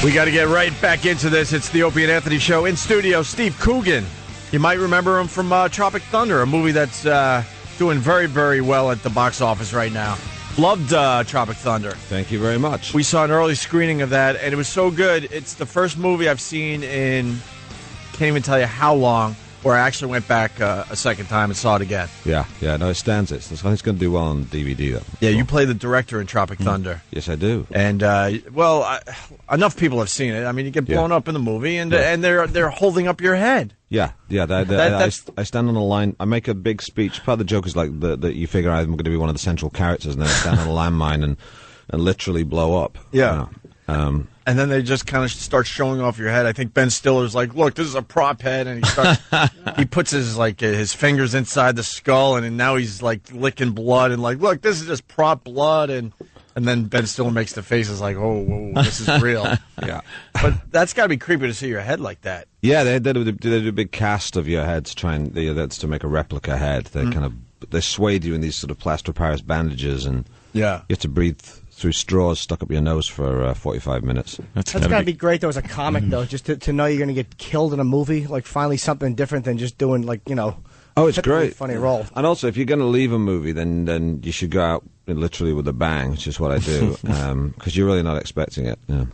We got to get right back into this. It's the Opie and Anthony Show. In studio, Steve Coogan. You might remember him from Tropic Thunder, a movie that's doing very, very well at the box office right now. Loved Tropic Thunder. Thank you very much. We saw an early screening of that, and it was so good. It's the first movie I've seen in, can't even tell you how long, where I actually went back a second time and saw it again. Yeah, no, it stands it. I think it's going to do well on DVD, though. Yeah, you play the director in Tropic Thunder. Yes, I do. And, enough people have seen it. I mean, you get blown up in the movie, and they're holding up your head. Yeah. I stand on the line. I make a big speech. Part of the joke is like that you figure I'm going to be one of the central characters, and then I stand on a landmine and literally blow up. Yeah. And then they just kind of start showing off your head. I think Ben Stiller's like, "Look, this is a prop head," and he puts his fingers inside the skull, and now he's like licking blood and like, "Look, this is just prop blood," and then Ben Stiller makes the faces like, "Oh, whoa, this is real." Yeah, but that's got to be creepy to see your head like that. Yeah, they did a big cast of your head to try and that's to make a replica head. They swayed you in these sort of plaster of Paris bandages, and you have to breathe through straws stuck up your nose for 45 minutes. That's got to be great, though, as a comic, though, just to know you're going to get killed in a movie, like finally something different than just doing, like, Oh, it's great. Funny role. And also, if you're going to leave a movie, then you should go out literally with a bang, which is what I do, because you're really not expecting it. Yeah.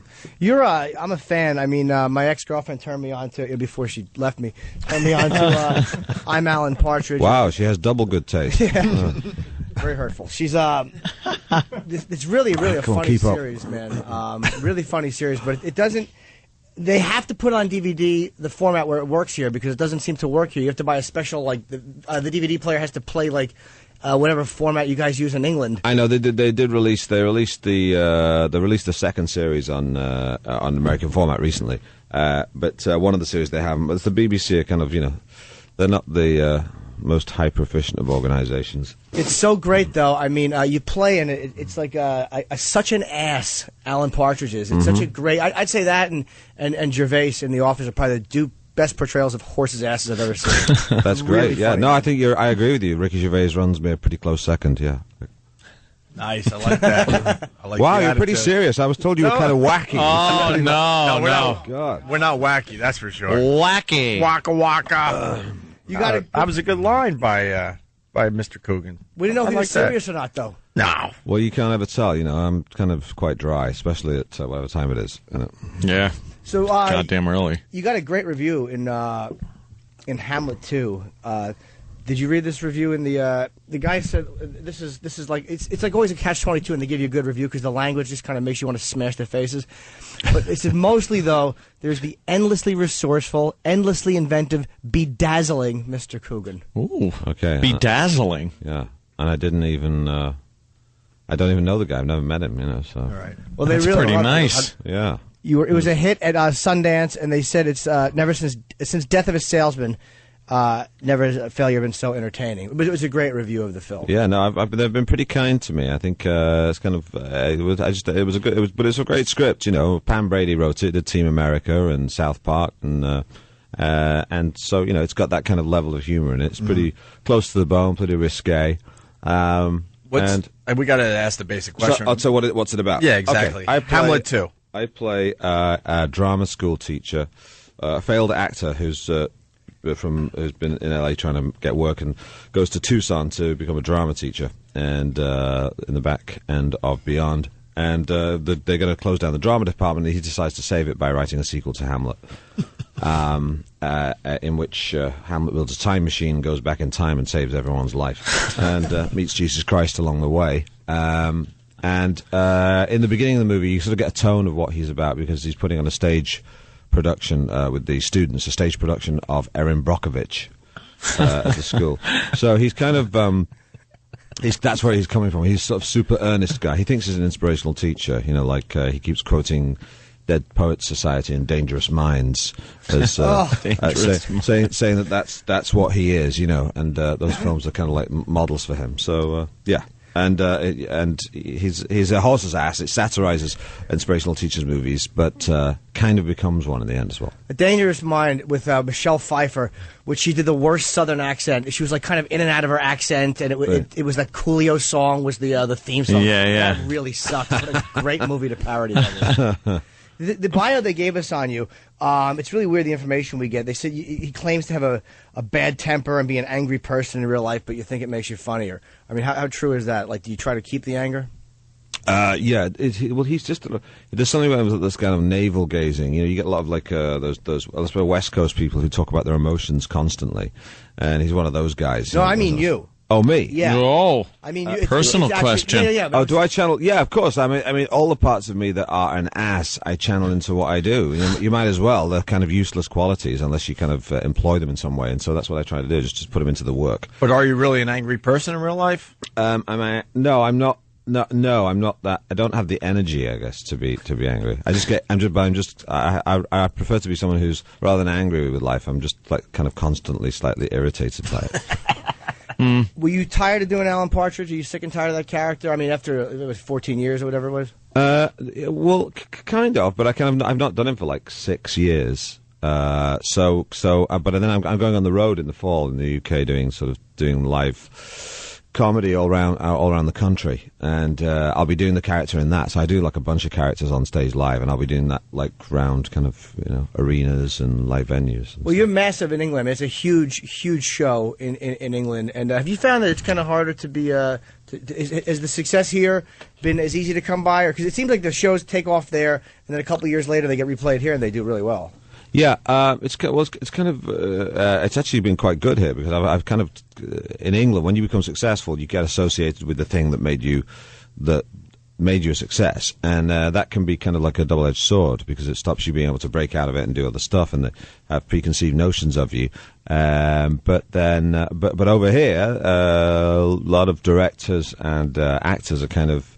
I'm a fan. I mean, my ex-girlfriend turned me on to, before she left me, turned me on to I'm Alan Partridge. Wow, she has double good taste. Yeah. Very hurtful. She's it's really a funny series, man. Really funny series, but it doesn't. They have to put on DVD the format where it works here, because it doesn't seem to work here. You have to buy a special, like the DVD player has to play like whatever format you guys use in England. I know they did release. They released the second series on American format recently. But one of the series they haven't. But it's the BBC are kind of they're not the most hyper-efficient of organizations. It's so great, though. I mean, you play, and it's like such an ass Alan Partridge is. It's such a great... I'd say that and Gervais in The Office are probably the two best portrayals of horses' asses I've ever seen. That's great, really yeah. Funny. No, I think I agree with you. Ricky Gervais runs me a pretty close second, yeah. Nice, I like that. Wow, you're pretty serious. I was told you were kind of wacky. Oh, no. God. We're not wacky, that's for sure. Wacky. Waka waka. You got it. That was a good line by Mr. Coogan. We didn't know if he was serious or not, though. No. Well, you can't ever tell. I'm kind of quite dry, especially at whatever time it is. Yeah. So goddamn early. You got a great review in Hamlet 2. Did you read this review? In the guy said this is like it's like always a catch-22, and they give you a good review because the language just kind of makes you want to smash their faces. But it said mostly though there's the endlessly resourceful, endlessly inventive, bedazzling Mr. Coogan. Ooh, okay, bedazzling. Yeah, and I don't even know the guy. I've never met him. So. All right. Well, that's really pretty nice. Yeah. It was a hit at Sundance, and they said it's never since Death of a Salesman. Never has a failure been so entertaining. But it was a great review of the film. Yeah, no, they've been pretty kind to me. I think it's kind of but it's a great script. Pam Brady wrote it, did Team America and South Park, and so it's got that kind of level of humor in it. It's pretty close to the bone, pretty risque. And we got to ask the basic question. So what's it about? Yeah, exactly. Okay. Hamlet 2. I play a drama school teacher, a failed actor who's been in LA trying to get work and goes to Tucson to become a drama teacher, and in the back end of Beyond, and they're going to close down the drama department, and he decides to save it by writing a sequel to Hamlet, in which Hamlet builds a time machine, goes back in time and saves everyone's life, and meets Jesus Christ along the way. And in the beginning of the movie, you sort of get a tone of what he's about, because he's putting on a stage production with the students, a stage production of Erin Brockovich at the school. So he's kind of that's where he's coming from. He's sort of super earnest guy. He thinks he's an inspirational teacher. He keeps quoting Dead Poets Society and Dangerous Minds as saying that that's what he is. And those films are kind of like models for him. So yeah. And he's a horse's ass. It satirizes inspirational teachers' movies, but kind of becomes one in the end as well. A Dangerous Mind with Michelle Pfeiffer, which she did the worst Southern accent. She was like kind of in and out of her accent, and it was that Coolio song was the theme song. Yeah. That really sucked. What a great movie to parody that is. The bio they gave us on you, it's really weird, the information we get. They said he claims to have a bad temper and be an angry person in real life, but you think it makes you funnier. I mean, how true is that? Like, do you try to keep the anger? Yeah. Well, he's just there's something about this kind of navel gazing. You know, you get a lot of like those West Coast people who talk about their emotions constantly, and he's one of those guys. No, I mean you. Oh, me? Yeah. Oh, I mean, personal it's question. Yeah. Oh, do I channel? Yeah, of course. I mean, all the parts of me that are an ass, I channel into what I do. You might as well. They're kind of useless qualities unless you kind of employ them in some way. And so that's what I try to do, just put them into the work. But are you really an angry person in real life? No, I'm not. No, I'm not that. I don't have the energy, I guess, to be angry. I prefer to be someone who's, rather than angry with life, I'm just like kind of constantly slightly irritated by it. Were you tired of doing Alan Partridge? Are you sick and tired of that character? I mean, after it was 14 years or whatever it was. Well, kind of, but I've not done him for like 6 years. But then I'm going on the road in the fall in the UK doing live comedy all around the country, and I'll be doing the character in that. So I do like a bunch of characters on stage live, and I'll be doing that like round kind of arenas and live venues. And well, you're massive in England. I mean, it's a huge show in England. And have you found that it's kind of harder to be? Is the success here been as easy to come by, or because it seems like the shows take off there, and then a couple of years later they get replayed here and they do really well. Yeah, it's actually been quite good here because I've kind of in England, when you become successful, you get associated with the thing that made you a success, and that can be kind of like a double-edged sword because it stops you being able to break out of it and do other stuff and have preconceived notions of you. But over here, a lot of directors and actors are kind of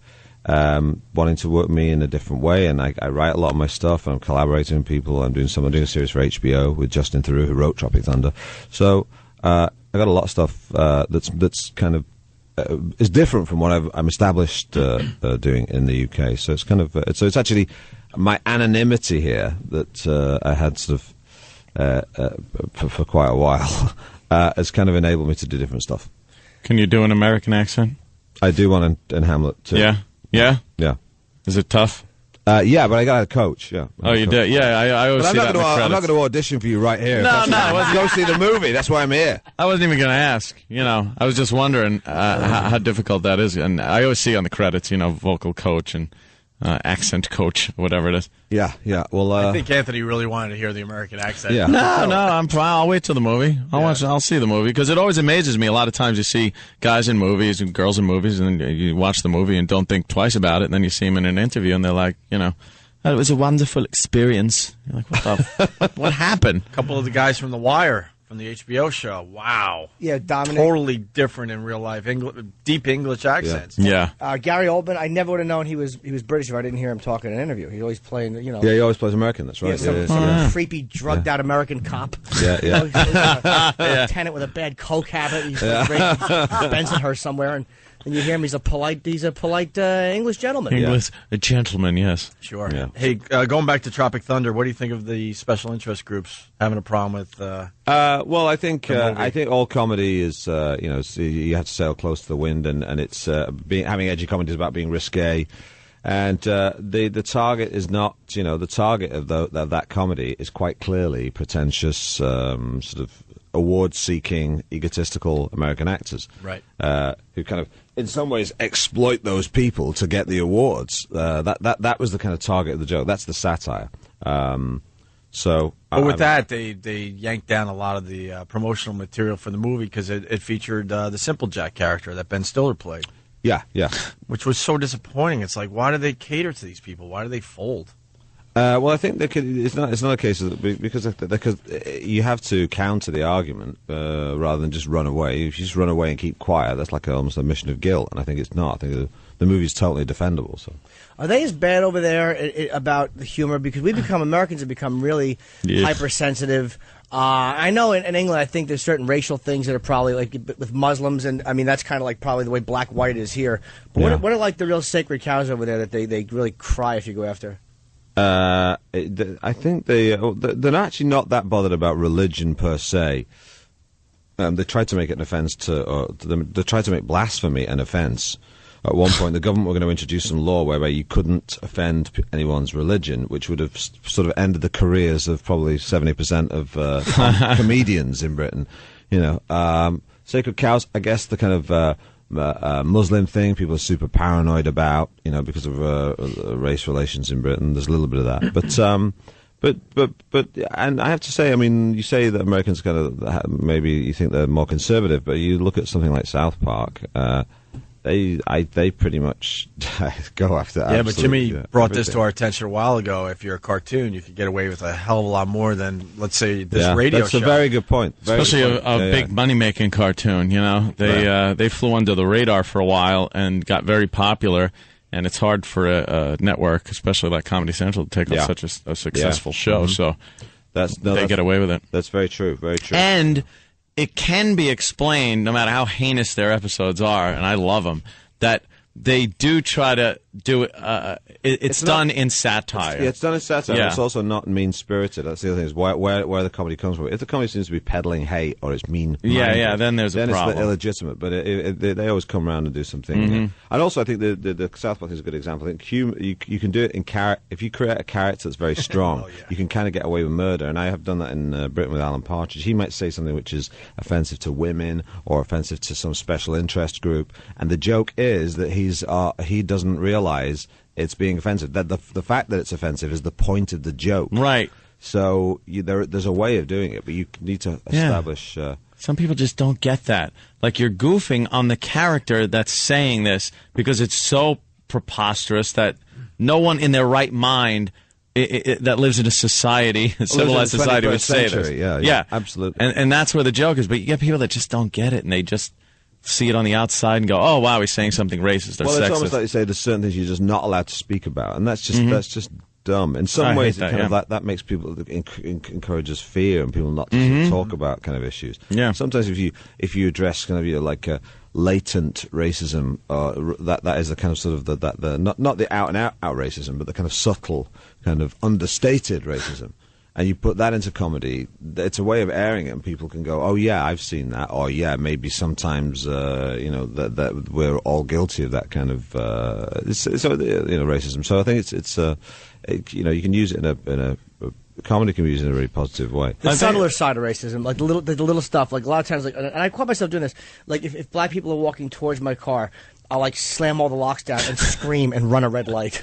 wanting to work me in a different way, and I write a lot of my stuff, and I'm collaborating with people. I'm doing a series for HBO with Justin Theroux, who wrote Tropic Thunder. So I got a lot of stuff that's kind of is different from what I'm established doing in the UK. So it's kind of it's actually my anonymity here that I had sort of for quite a while has kind of enabled me to do different stuff. Can you do an American accent? I do one in Hamlet too. Yeah. Yeah? Yeah. Is it tough? Yeah, but I got a coach. Yeah. Oh, you did? Yeah, I always see that in the credits. I'm not going to audition for you right here. No. Go see the movie. That's why I'm here. I wasn't even going to ask. I was just wondering how difficult that is. And I always see on the credits, vocal coach and accent coach, whatever it is. Yeah. Well, I think Anthony really wanted to hear the American accent. Yeah. No, I'm fine. I'll wait till the movie. I'll see the movie because it always amazes me. A lot of times you see guys in movies and girls in movies, and then you watch the movie and don't think twice about it. And then you see them in an interview, and they're like, it was a wonderful experience. You're like, what happened? A couple of the guys from The Wire. From the HBO show. Wow. Yeah, Dominic. Totally different in real life. Deep English accents. Yeah. Gary Oldman, I never would have known he was British if I didn't hear him talk in an interview. He's always playing, Yeah, he always plays American, that's right. Some creepy, drugged-out American cop. Yeah. A lieutenant with a bad coke habit. He's Bensonhurst somewhere, and you hear him. He's a polite English gentleman. A gentleman, yes. Sure. Yeah. Hey, going back to Tropic Thunder, what do you think of the special interest groups having a problem with? Well, I think all comedy is you have to sail close to the wind, and it's having edgy comedy is about being risque. And the target is not, the target of that comedy is quite clearly pretentious, sort of award-seeking, egotistical American actors, right? Who kind of, in some ways, exploit those people to get the awards. That was the kind of target of the joke. That's the satire. But with that, they yanked down a lot of the promotional material for the movie because it featured the Simple Jack character that Ben Stiller played. Yeah. Which was so disappointing. It's like, why do they cater to these people? Why do they fold? Well, I think it's not a case of because you have to counter the argument rather than just run away. If you just run away and keep quiet, that's like almost a mission of guilt, and I think it's not. I think the movie's totally defendable. So, are they as bad over there about the humor? Because Americans have become really hypersensitive. I know in England, I think there's certain racial things that are probably like with Muslims, and I mean that's kind of like probably the way black-white is here. But what are like the real sacred cows over there that they really cry if you go after? I think they're actually not that bothered about religion per se. They try to make it an offence they try to make blasphemy an offence. at one point the government were going to introduce some law whereby you couldn't offend anyone's religion, which would have sort of ended the careers of probably 70% of comedians in Britain. Sacred cows, I guess the kind of Muslim thing people are super paranoid about, because of race relations in Britain. There's a little bit of that, but and I have to say, I mean, you say that Americans kind of maybe you think they're more conservative, but you look at something like South Park. They pretty much go after. Yeah, but Jimmy brought this to our attention a while ago. If you're a cartoon, you could get away with a hell of a lot more than, let's say, this radio that's show. That's a very good point. Especially a big money-making cartoon. They flew under the radar for a while and got very popular. And it's hard for a network, especially like Comedy Central, to take on such a successful show. So they get away with it. That's very true. Very true. And it can be explained, no matter how heinous their episodes are, and I love them, that they do try to do it. It's done in satire. It's done in satire. It's also not mean-spirited. That's the other thing, is where the comedy comes from. If the comedy seems to be peddling hate or it's mean, then there's a problem. It's illegitimate. But they always come around and do something. Mm-hmm. And also, I think the South Park is a good example. I think you can do it in if you create a character that's very strong, you can kind of get away with murder. And I have done that in Britain with Alan Partridge. He might say something which is offensive to women or offensive to some special interest group, and the joke is that he doesn't realize it's being offensive. That the fact that it's offensive is the point of the joke. Right. So there's a way of doing it, but you need to establish... Some people just don't get that. Like, you're goofing on the character that's saying this because it's so preposterous that no one in their right mind that lives in a society, a civilized society, would say this. Yeah, absolutely. And that's where the joke is. But you get people that just don't get it, and they just see it on the outside and go, "Oh wow, he's saying something racist or sexist." It's almost like you say there's certain things you're just not allowed to speak about, and that's just dumb. In some ways, it kind of that makes people encourages fear and people not to talk about kind of issues. Yeah. Sometimes if you address kind of like a latent racism, that is the kind of sort of the not the out and out racism, but the kind of subtle, kind of understated racism. And you put that into comedy, it's a way of airing it, and people can go, "Oh yeah, I've seen that," or "Yeah, maybe sometimes that we're all guilty of that kind of racism." So I think it's you can use it in a comedy can be used in a really positive way. The subtler side of racism, like the little stuff, like a lot of times, like, and I caught myself doing this, like if black people are walking towards my car, I'll like slam all the locks down and scream and run a red light.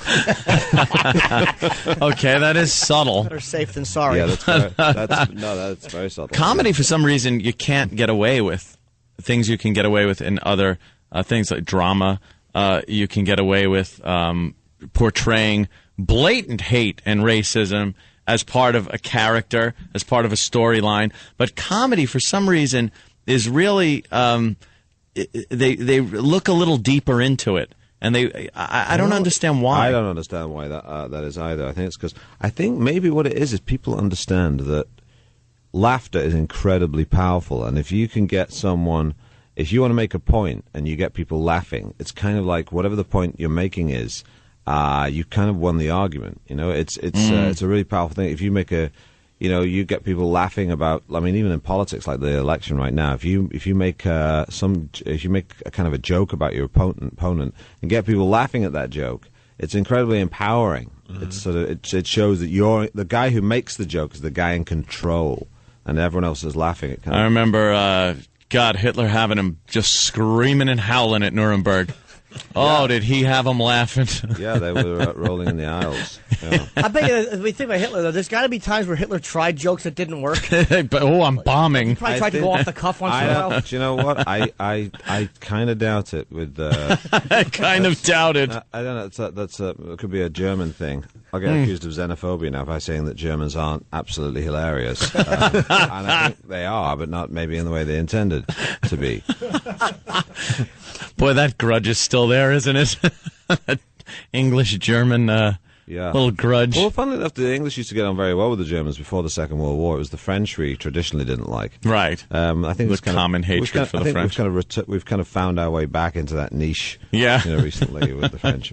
Okay, that is subtle. Better safe than sorry. Yeah, that's very subtle. Comedy, for some reason, you can't get away with things you can get away with in other things like drama. You can get away with portraying blatant hate and racism as part of a character, as part of a storyline. But comedy, for some reason, is really they look a little deeper into it, and I don't understand why. I don't understand why that is either. I think it's because maybe what it is people understand that laughter is incredibly powerful, and if you can get someone, if you want to make a point and you get people laughing, it's kind of like whatever the point you're making is. You kind of won the argument. It's a really powerful thing. If you make you get people laughing about. I mean, even in politics, like the election right now, if you make a kind of a joke about your opponent and get people laughing at that joke, it's incredibly empowering. It's sort of it shows that the guy who makes the joke is the guy in control, and everyone else is laughing. I remember, Hitler having him just screaming and howling at Nuremberg. Oh, did he have them laughing? Yeah, they were rolling in the aisles. Yeah. I bet you, if we think about Hitler, though, there's got to be times where Hitler tried jokes that didn't work. I'm bombing. He probably tried to go off the cuff once in a while. Do you know what? I kind of doubt it. I kind of doubt it. I don't know. It could be a German thing. I'll get accused of xenophobia now by saying that Germans aren't absolutely hilarious. And I think they are, but not maybe in the way they intended to be. Boy, that grudge is still there, isn't it? English-German little grudge. Well, funnily enough, the English used to get on very well with the Germans before the Second World War. It was the French we traditionally didn't like. Right. I think the common hatred for the French. We've kind of found our way back into that niche. Yeah. Recently with the French.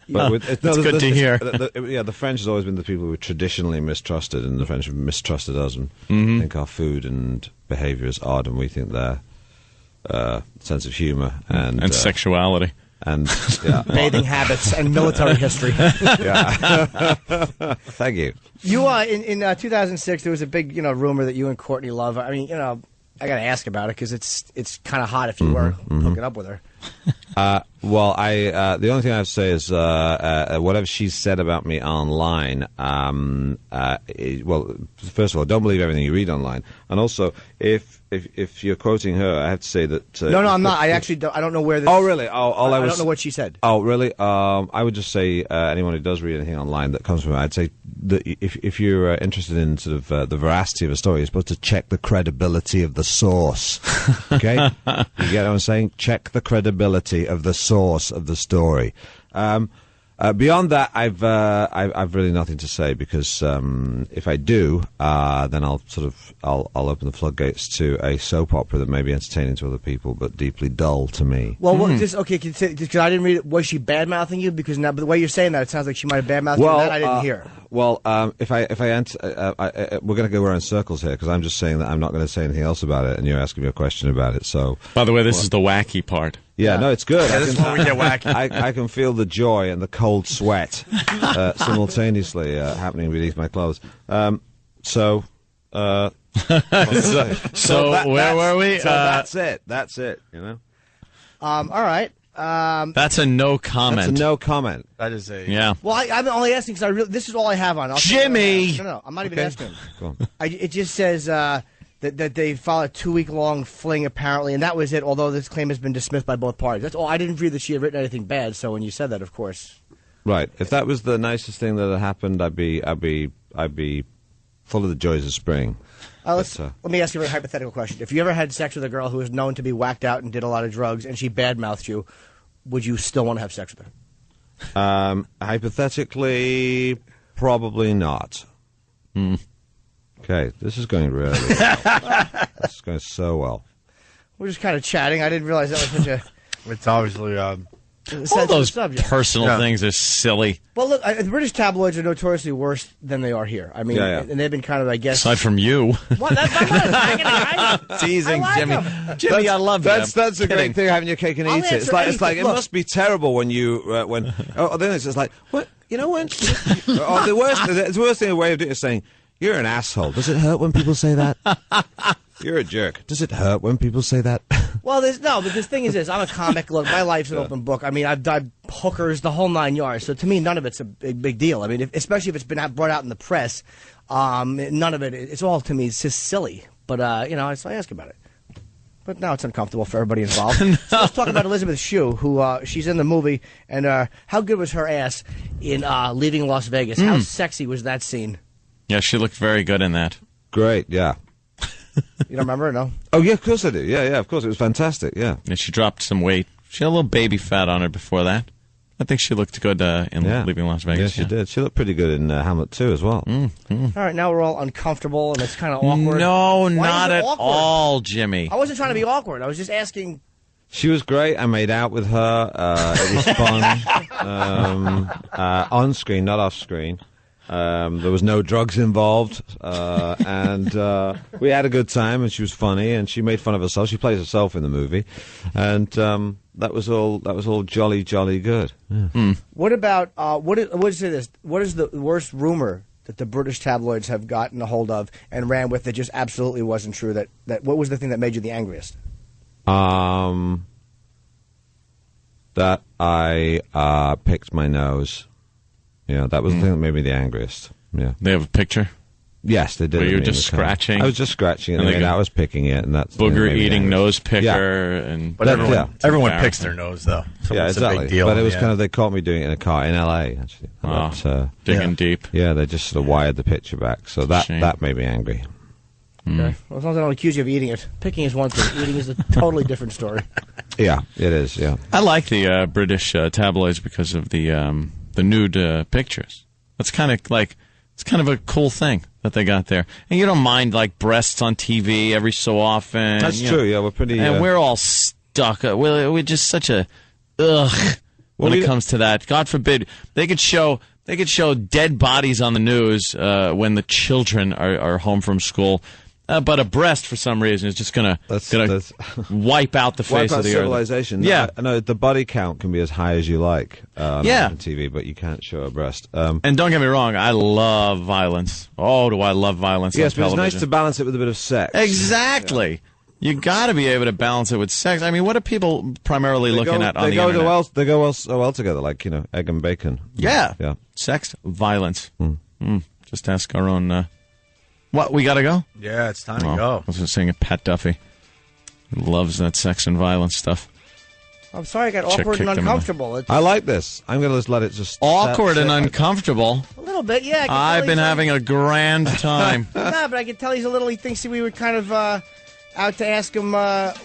But it's good to hear. The French has always been the people who traditionally mistrusted, and the French have mistrusted us and think our food and behaviour is odd, and we think their sense of humour and sexuality. And yeah, bathing habits and military history. yeah. Thank you. You in 2006, there was a big rumor that you and Courtney Love. I mean, I got to ask about it because it's kind of hot if you were hooking up with her. Well, the only thing I have to say is whatever she said about me online. Well, first of all, don't believe everything you read online, and also if you're quoting her, I have to say that. No, I'm not. I actually don't. I don't know where this. Oh, really? I don't know what she said. Oh, really? I would just say anyone who does read anything online that comes from it, I'd say that if you're interested in sort of the veracity of a story, you're supposed to check the credibility of the source. Okay, you get what I'm saying? Check the credibility of the source of the story. Beyond that, I've really nothing to say because if I do, then I'll open the floodgates to a soap opera that may be entertaining to other people but deeply dull to me. Well, because I didn't read it. Was she bad mouthing you? Because now, but the way you're saying that, it sounds like she might have bad mouthed you. That I didn't hear. Well, if I we're going to go around circles here because I'm just saying that I'm not going to say anything else about it, and you're asking me a question about it. So, by the way, this is the wacky part. Yeah, no, it's good. Yeah, this is where we get wacky. I can feel the joy and the cold sweat simultaneously happening beneath my clothes. So where were we? So that's it. That's it. All right. That's a no comment. That's a no comment. That is a Yeah. Well, I'm only asking because this is all I have on. Jimmy! No, I'm not even asking. Go on. It just says that they filed a 2-week-long fling, apparently, and that was it, although this claim has been dismissed by both parties. That's all. I didn't read that she had written anything bad, so when you said that, of course. Right. If that was the nicest thing that had happened, I'd be full of the joys of spring. Let me ask you a very hypothetical question. If you ever had sex with a girl who was known to be whacked out and did a lot of drugs, and she badmouthed you, would you still want to have sex with her? Hypothetically, probably not. Okay, this is going really well. This is going so well. We're just kind of chatting. I didn't realize that was such a... It's obviously all those subject. personal things are silly. Well, look, the British tabloids are notoriously worse than they are here. I mean, and they've been kind of, I guess... Aside from you. What? That's not what I was Teasing, I like Jimmy. him. Jimmy, I love that. That's a great thing, having your cake and I'll eat it. answer It's like anything. it must be terrible when you then it's like what when the worst thing, a way of doing it is saying you're an asshole. Does it hurt when people say that? You're a jerk. Does it hurt when people say that? Well, but this thing is this. I'm a comic. Look, my life's an open book. I mean, I've done hookers, the whole 9 yards. So to me, none of it's a big deal. I mean, especially if it's been brought out in the press, none of it. It's all, to me, it's just silly. But, so I ask about it. But now it's uncomfortable for everybody involved. So let's talk about Elizabeth Shue, who she's in the movie. And how good was her ass in Leaving Las Vegas? How sexy was that scene? Yeah, she looked very good in that. Great, yeah. You don't remember, no? Oh, yeah, of course I do. Yeah, of course. It was fantastic, yeah. And she dropped some weight. She had a little baby fat on her before that. I think she looked good in Leaving Las Vegas. Yeah, she did. She looked pretty good in Hamlet too, as well. All right, now we're all uncomfortable, and it's kind of awkward. No, not at all, Jimmy. I wasn't trying to be awkward. I was just asking... She was great. I made out with her. It was fun. On screen, not off screen. There was no drugs involved, and we had a good time, and she was funny, and she made fun of herself. She plays herself in the movie, and that was all jolly good. Yeah. What about what is the worst rumor that the British tabloids have gotten a hold of and ran with that just absolutely wasn't true? That what was the thing that made you the angriest? That I picked my nose. Yeah, that was the thing that made me the angriest. Yeah. They have a picture? Yes, they did. Where you were just scratching? I was just scratching it, and I was picking it, and that's... Booger-eating nose picker, and... But everyone picks their nose, though. So yeah, it's exactly. a big deal. But it was kind of... They caught me doing it in a car in L.A., actually. Digging deep. Yeah, they just sort of wired the picture back, so that made me angry. Okay. Well, as long as I don't accuse you of eating it. Picking is one thing. Eating is a totally different story. Yeah, it is, yeah. I like the British tabloids because of the nude pictures. It's kind of a cool thing that they got there, and you don't mind like breasts on TV every so often. That's true. Yeah, we're pretty. And we're all stuck. We're just such a ugh when it comes to that. God forbid they could show dead bodies on the news when the children are home from school, But a breast, for some reason, is just gonna wipe out the face of the civilization. earth. Yeah, no, the body count can be as high as you like on Yeah. TV, but you can't show a breast. and don't get me wrong, I love violence. Oh, do I love violence on Yes, but it's television. nice to balance it with a bit of sex. Exactly. You got to be able to balance it with sex. I mean, what are people primarily looking at on the internet? They go so well together, like, egg and bacon. Yeah. Yeah. Sex, violence. Just ask our own... What, we got to go? Yeah, it's time to I go. was just saying Pat Duffy. He loves that sex and violence stuff. I'm sorry, I got Chick awkward and kicked him in the- uncomfortable. It's I like this. I'm going to just let it just... Awkward and sit. uncomfortable. a little bit, yeah. I can tell I've been he's having a grand time. Nah, but I can tell he's a little. He thinks we were kind of out to ask him. But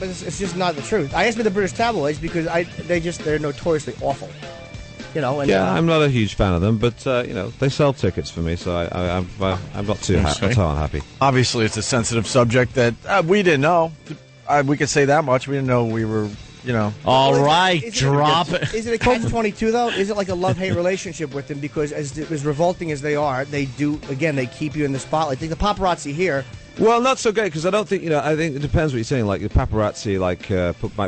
it's just not the truth. I asked me the British tabloids because they're notoriously awful. And, Yeah, I'm not a huge fan of them, but, they sell tickets for me, so I'm not too unhappy. Obviously, it's a sensitive subject that we didn't know. We could say that much. We didn't know we were, All right, Is it- drop it. Is it a catch-22 though? Is it like a love-hate relationship with them? Because as revolting as they are, they do again. They keep you in the spotlight. Like the paparazzi here. Well, not so great, because I don't think, I think it depends what you're saying. Like, the paparazzi, might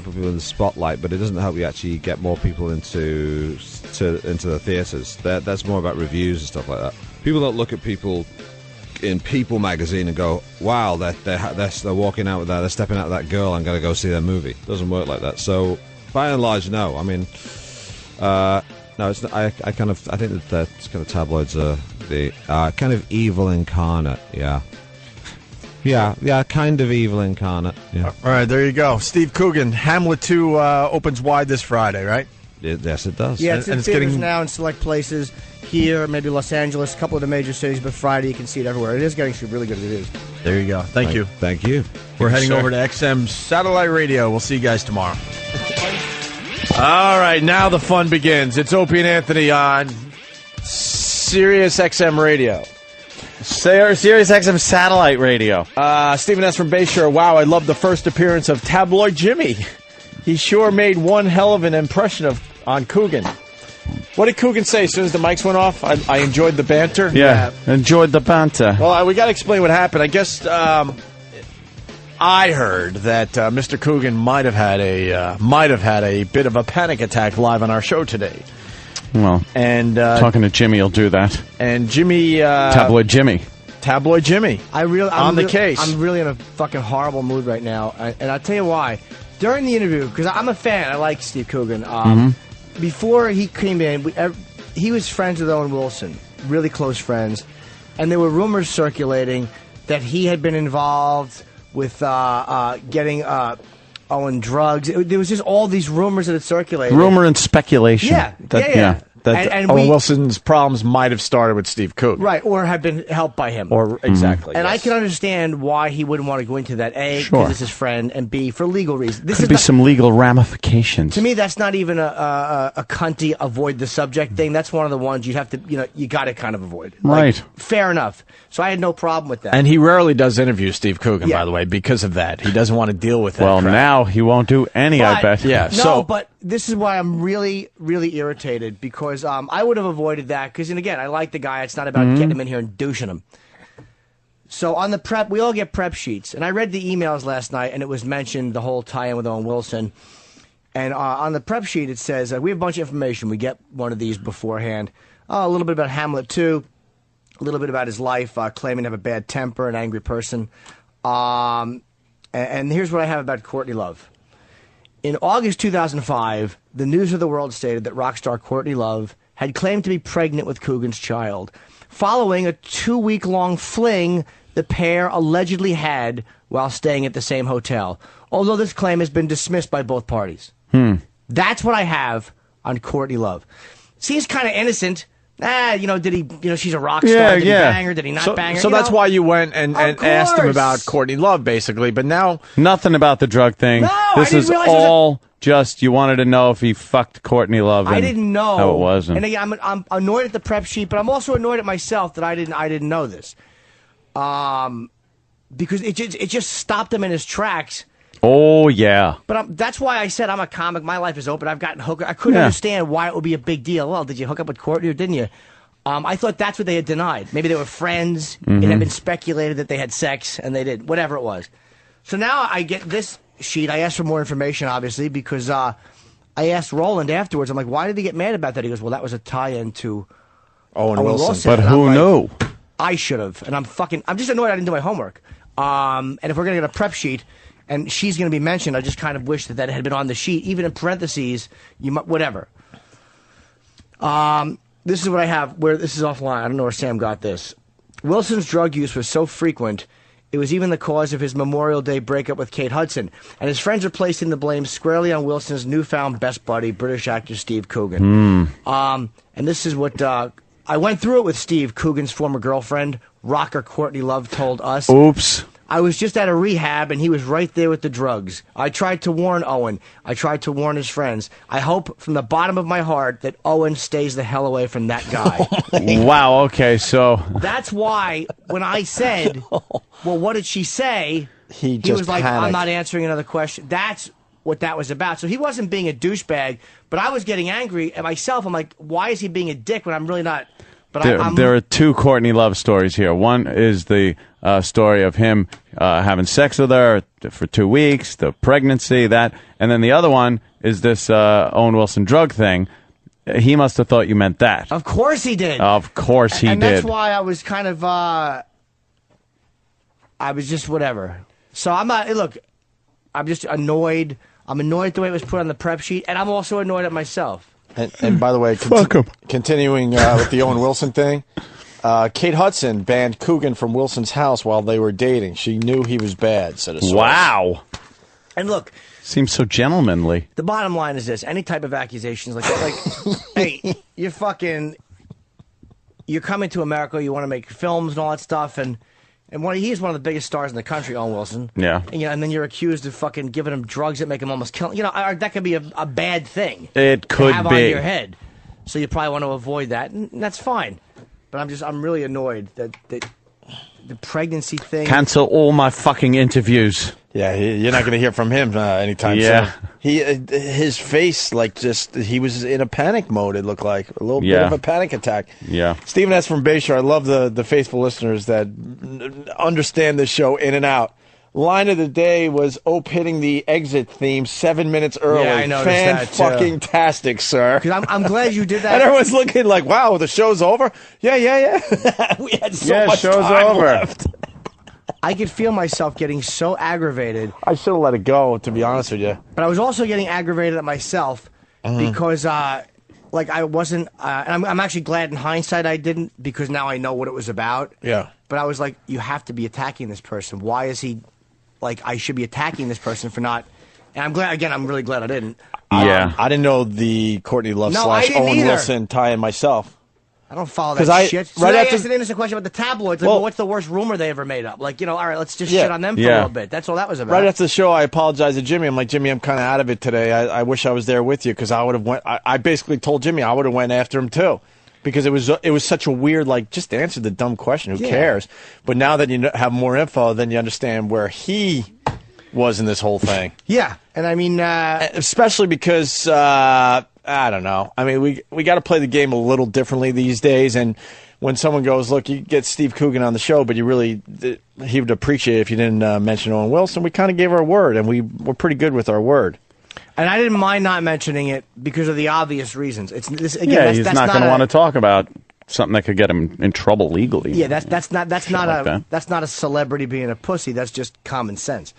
put people in the spotlight, but it doesn't help you actually get more people into the theatres. That's more about reviews and stuff like that. People don't look at people in People magazine and go, wow, they're walking out with that, they're stepping out with that girl, I'm going to go see their movie. It doesn't work like that. So, by and large, no. I mean, no, it's not, I think that kind of tabloids are the kind of evil incarnate, yeah. Yeah, kind of evil incarnate. Yeah. All right, there you go. Steve Coogan, Hamlet 2 opens wide this Friday, right? Yes, it does. Yeah, it's in it's theaters getting- now in select places. Here, maybe Los Angeles, a couple of the major cities, but Friday you can see it everywhere. It is getting some really good reviews. There you go. Thank you. Thank you. We're heading sir. over to XM Satellite Radio. We'll see you guys tomorrow. All right, now the fun begins. It's Opie and Anthony on Sirius XM Radio. Sirius XM satellite radio. Stephen S. from Bayshore. Wow, I love the first appearance of Tabloid Jimmy. He sure made one hell of an impression on Coogan. What did Coogan say as soon as the mics went off? I enjoyed the banter. Yeah, enjoyed the banter. Well, we got to explain what happened. I guess I heard that Mr. Coogan might have had a bit of a panic attack live on our show today. Well, And talking to Jimmy will do that. and Jimmy Tabloid Jimmy. Tabloid Jimmy. I'm the case. I'm really in a fucking horrible mood right now, and I'll tell you why. During the interview, because I'm a fan, I like Steve Coogan. Before he came in, he was friends with Owen Wilson, really close friends, and there were rumors circulating that he had been involved with getting Owen drugs. There was just all these rumors that had circulated. Rumor and speculation. Yeah, yeah. That And Owen we- Wilson's problems might have started with Steve Coogan. Right, or have been helped by him. Exactly. And I yes. can understand why he wouldn't want to go into that. A, because Sure. it's his friend, and B, for legal reasons. This could is be not, some legal ramifications. to me, that's not even a cunty avoid the subject thing. That's one of the ones you have to, you got to kind of avoid. Right. Fair enough. So I had no problem with that. And he rarely does interview Steve Coogan, Yeah. by the way, because of that. He doesn't want to deal with that. Well, crap. now he won't do any, I But- bet. Yeah. No, so- but this is why I'm really, really irritated, because I would have avoided that. Because, and again, I like the guy. It's not about getting him in here and douching him. So on the prep, we all get prep sheets. And I read the emails last night, and it was mentioned, the whole tie-in with Owen Wilson. And on the prep sheet, it says, we have a bunch of information. We get one of these beforehand. A little bit about Hamlet 2. A little bit about his life, claiming to have a bad temper, an angry person. And here's what I have about Courtney Love. In August 2005, the News of the World stated that rock star Courtney Love had claimed to be pregnant with Coogan's child, following a 2-week-long fling the pair allegedly had while staying at the same hotel, although this claim has been dismissed by both parties. That's what I have on Courtney Love. Seems kind of innocent. Did he, she's a rock star. Yeah, did he yeah. bang her? Did he not bang her? So You that's know? why you went and Of asked him course. about Courtney Love, basically. But now, Nothing about the drug thing. No, I this didn't is realize it was a- all just you wanted to know if he fucked Courtney Love. I and didn't know how it was. And again, I'm annoyed at the prep sheet, but I'm also annoyed at myself that I didn't know this, because it just stopped him in his tracks. oh yeah, But that's why I said I'm a comic. My life is open. I've gotten hooked. I couldn't Yeah. understand why it would be a big deal. Well, did you hook up with Courtney or didn't you? I thought that's what they had denied. Maybe they were friends. It had been speculated that they had sex, and they did. Whatever it was. So now I get this sheet. I asked for more information, obviously, because I asked Roland afterwards. I'm like, why did he get mad about that? He goes, well, that was a tie-in to Owen Wilson. But And who I'm like, knew? I should have. And I'm just annoyed I didn't do my homework. And if we're going to get a prep sheet, and she's going to be mentioned, I just kind of wish that had been on the sheet, even in parentheses, whatever. This is what I have, where this is offline. I don't know where Sam got this. Wilson's drug use was so frequent, it was even the cause of his Memorial Day breakup with Kate Hudson. And his friends are placing the blame squarely on Wilson's newfound best buddy, British actor Steve Coogan. And this is what I went through it with Steve Coogan's former girlfriend, rocker Courtney Love, told us. Oops. I was just at a rehab, and he was right there with the drugs. I tried to warn Owen. I tried to warn his friends. I hope from the bottom of my heart that Owen stays the hell away from that guy. Wow, okay, so... That's why when I said, well, what did she say? He was like, panicked. I'm not answering another question. That's what that was about. So he wasn't being a douchebag, but I was getting angry at myself. I'm like, why is he being a dick when I'm really not? But There are two Courtney Love stories here. One is the story of him having sex with her for 2 weeks, the pregnancy, that. And then the other one is this Owen Wilson drug thing. He must have thought you meant that. Of course he did. Of course he and did. that's why I was kind of, I was just whatever. So I'm not, look, I'm just annoyed. I'm annoyed at the way it was put on the prep sheet, and I'm also annoyed at myself. And by the way, Fuck 'em. continuing with the Owen Wilson thing, Kate Hudson banned Coogan from Wilson's house while they were dating. She knew he was bad, said a source. Wow. And look, Seems so gentlemanly. the bottom line is this: any type of accusations like hey, you're coming to America, you want to make films and all that stuff, and he's one of the biggest stars in the country, Owen Wilson. Yeah. And then you're accused of fucking giving him drugs that make him almost kill. That could be a bad thing. It to could have be. on your head. So you probably want to avoid that, and that's fine. But I'm really annoyed that the pregnancy thing. Cancel all my fucking interviews. Yeah, you're not going to hear from him anytime Yeah. soon. His face, he was in a panic mode, it looked like. A little bit Yeah. of a panic attack. Yeah. Stephen S. from Bayshore, I love the faithful listeners that understand this show in and out. Line of the day was Ope hitting the exit theme 7 minutes early. Yeah, I noticed that, too. Fan-fucking-tastic, sir. 'Cause I'm glad you did that. And everyone's looking like, wow, the show's over? Yeah. We had so much show's time over. left. I could feel myself getting so aggravated, I should have let it go, to be honest with you. but I was also getting aggravated at myself because, I wasn't. And I'm actually glad in hindsight I didn't, because now I know what it was about. Yeah. But I was like, you have to be attacking this person. Why is he? I should be attacking this person for not. And I'm glad. Again, I'm really glad I didn't. Yeah. I didn't know the Courtney Love No, I / didn't Owen either. Wilson tie-in myself. I don't follow 'Cause that shit. So right they after- asked an innocent question about the tabloids. Like, Well- well, what's the worst rumor they ever made up? All right, let's just Yeah. shit on them for a Yeah. little bit. That's all that was about. Right after the show, I apologized to Jimmy. I'm like, Jimmy, I'm kind of out of it today. I wish I was there with you, because I would have went. I basically told Jimmy I would have went after him too, because it was such a weird, just answer the dumb question. Who Yeah. cares? But now that you have more info, then you understand where he was in this whole thing. Yeah, and I mean, Especially because I don't know. I mean, we got to play the game a little differently these days. And when someone goes, look, you get Steve Coogan on the show, but he would appreciate it if you didn't mention Owen Wilson. We kind of gave our word, and we're pretty good with our word. and I didn't mind not mentioning it because of the obvious reasons. It's this again. Yeah, that's, he's that's not going to a- want to talk about something that could get him in trouble legally. Yeah, that's not like that. that's not a celebrity being a pussy. That's just common sense.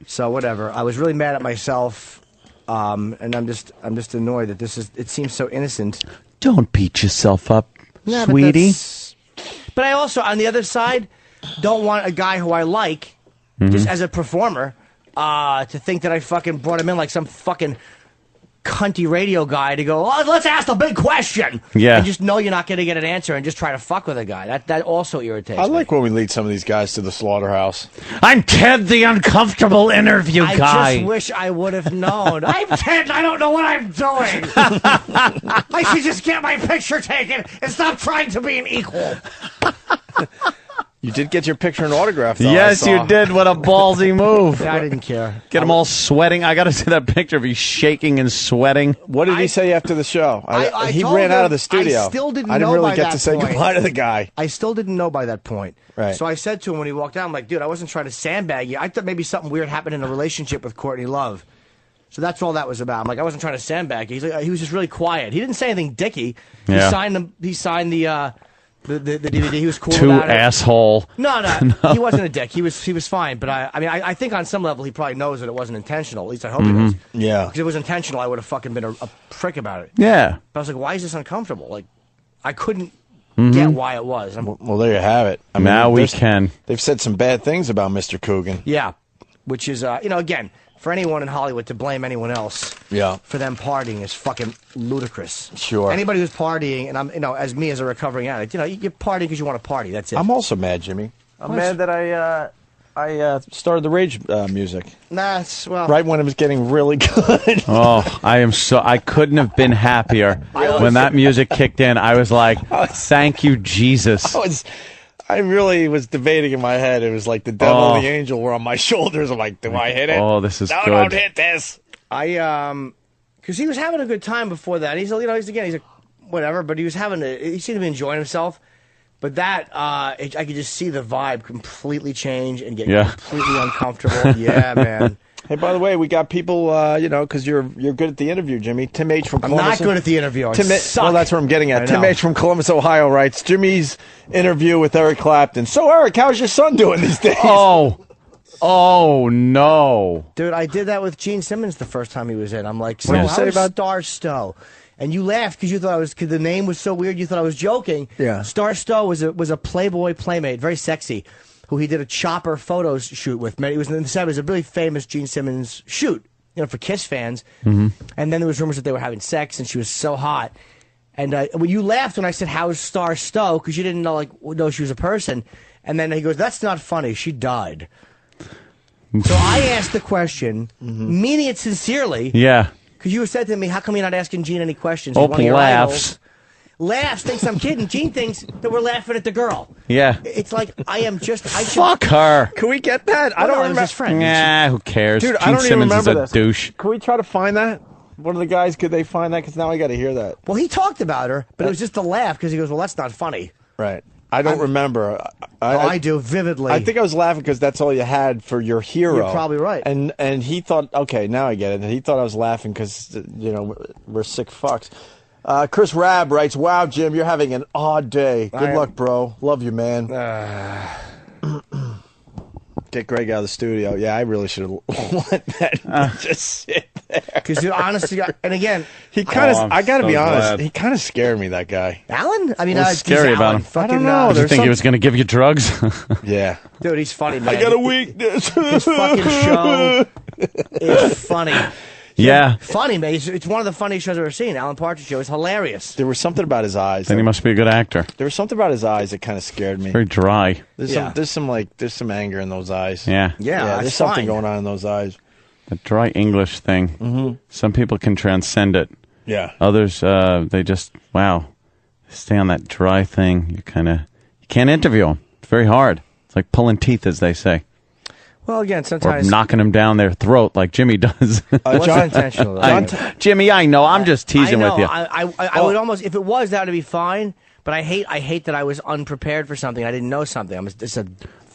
So whatever. I was really mad at myself, and I'm just annoyed that it seems so innocent. Don't beat yourself up, Yeah, but sweetie. But I also, on the other side, don't want a guy who I like, just as a performer, to think that I fucking brought him in like some fucking cunty radio guy to go, oh, let's ask the big question. Yeah. And just know you're not going to get an answer and just try to fuck with a guy. That also irritates I me. like when we lead some of these guys to the slaughterhouse. I'm Ted, the uncomfortable interview I guy. just wish I would have known. I'm Ted and I don't know what I'm doing. I should just get my picture taken and stop trying to be an equal. You did get your picture and autograph, though. Yes, you did. What a ballsy move. I didn't care. Get him all sweating. I got to see that picture of you shaking and sweating. What did he say after the show? I he told ran out him of the studio. I still didn't I didn't know really by get that to say point. goodbye to the guy. I still didn't know by that point. Right. So I said to him when he walked out, I'm like, dude, I wasn't trying to sandbag you. I thought maybe something weird happened in a relationship with Courtney Love. So that's all that was about. I'm like, I wasn't trying to sandbag you. He's like, he was just really quiet. He didn't say anything dicky. Yeah. He signed the DVD. He was cool Too about it. asshole. No, he wasn't a dick. He was fine. But I think on some level he probably knows that it wasn't intentional. At least I hope he does. Yeah. Because if it was intentional, I would have fucking been a prick about it. Yeah. But I was like, why is this uncomfortable? Like, I couldn't get why it was. Well, there you have it. I mean, Now we can. They've said some bad things about Mr. Coogan. Yeah, which is again, for anyone in Hollywood to blame anyone else for them partying is fucking ludicrous. Sure. Anybody who's partying, and I'm as me as a recovering addict, you party because you want to party. That's it. I'm also mad, Jimmy. I'm mad that I started the Rage music. Nah, well, Right when it was getting really good. Oh, I couldn't have been happier. When that music kicked in, I was like, thank you, Jesus. I really was debating in my head. It was like the devil and the angel were on my shoulders. I'm like, do I hit it? Oh, this is no, good. Don't hit this. Because he was having a good time before that. He's a whatever, but he seemed to be enjoying himself. But that, I could just see the vibe completely change and get completely uncomfortable. Yeah, man. Hey, by the way, we got people, because you're good at the interview, Jimmy. Tim H. from I'm Columbus. not good at the interview. I suck. Well, that's what I'm getting at. I Tim know. H. from Columbus, Ohio writes, Jimmy's interview with Eric Clapton. So, Eric, how's your son doing these days? Oh, no. Dude, I did that with Gene Simmons the first time he was in. I'm like, What did you how say is about- Star Stowe? And you laughed because you thought because the name was so weird. You thought I was joking. Yeah. Star Stowe was a Playboy playmate, very sexy, who he did a chopper photos shoot with. It was in the 70s, a really famous Gene Simmons shoot, for Kiss fans. Mm-hmm. And then there was rumors that they were having sex, and she was so hot. And when you laughed when I said, "How's Star Stowe?" because you didn't know she was a person. And then he goes, "That's not funny. She died." So I asked the question, meaning it sincerely. Yeah. Because you said to me, how come you're not asking Gene any questions? Oh, He's one of your laughs. idols. Laughs, thinks I'm kidding. Gene thinks that we're laughing at the girl. Yeah. It's like, I am just... Fuck her. Can we get that? I I don't don't remember. his friend. Nah, who cares? Dude, Gene I don't even Simmons remember is a this. douche. Can we try to find that? One of the guys, could they find that? Because now I got to hear that. Well, he talked about her, but it was just a laugh because he goes, well, that's not funny. Right. I don't remember. I do vividly. I think I was laughing because that's all you had for your hero. You're probably right. And he thought, okay, now I get it. He thought I was laughing because, we're sick fucks. Chris Rabb writes, wow, Jim, you're having an odd day. Good luck, bro. Love you, man. Get Greg out of the studio. Yeah, I really should have let that just sit there. Because, honestly, and again... He kind of, I'm I got to so be honest, glad. he kind of scared me, that guy. Alan? I mean, What's scary about him? Fucking, I don't know. Did you There's think he some- was going to give you drugs? Yeah. Dude, he's funny, man. I got a weakness. His fucking show is funny. Yeah. Funny, man. It's one of the funniest shows I've ever seen. Alan Partridge Show is hilarious. There was something about his eyes. Then he must be a good actor. There was something about his eyes that kind of scared me. Very dry. There's some anger in those eyes. Yeah. Yeah, there's that's something fine. going on in those eyes. The dry English thing. Mm-hmm. Some people can transcend it. Yeah. Others, they just, stay on that dry thing. You can't interview them. It's very hard. It's like pulling teeth, as they say. Well, again, Or sometimes... knocking them down their throat like Jimmy does. It wasn't intentional, though. Jimmy, I know. I'm just teasing I know. with you. I would almost, if it was, that would be fine. But I hate that I was unprepared for something. I didn't know something.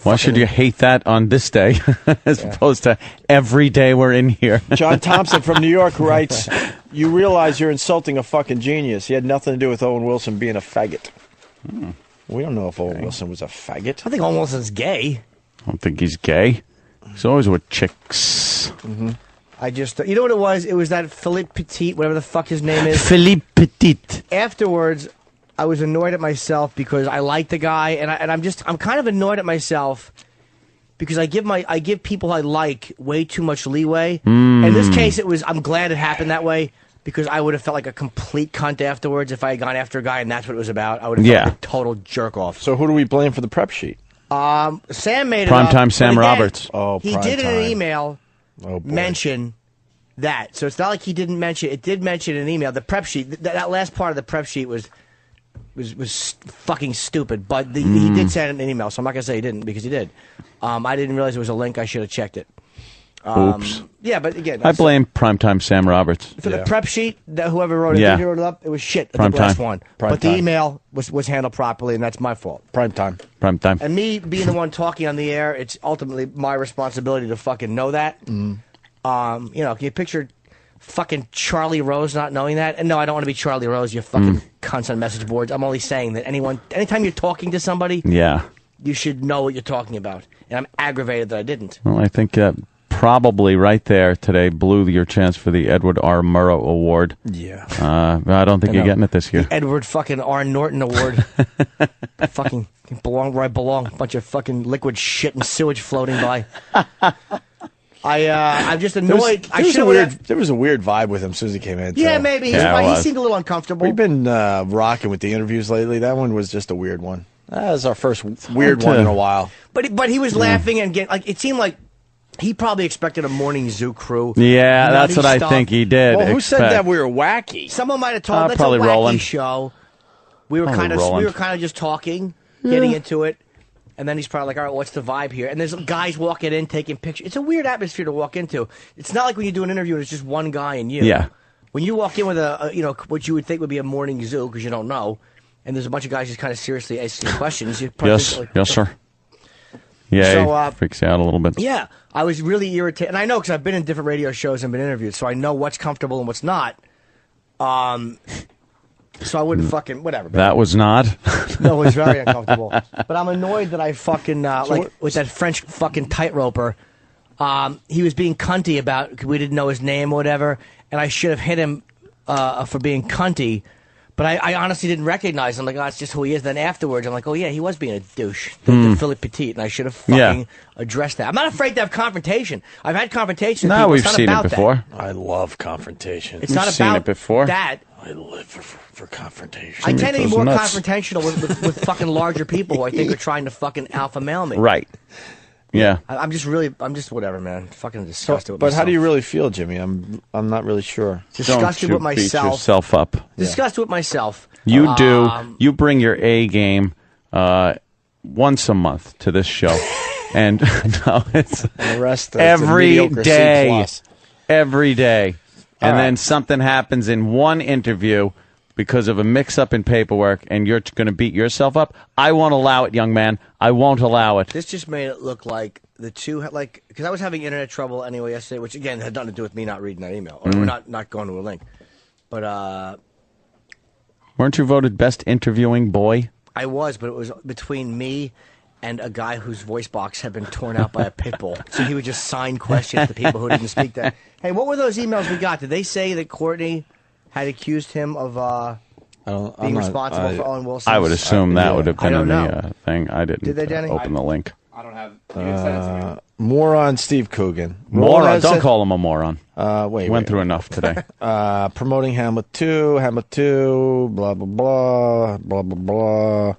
Why should you hate that on this day as opposed to every day we're in here? John Thompson from New York writes, you realize you're insulting a fucking genius. He had nothing to do with Owen Wilson being a faggot. We don't know if Owen Wilson was a faggot. I think Owen Wilson's gay. I don't think he's gay. He's always with chicks. Mm-hmm. I just, you know what it was? It was that Philippe Petit, whatever the fuck his name is. Philippe Petit. Afterwards, I was annoyed at myself because I like the guy, and I'm kind of annoyed at myself because I give people I like way too much leeway. In this case, I'm glad it happened that way because I would have felt like a complete cunt afterwards if I had gone after a guy and that's what it was about. I would have felt like a total jerk off. So who do we blame for the prep sheet? Sam made it up. Primetime Sam but again, Roberts. Oh, he did in an primetime. email mention that. So it's not like he didn't mention it. It did mention in an email. The prep sheet, that last part of the prep sheet was was fucking stupid. But he did send an email, so I'm not gonna say he didn't because he did. I didn't realize it was a link. I should have checked it. Oops. Yeah, but again, I blame primetime Sam Roberts. for the prep sheet. That whoever wrote it, Yeah. wrote it up. It was shit. The Prime last time. one, Prime but the time. email was handled properly, and that's my fault. Prime time. Primetime. And me being the one talking on the air, it's ultimately my responsibility to fucking know that. You know, can you picture fucking Charlie Rose not knowing that? And no, I don't want to be Charlie Rose, you fucking cunts on message boards. I'm only saying that anytime you're talking to somebody, Yeah. you should know what you're talking about. And I'm aggravated that I didn't. Well, I think probably right there today blew your chance for the Edward R. Murrow Award. Yeah. I don't think you're getting it this year. The Edward fucking R. Norton Award. Fucking belong where I belong. Bunch of fucking liquid shit and sewage floating by. I'm just annoyed. There was a weird vibe with him as soon as he came in. Yeah, too. maybe. Yeah, it He was. seemed a little uncomfortable. We've been rocking with the interviews lately. That one was just a weird one. That was our first weird to- one in a while. But he was laughing and getting like it seemed like he probably expected a morning zoo crew. Yeah, nutty that's what I stuff. think he did. Well, who said expect. that we were wacky? Someone might have told that's probably a wacky Roland. show. We were Probably kind of Roland. just talking, getting into it, and then he's probably like, "All right, what's the vibe here?" And there's guys walking in, taking pictures. It's a weird atmosphere to walk into. It's not like when you do an interview and it's just one guy and you. Yeah. When you walk in with a what you would think would be a morning zoo because you don't know, and there's a bunch of guys just kind of seriously asking questions. You probably Yes, like, yes, sir. Yeah, So, he freaks you out a little bit. Yeah, I was really irritated, and I know because I've been in different radio shows and been interviewed, so I know what's comfortable and what's not. So I wouldn't fucking whatever. Man. That was not. No, it was very uncomfortable. But I'm annoyed that I fucking like with that French fucking tightroper. He was being cunty about we didn't know his name or whatever, and I should have hit him for being cunty. But I honestly didn't recognize him. Like, oh, that's just who he is. Then afterwards, I'm like, oh, yeah, he was being a douche. The Philip Petit, and I should have fucking addressed that. I'm not afraid to have confrontation. I've had confrontation. with No, people. we've It's not seen it about before. I love confrontation. That. It's not seen about it before. that. I live for confrontation. I tend to be goes more nuts. confrontational with fucking larger people who I think are trying to fucking alpha male me. Right. Yeah. I'm just whatever, man. Fucking disgusted with But myself. how do you really feel, Jimmy? I'm not really sure. Disgusted Don't with you beat myself. yourself up. Disgusted with myself. You do. You bring your A game once a month to this show, and no, it's And the rest every mediocre C day, plus. every day, and All right. then something happens in one interview because of a mix-up in paperwork, and you're going to beat yourself up. I won't allow it, young man. I won't allow it. This just made it look like the two had because I was having internet trouble anyway yesterday, which again had nothing to do with me not reading that email or not going to a link. But Weren't you voted best interviewing boy? I was, but it was between me and a guy whose voice box had been torn out by a pit bull. So he would just sign questions to people who didn't speak that. Hey, what were those emails we got? Did they say that Courtney had accused him of being responsible for Owen Wilson? I would assume that would have I been don't in know. the thing. I didn't Did they, Denny? open the link. I don't have. You can send it to me. Moron Steve Coogan. Moron. Don't call him a moron. Wait. Went through enough today. Promoting Hamlet 2, blah, blah, blah, blah, blah, blah,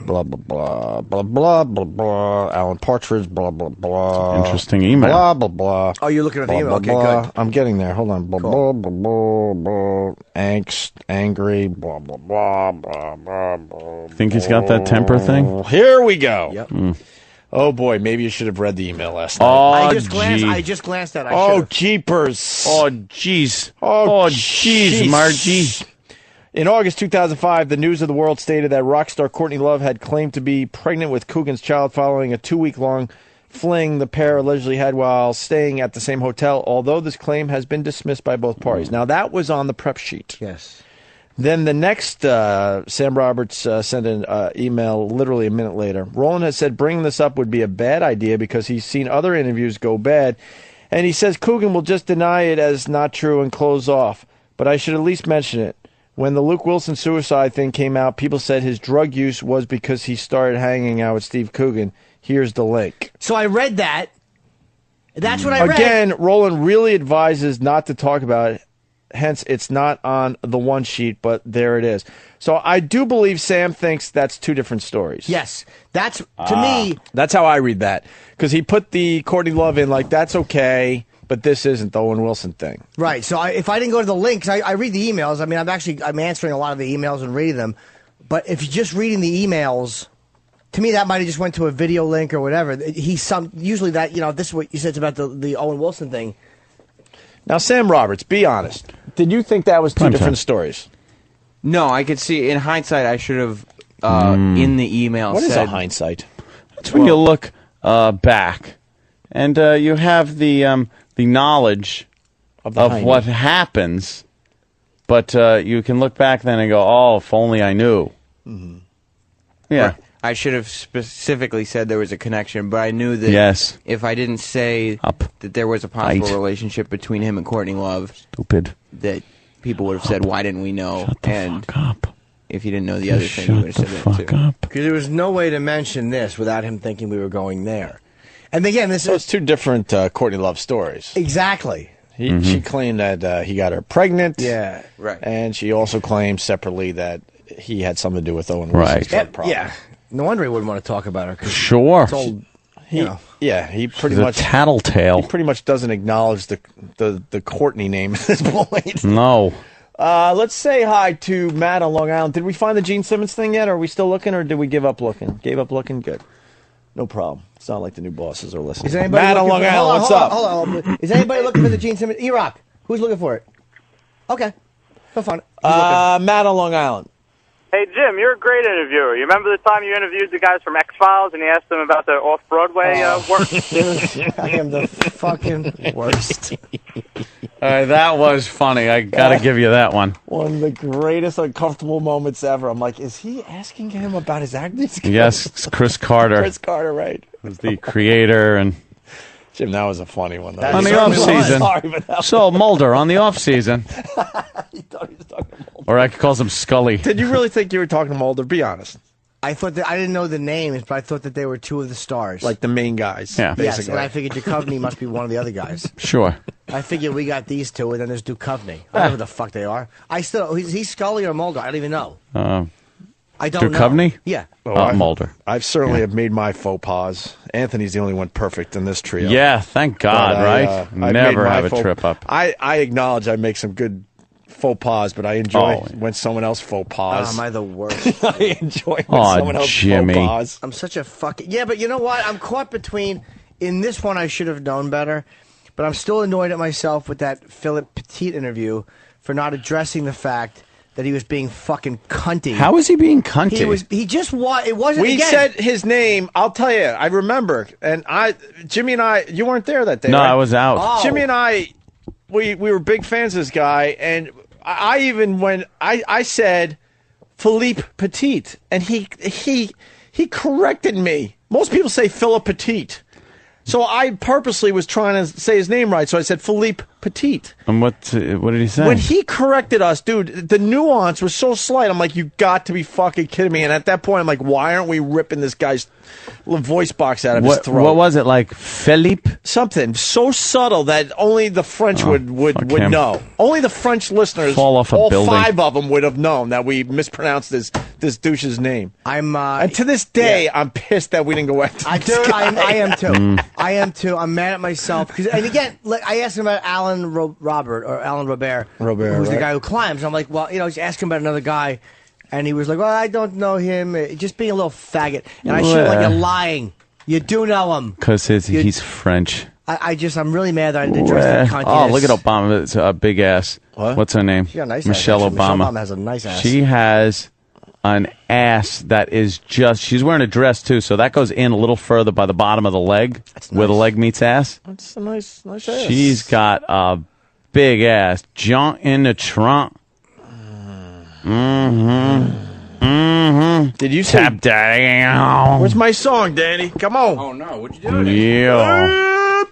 blah, blah, blah, blah, blah, blah, blah, Alan Partridge, blah, blah, blah. Interesting email. Blah, blah, blah. Oh, you're looking at the Blah, email. blah, Okay, blah. good. I'm getting there. Hold on. Blah, Cool. blah, blah, blah, blah. Angst, angry, blah, blah, blah, blah, blah, blah. Think he's got that temper thing? Here we go. Yep. Oh, boy. Maybe you should have read the email last night. Oh, I just gee. glanced at it. I Oh, should've. jeepers. Oh, jeez. Oh, Oh, jeez, jeez. Margie. In August 2005, the News of the World stated that rock star Courtney Love had claimed to be pregnant with Coogan's child following a 2-week-long fling the pair allegedly had while staying at the same hotel, although this claim has been dismissed by both parties. Now, that was on the prep sheet. Yes. Then the next, Sam Roberts sent an email literally a minute later. Roland has said bringing this up would be a bad idea because he's seen other interviews go bad, and he says Coogan will just deny it as not true and close off. But I should at least mention it. When the Luke Wilson suicide thing came out, people said his drug use was because he started hanging out with Steve Coogan. Here's the link. So I read that. That's what I read. Again, Roland really advises not to talk about it. Hence, it's not on the one sheet, but there it is. So I do believe Sam thinks that's two different stories. Yes. That's, to me, That's how I read that. Because he put the Courtney Love in like, that's okay. but this isn't the Owen Wilson thing. Right. So if I didn't go to the links, I read the emails. I mean, I'm answering a lot of the emails and reading them. But if you're just reading the emails, to me, that might have just went to a video link or whatever. Usually that, this is what you said about the Owen Wilson thing. Now, Sam Roberts, be honest. Did you think that was two different stories? No, I could see, in hindsight, I should have, in the email What said... is a hindsight? It's when you look back, and you have the knowledge of what happens, but you can look back then and go, oh, if only I knew. Mm-hmm. Yeah. Right. I should have specifically said there was a connection, but I knew that if I didn't say that there was a possible relationship between him and Courtney Love, that people would have said, why didn't we know? Shut the fuck up. If you didn't know the other thing, you would have said that too. Because there was no way to mention this without him thinking we were going there. And again, this is two different Courtney Love stories. Exactly. She claimed that he got her pregnant. Yeah, right. And she also claimed separately that he had something to do with Owen Wilson's drug problem. Yeah. No wonder he wouldn't want to talk about her. Sure. It's all, he pretty She's much a tattletale. He pretty much doesn't acknowledge the Courtney name at this point. No. Let's say hi to Matt on Long Island. Did we find the Gene Simmons thing yet? Are we still looking, or did we give up looking? Gave up looking? Good. No problem. It's not like the new bosses are listening. Is anybody Matt on Long Island, what's up? Hold on. Is anybody looking for the Gene Simmons? E-Rock. Who's looking for it? Okay. Have fun. Matt on Long Island. Hey, Jim, you're a great interviewer. You remember the time you interviewed the guys from X-Files and you asked them about the off-Broadway work? I am the fucking worst. That was funny. I got to give you that one. One of the greatest uncomfortable moments ever. I'm like, is he asking him about his acting skills? Yes, it's Chris Carter. Chris Carter, right. Was the creator and... Jim, that was a funny one, though. On the off season. Sorry, but So Mulder on the off season, he thought he was talking to Mulder. or I could call him Scully. Did you really think you were talking to Mulder? Be honest. I thought that I didn't know the names, but I thought that they were two of the stars. Like the main guys. Yeah. Yes, basically. and I figured Duchovny must be one of the other guys. Sure. I figured we got these two, and then there's Duchovny. I don't know who the fuck they are. I still, is he Scully or Mulder? I don't even know. I don't know. Duchovny? Yeah. Mulder. I've certainly have made my faux pas. Anthony's the only one perfect in this trio. Yeah, thank God, But right? I've Never made my have a faux- trip up. I acknowledge I make some good faux pas, but I enjoy when someone else faux pas. Am I the worst? I enjoy when someone else Jimmy. faux pas. I'm such a fucking... Yeah, but you know what? I'm caught between... In this one, I should have known better, but I'm still annoyed at myself with that Philip Petit interview for not addressing the fact that he was being fucking cunty. How is he being cunty? He just was... It wasn't... We again, said his name. I'll tell you. I remember. And Jimmy and I... You weren't there that day, No, right? I was out. Oh. Jimmy and I... We were big fans of this guy, and I even when I said Philippe Petit, and he corrected me. Most people say Philip Petit, so I purposely was trying to say his name right. So I said Philippe Petit. And what did he say? When he corrected us, dude, the nuance was so slight. I'm like, you got to be fucking kidding me. And at that point, I'm like, why aren't we ripping this guy's voice box out of his throat? What was it, like Philippe? Something so subtle that only the French would him. know. Only the French listeners, Fall off a all building. 5 of them would have known that we mispronounced this douche's name. I'm... And to this day, I'm pissed that we didn't go after I this do. guy. I am too. I am too. I'm mad at myself. And again, I asked him about Alan Robert, who's the right? guy who climbs. I'm like, well, just ask him about another guy. And he was like, well, I don't know him. Just being a little faggot. And I should like, you're lying. You do know him. Because he's French. I'm really mad that I didn't address the cuntiness. Oh, look at Obama. It's a big ass. What? What's her name? She got a nice Michelle ass. Obama. Michelle Obama has a nice ass. She has an ass that is just... She's wearing a dress, too, so that goes in a little further by the bottom of the leg, where the leg meets ass. That's a nice ass. She's got a big ass. Jump in the trunk. Did you say... Tap down. Where's my song, Danny? Come on. Oh, no. What'd you do? Yeah.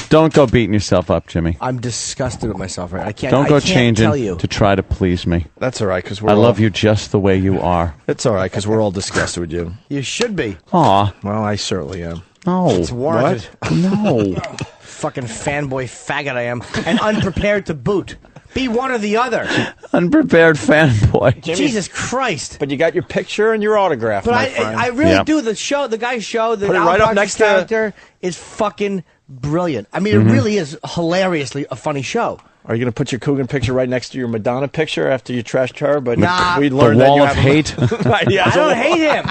Don't go beating yourself up, Jimmy. I'm disgusted with myself right now. I can't. Don't I go can't changing tell you. to try to please me. That's all right, because I love you just the way you are. It's all right, because we're all disgusted with you. You should be. Aw. Well, I certainly am. No. It's warranted. No. Fucking fanboy faggot I am, and unprepared to boot. Be one or the other. Unprepared fanboy. Jesus Christ! But you got your picture and your autograph, But my friend. I really Yeah. do. The guy's show, the Put it Al right up Parks next to- character is fucking brilliant. I mean, it really is hilariously a funny show. Are you going to put your Coogan picture right next to your Madonna picture after you trashed her? But nah, we learned the wall that of hate. I don't hate him.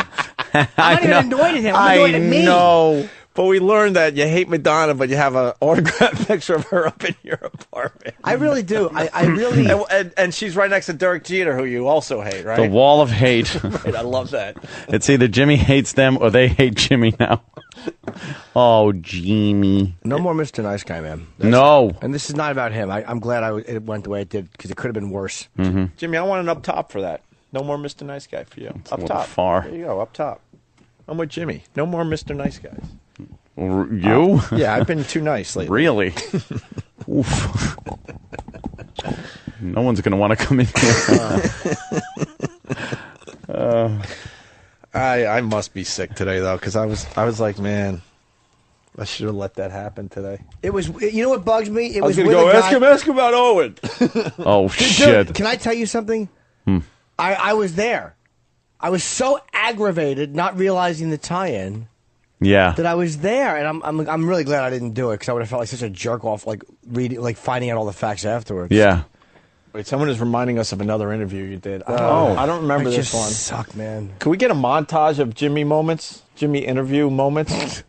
I'm not even annoyed at him. I'm annoyed at me. I know. But we learned that you hate Madonna, but you have an autographed picture of her up in your apartment. I really do. I really... And she's right next to Derek Jeter, who you also hate, right? The wall of hate. Right, I love that. It's either Jimmy hates them or they hate Jimmy now. Oh, Jimmy. No more Mr. Nice Guy, man. No. And this is not about him. I'm glad it went the way it did, because it could have been worse. Jimmy, I want an up top for that. No more Mr. Nice Guy for you. It's up a top. Far. There you go, up top. I'm with Jimmy. No more Mr. Nice Guys. You? Yeah, I've been too nice lately. Really? Oof. No one's going to want to come in here. I must be sick today though, because I was like, man, I should have let that happen today. It was. You know what bugs me? It I was was going to with go a guy- ask him about Owen. Oh, shit. Dude, can I tell you something? I was there. I was so aggravated not realizing the tie-in Yeah. that I was there, and I'm really glad I didn't do it, because I would have felt like such a jerk off, like reading, like finding out all the facts afterwards. Yeah. Wait, someone is reminding us of another interview you did. I don't remember I this just one. suck, man. Can we get a montage of Jimmy moments? Jimmy interview moments?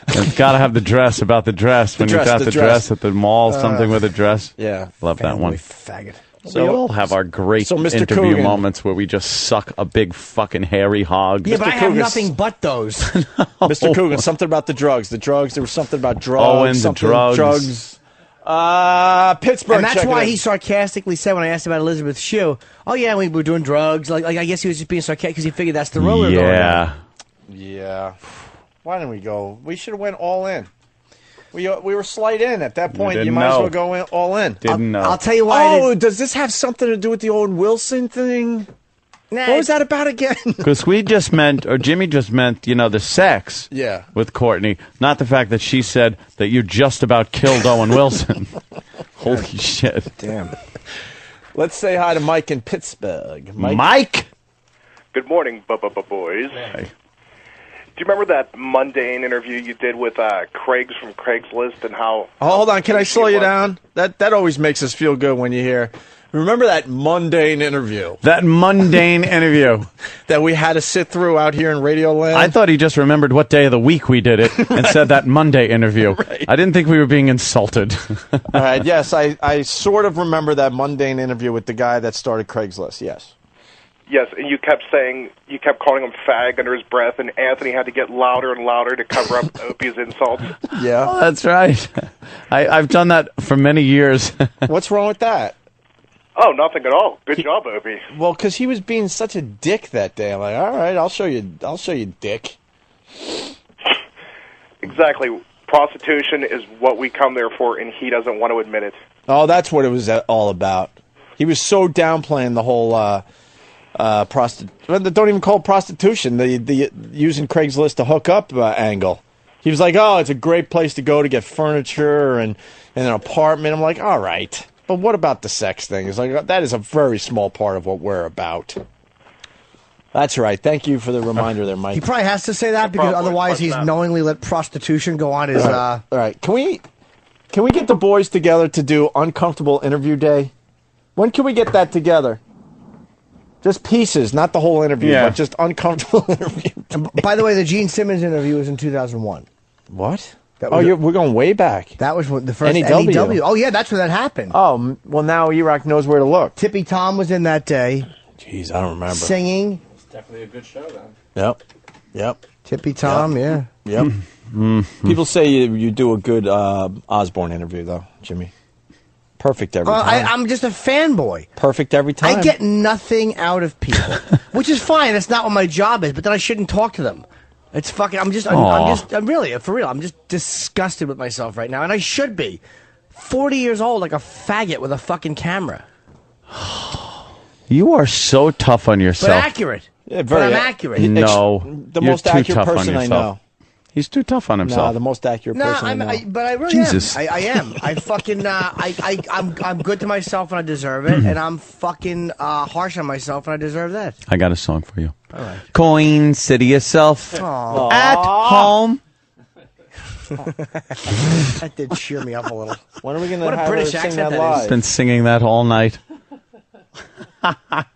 It's got to have the dress about the dress. When dress, you got the the dress. dress at the mall, something with a dress. Yeah. Love that one. Faggot. So we all have our great so Mr. interview Coogan. moments where we just suck a big fucking hairy hog. Yeah, but I have Coogan- nothing but those. Mr. Coogan, something about the drugs. The drugs, there was something about drugs. Owen, the something drugs. Pittsburgh. And that's check it why out. he sarcastically said when I asked about Elizabeth Shue, "Oh yeah, we were doing drugs." Like I guess he was just being sarcastic because he figured that's the road we're going down. Yeah. Why didn't we go? We should have went all in. We were slight in at that point. You didn't might as know. well go in, all in. Didn't know. I'll tell you why. I Oh, didn't- does this have something to do with the Owen Wilson thing? Nah, What was that about again? Because we just meant, or Jimmy just meant, the sex Yeah. with Courtney, not the fact that she said that you just about killed Owen Wilson. Holy shit. Damn. Let's say hi to Mike in Pittsburgh. Mike? Good morning, boys. Hey. Do you remember that mundane interview you did with Craig's from Craigslist and how... Oh, hold on, can I slow you down? That always makes us feel good when you hear. Remember that mundane interview That mundane interview. that we had to sit through out here in Radioland? I thought he just remembered what day of the week we did it and said that Monday interview. Right. I didn't think we were being insulted. All right, yes, I sort of remember that mundane interview with the guy that started Craigslist, yes. Yes, and you kept calling him fag under his breath, and Anthony had to get louder and louder to cover up Opie's insults. Yeah. Oh, that's right. I've done that for many years. What's wrong with that? Oh, nothing at all. Good job, Opie. Well, because he was being such a dick that day. I'm like, all right, I'll show you, dick. Exactly. Prostitution is what we come there for, and he doesn't want to admit it. Oh, that's what it was all about. He was so downplaying the whole don't even call it prostitution. The using Craigslist to hook up angle. He was like, oh, it's a great place to go to get furniture and an apartment. I'm like, all right, but what about the sex thing? It's like that is a very small part of what we're about. That's right. Thank you for the reminder there, Mike. He probably has to say that because otherwise he's knowingly let prostitution go on his. All right. Can we get the boys together to do uncomfortable interview day? When can we get that together? Just pieces, not the whole interview, but just uncomfortable interview. By the way, the Gene Simmons interview was in 2001. What? That was we're going way back. That was the first NEW. NEW. Oh yeah, that's where that happened. Oh, well now Iraq knows where to look. Tippy Tom was in that day. Jeez, I don't remember. Singing. It's definitely a good show, then. Yep. Tippy Tom, yeah. Yep. People say you do a good Osborne interview, though, Jimmy. Perfect every time. I'm just a fanboy. Perfect every time. I get nothing out of people, which is fine. That's not what my job is. But then I shouldn't talk to them. It's fucking. I'm really, for real. I'm just disgusted with myself right now, and I should be. 40 years old, like a faggot with a fucking camera. You are so tough on But yourself. accurate. Yeah, but I'm accurate. No. The You're most too accurate tough on person I yourself. know. He's too tough on No, himself. the most accurate person I know. But I really Jesus. am. I am. I fucking. I'm good to myself and I deserve it, and I'm fucking harsh on myself and I deserve that. I got a song for you. All right. Coin City yourself Aw. at home. That did cheer me up a little. When are we going to What a have British her sing accent that that is. live? Been singing that all night.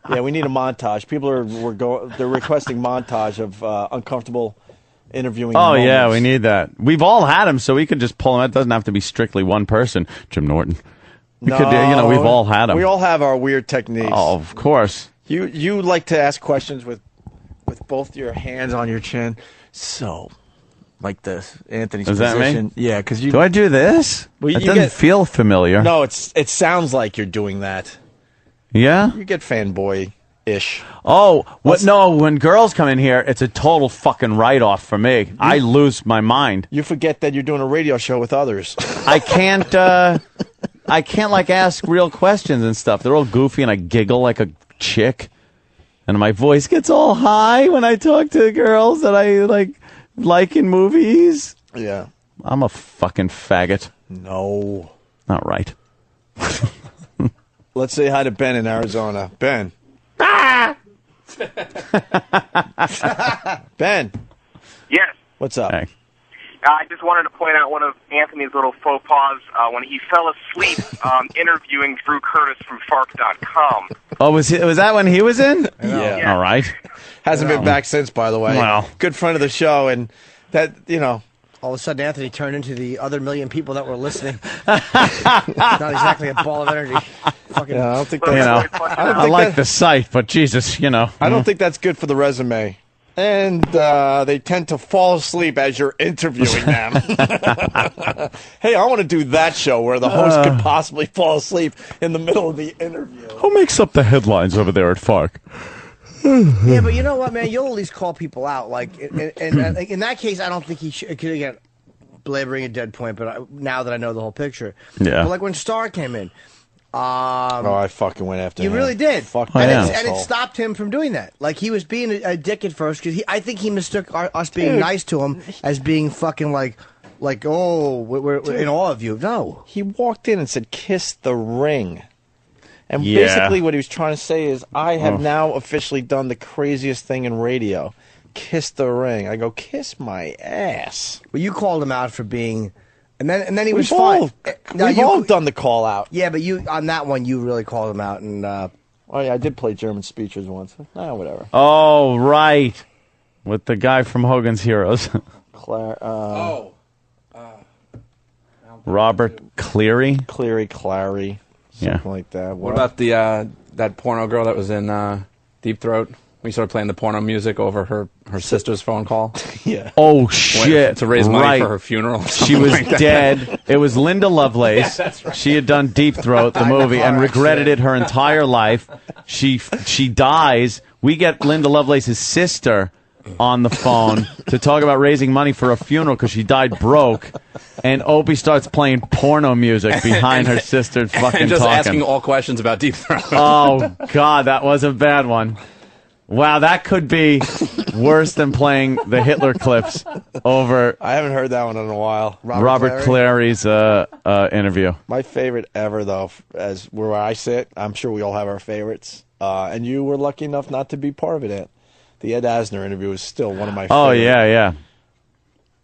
Yeah, we need a montage. People they're requesting montage of uncomfortable interviewing. Oh yeah, moments. we need that. We've all had them, so we could just pull them out. It doesn't have to be strictly one person. Jim Norton. We could, we've all had them. We all have our weird techniques. Oh, of course. You like to ask questions with both your hands on your chin. So, like this, Anthony's Is that position. me? Yeah, because you. Do I do this? Well, It you doesn't get- feel familiar. No, it sounds like you're doing that. Yeah? You get fanboy-ish. Oh, what? No, when girls come in here, it's a total fucking write-off for me. I lose my mind. You forget that you're doing a radio show with others. I can't like ask real questions and stuff. They're all goofy and I giggle like a chick. And my voice gets all high when I talk to girls that I like in movies. Yeah. I'm a fucking faggot. No. Not right. Let's say hi to Ben in Arizona. Ben. Ben. Yes. What's up? Hey. I just wanted to point out one of Anthony's little faux pas when he fell asleep interviewing Drew Curtis from Fark.com. Oh, was that when he was in? Yeah. All right. Hasn't been back since, by the way. Wow. Good friend of the show, and that, All of a sudden, Anthony turned into the other million people that were listening. Not exactly a ball of energy. Fucking. I don't think But that's, it's really funny. I like the site, but Jesus, I don't think that's good for the resume. And they tend to fall asleep as you're interviewing them. Hey, I want to do that show where the host could possibly fall asleep in the middle of the interview. Who makes up the headlines over there at Fark? Yeah, but you know what, man? You'll at least call people out. Like, and in that case, I don't think he should. Again, belaboring a dead point, but now that I know the whole picture. Yeah. But like when Starr came in. I fucking went after him. You really did. Fuck Oh, and, yeah. and it stopped him from doing that. Like, he was being a dick at first, because I think he mistook us being nice to him as being fucking like oh, we're in awe of you. No. He walked in and said, "Kiss the ring." And Yeah. basically what he was trying to say is, I have now officially done the craziest thing in radio. Kiss the ring. I go, kiss my ass. Well, you called him out for being... And then he was We've fine. all, Now, we've all done the call out. Yeah, but you on that one, you really called him out. And Oh, yeah, I did play German speeches once. Whatever. Oh, right. With the guy from Hogan's Heroes. Robert Cleary. Clary. Something like that. What about the that porno girl that was in Deep Throat? We started playing the porno music over her sister's phone call. Yeah. Oh, shit. To raise money Right. for her funeral. She was dead. It was Linda Lovelace. Yeah, that's right. She had done Deep Throat, the movie, and regretted it her entire life. She dies. We get Linda Lovelace's sister on the phone to talk about raising money for a funeral because she died broke. And Opie starts playing porno music behind her sister fucking and just talking. asking all questions about Deep Throat. Oh, God, that was a bad one. Wow, that could be worse than playing the Hitler clips over I haven't heard that one in a while. Robert Clary's interview. My favorite ever, though, as where I sit, I'm sure we all have our favorites. And you were lucky enough not to be part of it. The Ed Asner interview is still one of my favorites. Oh, yeah.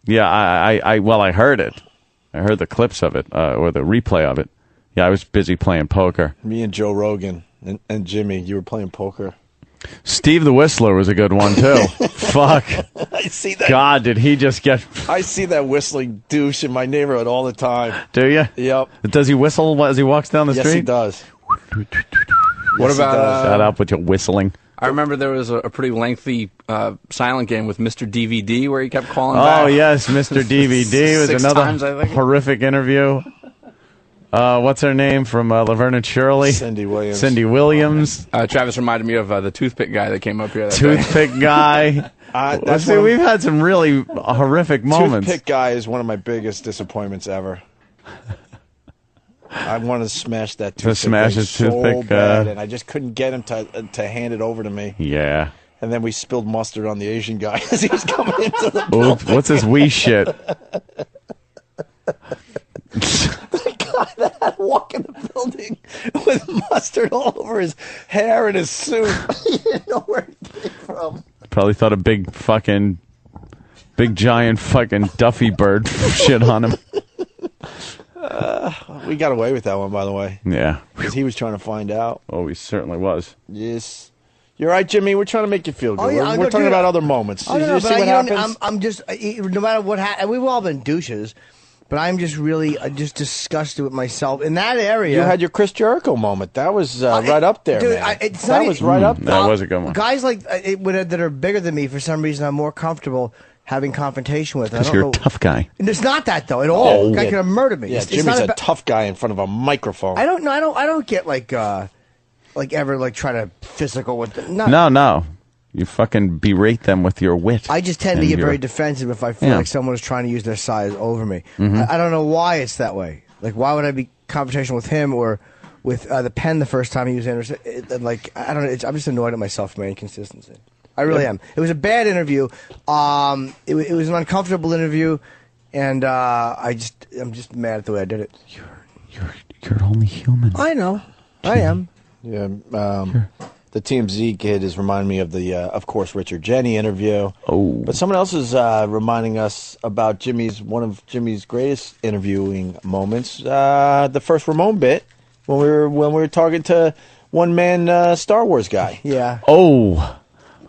Yeah, I heard it. I heard the clips of it, or the replay of it. Yeah, I was busy playing poker. Me and Joe Rogan and Jimmy, you were playing poker. Steve the Whistler was a good one, too. Fuck. I see that. God, did he just get... I see that whistling douche in my neighborhood all the time. Do you? Yep. Does he whistle as he walks down the Yes, street? he does. What about... Shut up with your whistling. I remember there was a pretty lengthy silent game with Mr. DVD where he kept calling back. Oh, yes, Mr. DVD was 6 another times, I think. horrific interview. What's her name from Laverne and Shirley? Cindy Williams. Cindy Williams. Travis reminded me of the toothpick guy that came up here. That day. Toothpick guy. That's See, we've had some really horrific moments. Toothpick guy is one of my biggest disappointments ever. I wanted to smash that toothpick. smash guy his so toothpick, bad, and I just couldn't get him to hand it over to me. Yeah. And then we spilled mustard on the Asian guy as he was coming into the Oops, building. what's this wee shit? The guy that had to walk in the building with mustard all over his hair and his suit. He didn't know where it came from. Probably thought a big fucking Big giant fucking Duffy bird shit on him. We got away with that one, by the way. Yeah. Because he was trying to find out. Oh, he certainly was. Yes. You're right, Jimmy. We're trying to make you feel good. Oh, yeah, we're talking about other moments. Oh, you no, see but what happens? I'm just, no matter what happens, we've all been douches, but I'm just really just disgusted with myself in that area. You had your Chris Jericho moment. That was right up there, dude, man. that was right up there. That was a good one. Guys like that are bigger than me, for some reason, I'm more comfortable having confrontation with. Because you're a tough guy. And it's not that though at all. The guy could have murdered me. Yeah, It's Jimmy's not a tough guy in front of a microphone. I don't know. I don't get ever try to physical with them. No. You fucking berate them with your wit. I just tend to get very defensive if I feel like someone is trying to use their size over me. Mm-hmm. I don't know why it's that way. Like, why would I be confrontational with him or with the Penn the first time he was in? I don't know. I'm just annoyed at myself for my inconsistency. I really am. It was a bad interview. It was an uncomfortable interview, and I'm just mad at the way I did it. You're only human. I know. I am. Yeah. The TMZ kid is reminding me of the, of course, Richard Jenny interview. Oh. But someone else is reminding us about one of Jimmy's greatest interviewing moments, the first Ramon bit when we were talking to one man Star Wars guy. Yeah. Oh,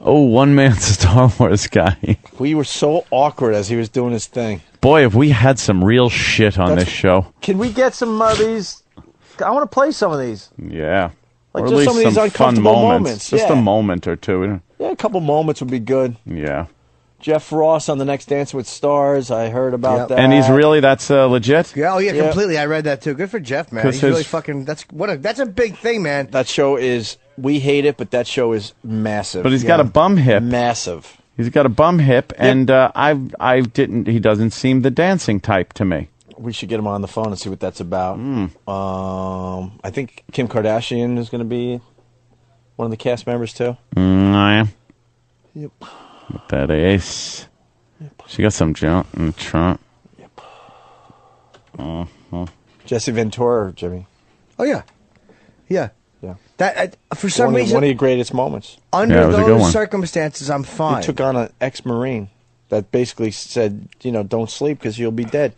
one man Star Wars guy. We were so awkward as he was doing his thing. Boy, have we had some real shit on this show. Can we get some of these? I want to play some of these. Yeah. Like or just at least some of these uncomfortable fun moments. Just a yeah. moment or two. Yeah, a couple moments would be good. Yeah. Jeff Ross on the next Dancing with Stars. I heard about that. And he's really that's legit. Yeah, completely. I read that too. Good for Jeff, man. He's really fucking. That's a big thing, man. That show is. We hate it, but that show is massive. But he's got a bum hip. Massive. He's got a bum hip, and I didn't. He doesn't seem the dancing type to me. We should get him on the phone and see what that's about. I think Kim Kardashian is going to be one of the cast members too. I am. Yep. What that is. Yep. She got some junk in the trunk. Yep. Uh-huh. Jesse Ventura, Jimmy. Oh yeah. Yeah. Yeah. That for some reason one of your greatest moments. Under those circumstances, I'm fine. He took on an ex-Marine that basically said, don't sleep because you'll be dead.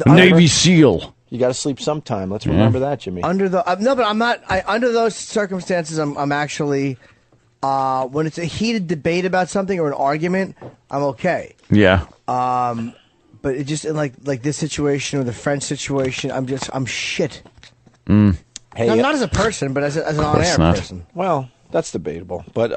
Navy SEAL. You got to sleep sometime. Let's remember that, Jimmy. Under those circumstances, I'm actually when it's a heated debate about something or an argument, I'm okay. Yeah. But it just in like this situation or the French situation, I'm shit. Hey, not as a person, but as an on-air person. Well, that's debatable, but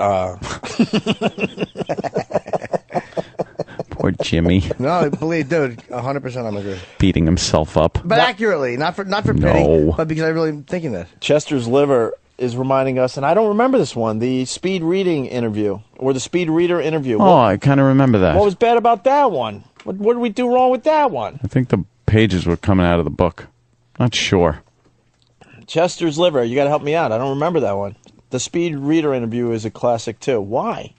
poor Jimmy. No, believe, dude, 100% I'm agree. Beating himself up, but accurately, not for pity, but because I really am thinking that. Chester's liver is reminding us, and I don't remember this one, the speed reading interview or the speed reader interview. I kind of remember that. What was bad about that one? What did we do wrong with that one? I think the pages were coming out of the book. Not sure. Chester's liver, you got to help me out. I don't remember that one. The speed reader interview is a classic too. Why?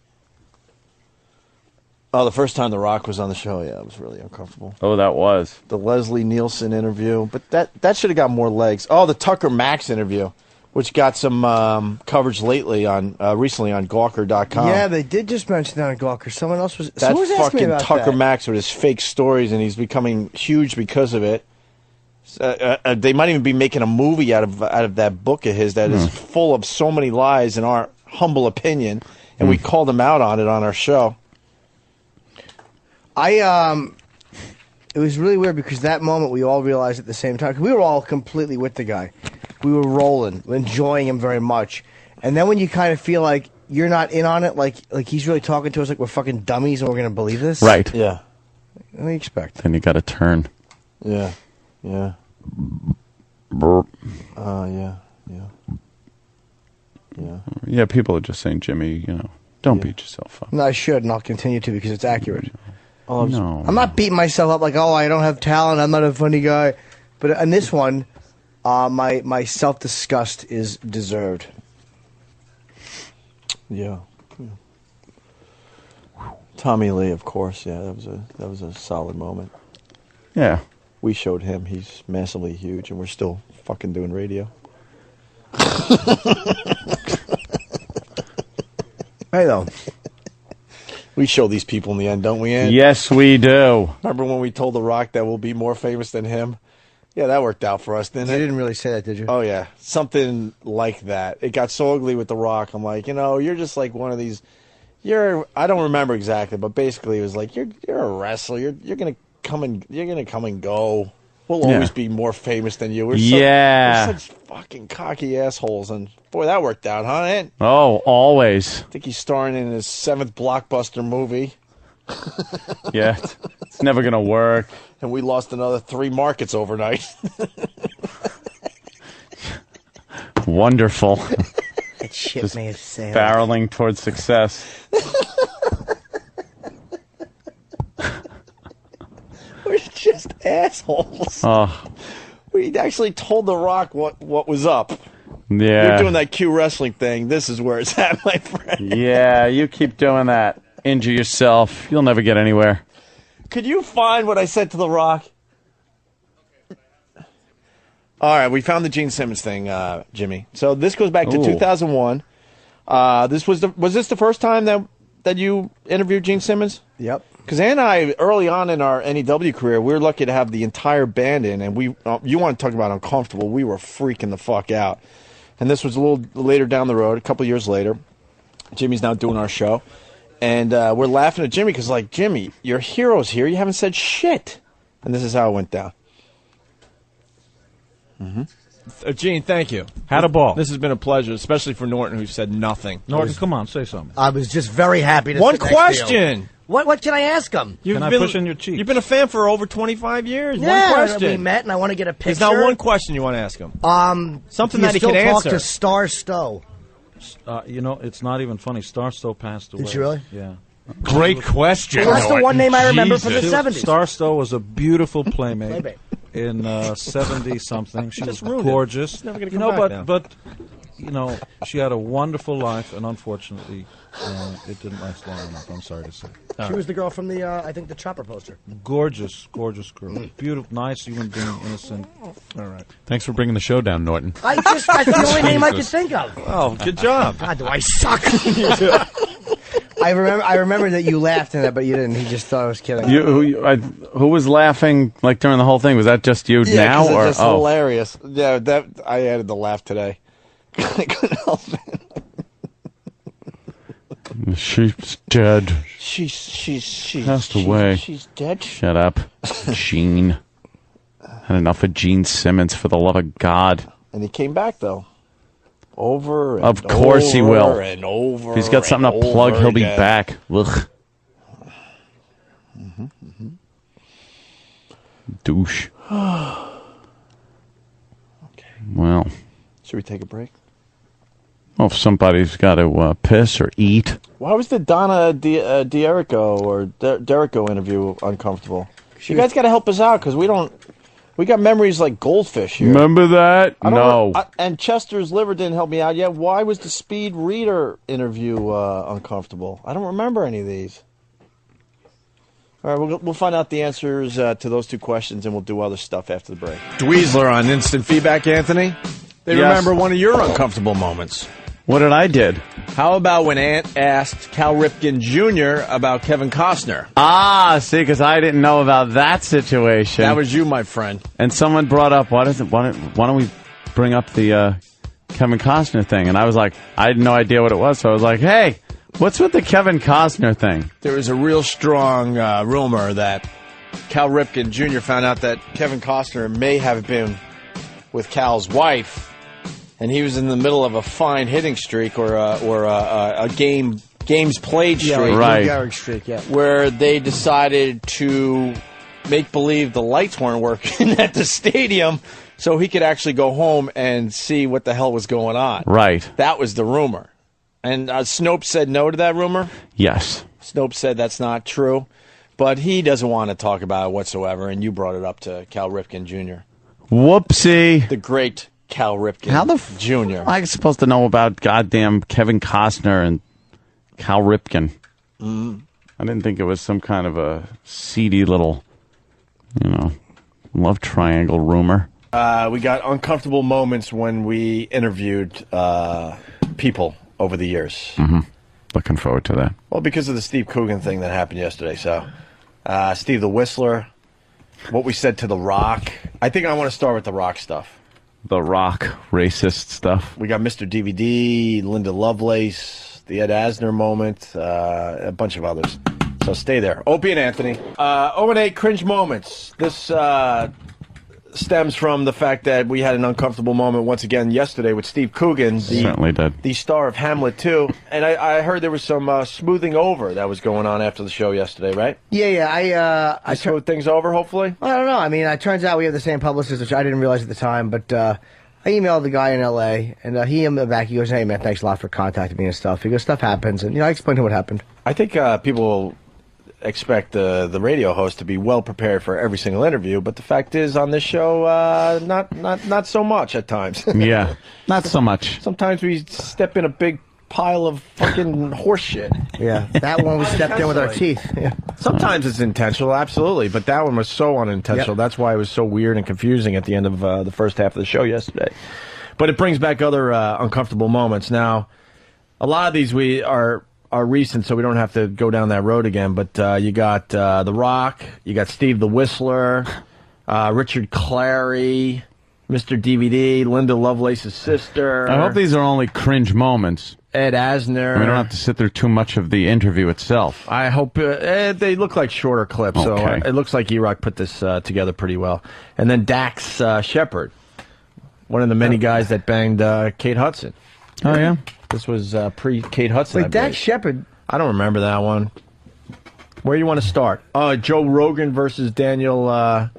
Oh, the first time The Rock was on the show, yeah, it was really uncomfortable. Oh, that was the Leslie Nielsen interview, but that should have got more legs. Oh, the Tucker Max interview, which got some coverage recently on Gawker.com. Yeah, they did just mention that on Gawker. Someone else was. That was fucking about Tucker that. Max with his fake stories, and he's becoming huge because of it. They might even be making a movie out of that book of his that is full of so many lies, in our humble opinion, and we called him out on it on our show. It was really weird because that moment we all realized at the same time, 'cause we were all completely with the guy. We were rolling, enjoying him very much. And then when you kind of feel like you're not in on it, like he's really talking to us like we're fucking dummies and we're going to believe this. Right. Yeah. What do you expect? Then you got to turn. Yeah. Yeah. Yeah. Yeah, people are just saying, Jimmy, don't beat yourself up. No, I should, and I'll continue to because it's accurate. Oh, no. I'm not beating myself up like, I don't have talent, I'm not a funny guy. But in this one, my self-disgust is deserved. Yeah. Tommy Lee, of course. Yeah, that was a solid moment. Yeah. We showed him he's massively huge, and we're still fucking doing radio. Hey, though. We show these people in the end, don't we, Ant? Yes, we do. Remember when we told The Rock that we'll be more famous than him? Yeah, that worked out for us, didn't it? You didn't really say that, did you? Oh, yeah. Something like that. It got so ugly with The Rock. I'm like, you're just like one of these... I don't remember exactly, but basically it was like, you're a wrestler. You're going to come and go. We'll always be more famous than you. We're such fucking cocky assholes. And boy, that worked out, huh, Ant? Oh, always. I think he's starring in his 7th blockbuster movie. Yeah, it's never going to work. And we lost another 3 markets overnight. Wonderful. That shit may have sailed. Barreling towards success. We're just assholes. Oh. We actually told The Rock what was up. Yeah. You're doing that Q wrestling thing. This is where it's at, my friend. Yeah, you keep doing that. Injure yourself. You'll never get anywhere. Could you find what I said to The Rock? All right, we found the Gene Simmons thing, Jimmy. So this goes back to 2001. Was this the first time that you interviewed Gene Simmons? Yep. Because Ann and I, early on in our NEW career, we were lucky to have the entire band in, and you want to talk about uncomfortable, we were freaking the fuck out. And this was a little later down the road, a couple years later. Jimmy's now doing our show. And we're laughing at Jimmy because, like, Jimmy, your hero's here. You haven't said shit. And this is how it went down. Gene, thank you. Had a ball. This has been a pleasure, especially for Norton, who said nothing. Norton, come on, say something. I was just very happy to One sit next to you. question. What can I ask him? Can I push in your cheeks? You've been a fan for over 25 years. Yeah, one question. we met, and I want to get a picture. There's not one question you want to ask him. Something that he still can talk answer. to Star Stowe. It's not even funny. Star Stowe passed away. Did she really? Yeah. Great question. Well, that's the one name I remember from the 70s. Star Stowe was a beautiful playmate. In 70-something. She was gorgeous. She's never going to come back now. But, she had a wonderful life, and unfortunately, it didn't last long enough, I'm sorry to say. She was the girl from the, I think, the Chopper poster. Gorgeous, gorgeous girl. Beautiful, nice human being, innocent. All right. Thanks for bringing the show down, Norton. That's the only name I could think of. Oh, good job. God, do I suck. I remember that you laughed in that, but you didn't. He just thought I was kidding. Who was laughing like during the whole thing? Was that just you now, it's or just hilarious? Yeah, that I added the laugh today. I couldn't help it. She's dead. She's passed away. She's dead. Shut up, Gene. Had enough of Gene Simmons, for the love of God. And he came back though. Over and of course he will. And over. If he's got something to plug, he'll be back. Ugh. Douche. Okay. Well. Should we take a break? Well, if somebody's got to piss or eat. Why was the Donna D'Erico or D'Erico interview uncomfortable? You guys got to help us out because we got memories like goldfish here. Remember that? No. And Chester's liver didn't help me out yet. Why was the Speed Reader interview uncomfortable? I don't remember any of these. All right, we'll find out the answers to those 2 questions, and we'll do other stuff after the break. Dweezler on instant feedback, Anthony. They remember one of your uncomfortable moments. What did I did? How about when Ant asked Cal Ripken Jr. about Kevin Costner? Ah, see, because I didn't know about that situation. That was you, my friend. And someone brought up, why don't we bring up the Kevin Costner thing? And I was like, I had no idea what it was, so I was like, hey, what's with the Kevin Costner thing? There was a real strong rumor that Cal Ripken Jr. found out that Kevin Costner may have been with Cal's wife. And he was in the middle of a fine hitting streak or a games played streak. Right. Streak, yeah. Where they decided to make believe the lights weren't working at the stadium so he could actually go home and see what the hell was going on. Right. That was the rumor. And Snopes said no to that rumor? Yes. Snopes said that's not true. But he doesn't want to talk about it whatsoever, and you brought it up to Cal Ripken Jr. Whoopsie. The great Cal Ripken Jr. How am I supposed to know about goddamn Kevin Costner and Cal Ripken? I didn't think it was some kind of a seedy little, love triangle rumor. We got uncomfortable moments when we interviewed people over the years. Mm-hmm. looking forward to that. Well, because of the Steve Coogan thing that happened yesterday. So, Steve the Whistler, what we said to The Rock. I think I want to start with The Rock stuff. The Rock racist stuff. We got Mr. DVD, Linda Lovelace, the Ed Asner moment, a bunch of others. So stay there. Opie and Anthony. O&A cringe moments. This stems from the fact that we had an uncomfortable moment once again yesterday with Steve Coogan, Certainly did. The star of Hamlet 2. And I heard there was some smoothing over that was going on after the show yesterday, right? Yeah. I smoothed things over, hopefully? I don't know. I mean, it turns out we have the same publicist, which I didn't realize at the time, but I emailed the guy in L.A., and he emailed back. He goes, hey, man, thanks a lot for contacting me and stuff. He goes, stuff happens. And, I explained to him what happened. I think people expect the radio host to be well prepared for every single interview, but the fact is, on this show, not so much at times. Yeah, not so much. Sometimes we step in a big pile of fucking horse shit. Yeah, that one we stepped in with our teeth. Yeah. Sometimes it's intentional, absolutely, but that one was so unintentional. Yep. That's why it was so weird and confusing at the end of the first half of the show yesterday. But it brings back other uncomfortable moments. Now, a lot of these are recent, so we don't have to go down that road again. But you got The Rock, you got Steve the Whistler, Richard Clary, Mr. DVD, Linda Lovelace's sister. I hope these are only cringe moments. Ed Asner. We don't have to sit through too much of the interview itself. I hope they look like shorter clips, so Okay. it looks like E-Rock put this together pretty well. And then Dax Shepard, one of the many guys that banged Kate Hudson. Oh, yeah? This was pre-Kate Hudson. Wait, Dax Shepard? I don't remember that one. Where do you want to start? Joe Rogan versus Daniel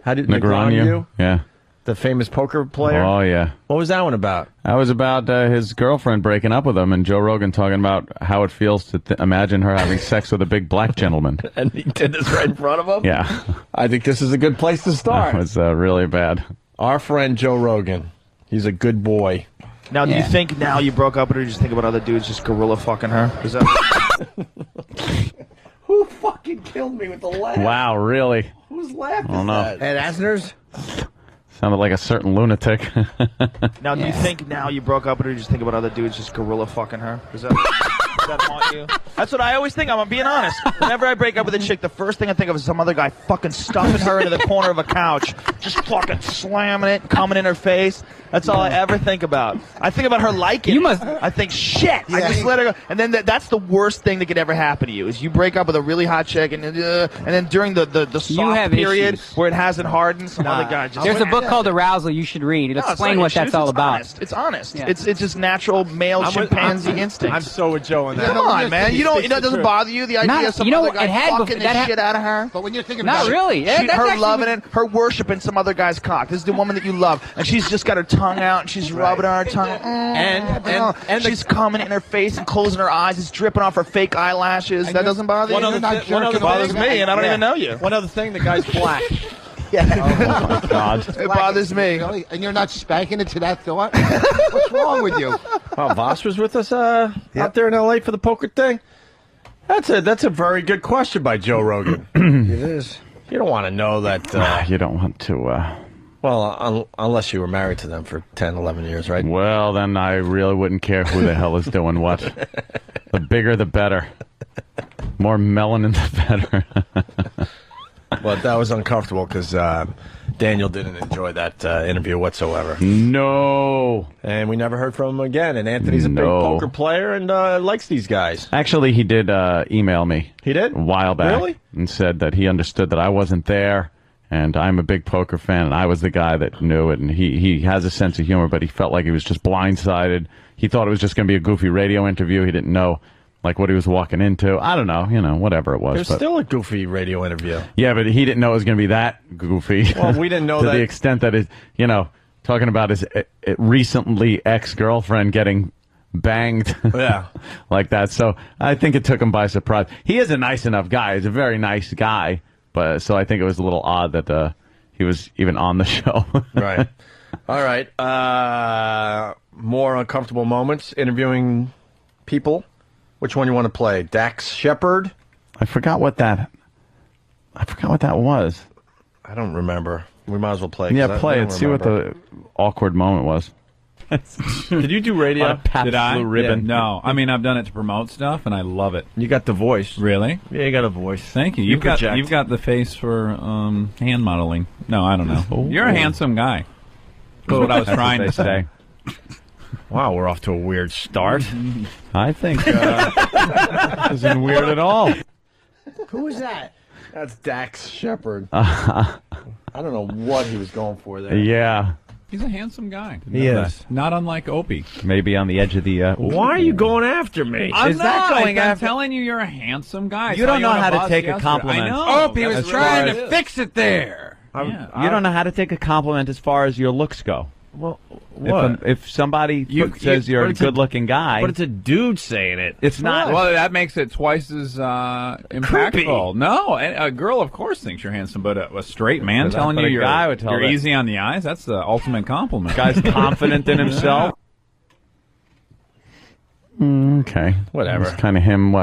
Negreanu? Yeah. The famous poker player? Oh, yeah. What was that one about? That was about his girlfriend breaking up with him, and Joe Rogan talking about how it feels to imagine her having sex with a big black gentleman. And he did this right in front of him? Yeah. I think this is a good place to start. That was really bad. Our friend Joe Rogan. He's a good boy. Now, do you think now you broke up with her, you just think about other dudes just gorilla fucking her? Is that... Who fucking killed me with the laugh? Wow, really? Whose laugh is I don't know. that? Ed Asner's? Sounded like a certain lunatic. Now, do you think now you broke up with her, you just think about other dudes just gorilla fucking her? Does that haunt you? That's what I always think. I'm being honest. Whenever I break up with a chick, the first thing I think of is some other guy fucking stuffing her into the corner of a couch, just fucking slamming it, coming in her face. That's all I ever think about. I think about her liking You must- it. I think, shit, I just let her go. And then that's the worst thing that could ever happen to you, is you break up with a really hot chick, and then during the soft have period issues. where it hasn't hardened, some other guy just... There's a book called Arousal you should read. It'll No, it's explain not what that's issues, all it's about. honest. It's honest. Yeah. It's just natural male chimpanzee instinct. I'm so with Joe on that. Come on, man. You don't. It doesn't bother you the idea Not- of some you know, other guy it had fucking before- the that ha- shit out of her? But when you're thinking Not about really. Yeah, that's her actually- loving it, her worshiping some other guy's cock. This is the woman that you love, and she's just got her tongue out, and she's rubbing on her tongue, and she's coming in her face and closing her eyes. It's dripping off her fake eyelashes. That doesn't bother you? One other bothers thing- me, and I don't even know you. One other thing, the guy's black. Yeah. God. It bothers me. And you're not spanking it to that thought? What's wrong with you? Wow, Voss was with us out there in L.A. for the poker thing. That's a very good question by Joe Rogan. It is. You don't want to know that. You don't want to... Well, unless you were married to them for 10, 11 years, right? Well, then I really wouldn't care who the hell is doing what. The bigger, the better. More melanin, the better. But that was uncomfortable because Daniel didn't enjoy that interview whatsoever. No. And we never heard from him again. And Anthony's a big No. poker player and likes these guys. Actually, he did email me. He did? A while back. Really? And said that he understood that I wasn't there, and I'm a big poker fan, and I was the guy that knew it. And he has a sense of humor, but he felt like he was just blindsided. He thought it was just going to be a goofy radio interview. He didn't know like what he was walking into. I don't know, whatever it was. There's still a goofy radio interview. Yeah, but he didn't know it was going to be that goofy. Well, we didn't know to that. the extent that it, talking about his recently ex-girlfriend getting banged. Yeah. Like that. So I think it took him by surprise. He is a nice enough guy. He's a very nice guy. But so I think it was a little odd that he was even on the show. Right. All right. More uncomfortable moments interviewing people. Which one you want to play? Dax Shepard? I forgot what that was. I don't remember. We might as well play. Yeah, play it. See what the awkward moment was. Did you do radio? Did I? Blue ribbon. Yeah, no. I mean, I've done it to promote stuff, and I love it. You got the voice. Really? Yeah, you got a voice. Thank you. You've got the face for hand modeling. No, I don't know. You're a handsome guy. That's what I was trying to say. Wow, we're off to a weird start. I think isn't weird at all. Who was that? That's Dax Shepard. I don't know what he was going for there. Yeah. He's a handsome guy. He is. Not unlike Opie. Maybe on the edge of the... Why are you going after me? I'm telling you you're a handsome guy. You don't know how to take a compliment. I know. Opie was trying to fix it there. You don't know how to take a compliment as far as your looks go. Well, what? If somebody says you're a good-looking guy... But it's a dude saying it. It's not... Well, that makes it twice as impactful. Creepy. No, a girl, of course, thinks you're handsome, but a straight man telling you you're easy on the eyes, that's the ultimate compliment. Guy's confident in himself. Okay. Whatever. It's kind of him,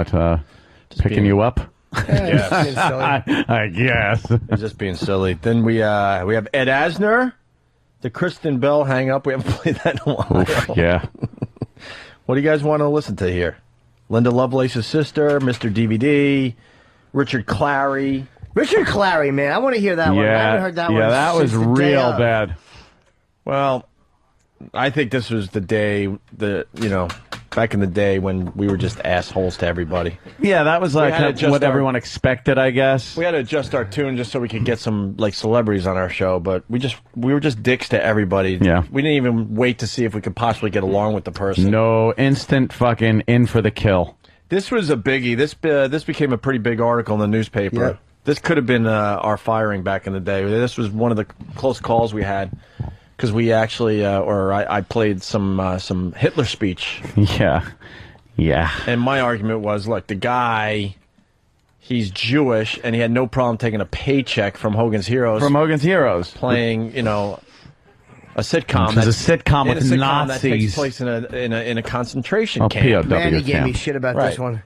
picking you up? I guess. He's just being silly. Then we have Ed Asner. The Kristen Bell hang up. We haven't played that in a while. Oof, yeah. What do you guys want to listen to here? Linda Lovelace's sister, Mr. DVD, Richard Clary. Richard Clary, man. I want to hear that one. I haven't heard that one. Yeah, that was real bad. Well, I think this was the day back in the day when we were just assholes to everybody. Yeah, that was like what everyone expected, I guess. We had to adjust our tune just so we could get some celebrities on our show, but we were just dicks to everybody. Yeah. We didn't even wait to see if we could possibly get along with the person. No, instant fucking in for the kill. This was a biggie. This became a pretty big article in the newspaper. Yeah. This could have been our firing back in the day. This was one of the close calls we had. Because we actually, I played some Hitler speech. Yeah. And my argument was, look, the guy, he's Jewish, and he had no problem taking a paycheck from Hogan's Heroes. Playing, a sitcom. It's a sitcom with Nazis. That takes place in a concentration camp. Manny gave me shit about this one.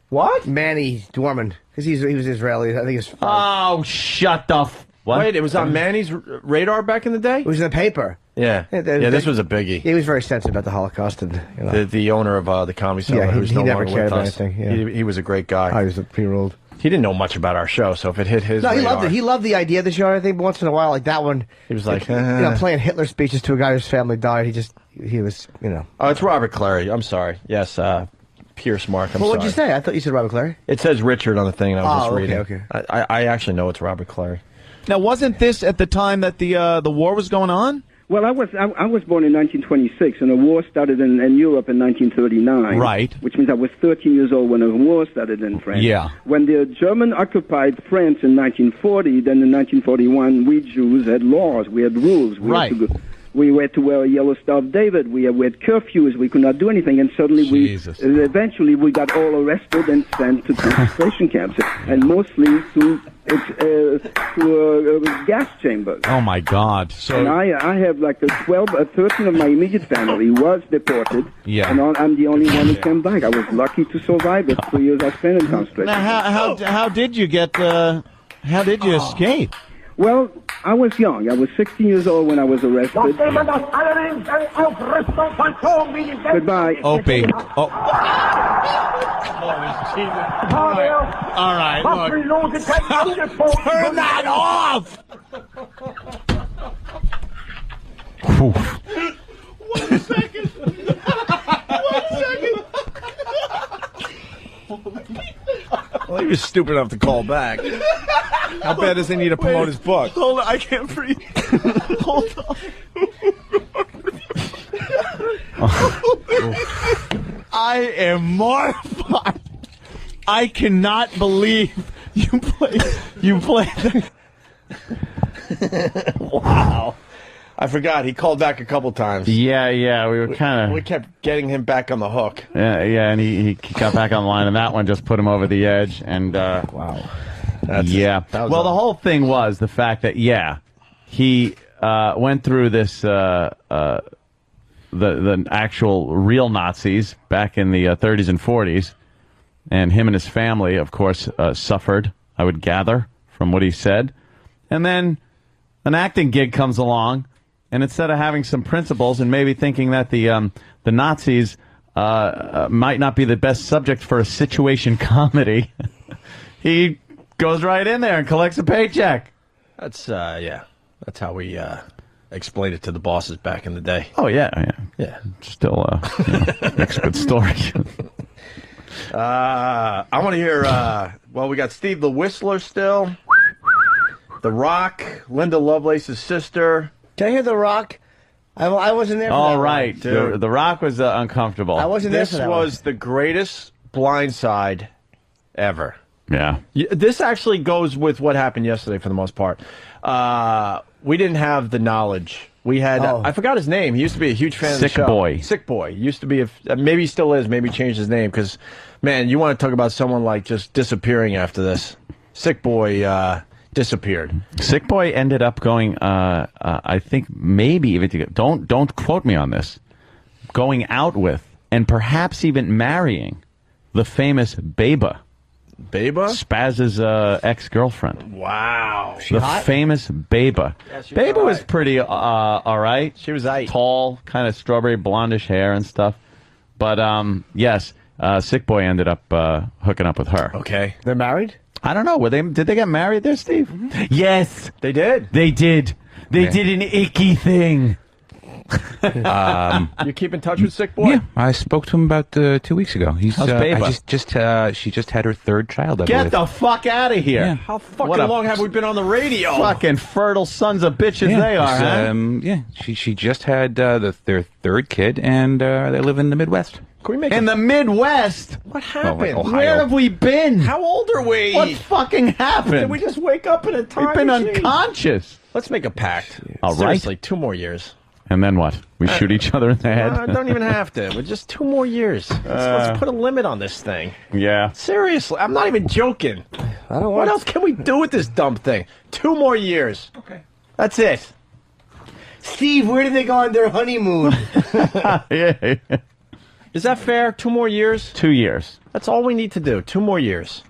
What? Manny Dorman, because he was Israeli. I think it's. Oh, shut the. What? Wait, it was on Manny's radar back in the day? It was in the paper. Yeah. This was a biggie. He was very sensitive about the Holocaust. And, the owner of the Comedy Cellar, who's no never longer cared with about us. anything. Yeah. He was a great guy. He was pretty ruled. He didn't know much about our show, so if it hit his he radar, loved it. He loved the idea of the show. I think once in a while, like that one, he was like, playing Hitler speeches to a guy whose family died. He was. Oh, it's Robert Clary. I'm sorry. Yes, Pierce Mark. I'm sorry. What'd you say? I thought you said Robert Clary. It says Richard on the thing, and I was just reading. Okay. I actually know it's Robert Clary. Now, wasn't this at the time that the war was going on? Well, I was born in 1926, and the war started in Europe in 1939. Right. Which means I was 13 years old when the war started in France. Yeah. When the German occupied France in 1940, then in 1941, we Jews had laws. We had rules. We had to wear a yellow Star of David. We had curfews. We could not do anything. And suddenly eventually we got all arrested and sent to concentration camps, and mostly to gas chambers. Oh, my God. And I have 13 of my immediate family was deported. Yeah. And I'm the only one who came back. I was lucky to survive the 3 years I spent in concentration. Now, how did you get, how did you escape? Well, I was young. I was 16 years old when I was arrested. Goodbye. Opie. Oh. All right. Look. Turn that off! 1 second. 1 second. Well, he was stupid enough to call back. How bad does he need to promote his book? Hold on, I can't breathe. Hold on. I am mortified. I cannot believe you played. Wow. I forgot. He called back a couple times. Yeah. We were we kept getting him back on the hook. Yeah, and he got back on the line, and that one just put him over the edge. And wow. Well, the whole thing was the fact that he went through this the actual real Nazis back in the 30s and 40s, and him and his family, of course, suffered. I would gather from what he said, and then an acting gig comes along. and instead of having some principles and maybe thinking that the Nazis might not be the best subject for a situation comedy, he goes right in there and collects a paycheck. That's that's how we explained it to the bosses back in the day. Oh yeah. Still next good story. I want to hear. Well, we got Steve the Whistler still. The Rock, Linda Lovelace's sister. Can I hear The Rock? I wasn't there for All that right, one. dude. The Rock was uncomfortable. I wasn't there This for that was one. the greatest blindside ever. Yeah. This actually goes with what happened yesterday for the most part. We didn't have the knowledge. We had, I forgot his name. He used to be a huge fan of the show. Sick Boy. Used to be, maybe he still is, maybe changed his name. Because, man, you want to talk about someone like just disappearing after this. Sick Boy disappeared. Sick Boy ended up going, I think maybe even, don't quote me on this, going out with and perhaps even marrying the famous Beba. Beba? Spaz's ex-girlfriend. Wow. The famous Beba. Yeah, she was Beba all was right. pretty all right. She was aight. Tall, kind of strawberry blondish hair and stuff. But yes, Sick Boy ended up hooking up with her. Okay. They're married? I don't know. Did they get married there, Steve? Mm-hmm. Yes. They did. They did. They did an icky thing. You keep in touch with Sick Boy? Yeah, I spoke to him about 2 weeks ago. He's How's Beba? she just had her third child. I Get believe. the fuck out of here. Yeah. How fucking What a long have we been on the radio? Fucking fertile sons of bitches they are, huh? Yeah, she just had their third kid, and they live in the Midwest. Can we make In the Midwest? What happened? Ohio. Where have we been? How old are we? What fucking happened? Did we just wake up in a time We've been machine? unconscious. Let's make a pact. All right. Seriously, 2 more years. And then what? We shoot each other in the head? Don't even have to. We're just 2 more years. Let's put a limit on this thing. Yeah. Seriously, I'm not even joking. I don't What want else can we do with this dumb thing? 2 more years. Okay. That's it. Steve, where did they go on their honeymoon? Yeah. Is that fair? 2 more years? 2 years. That's all we need to do. 2 more years.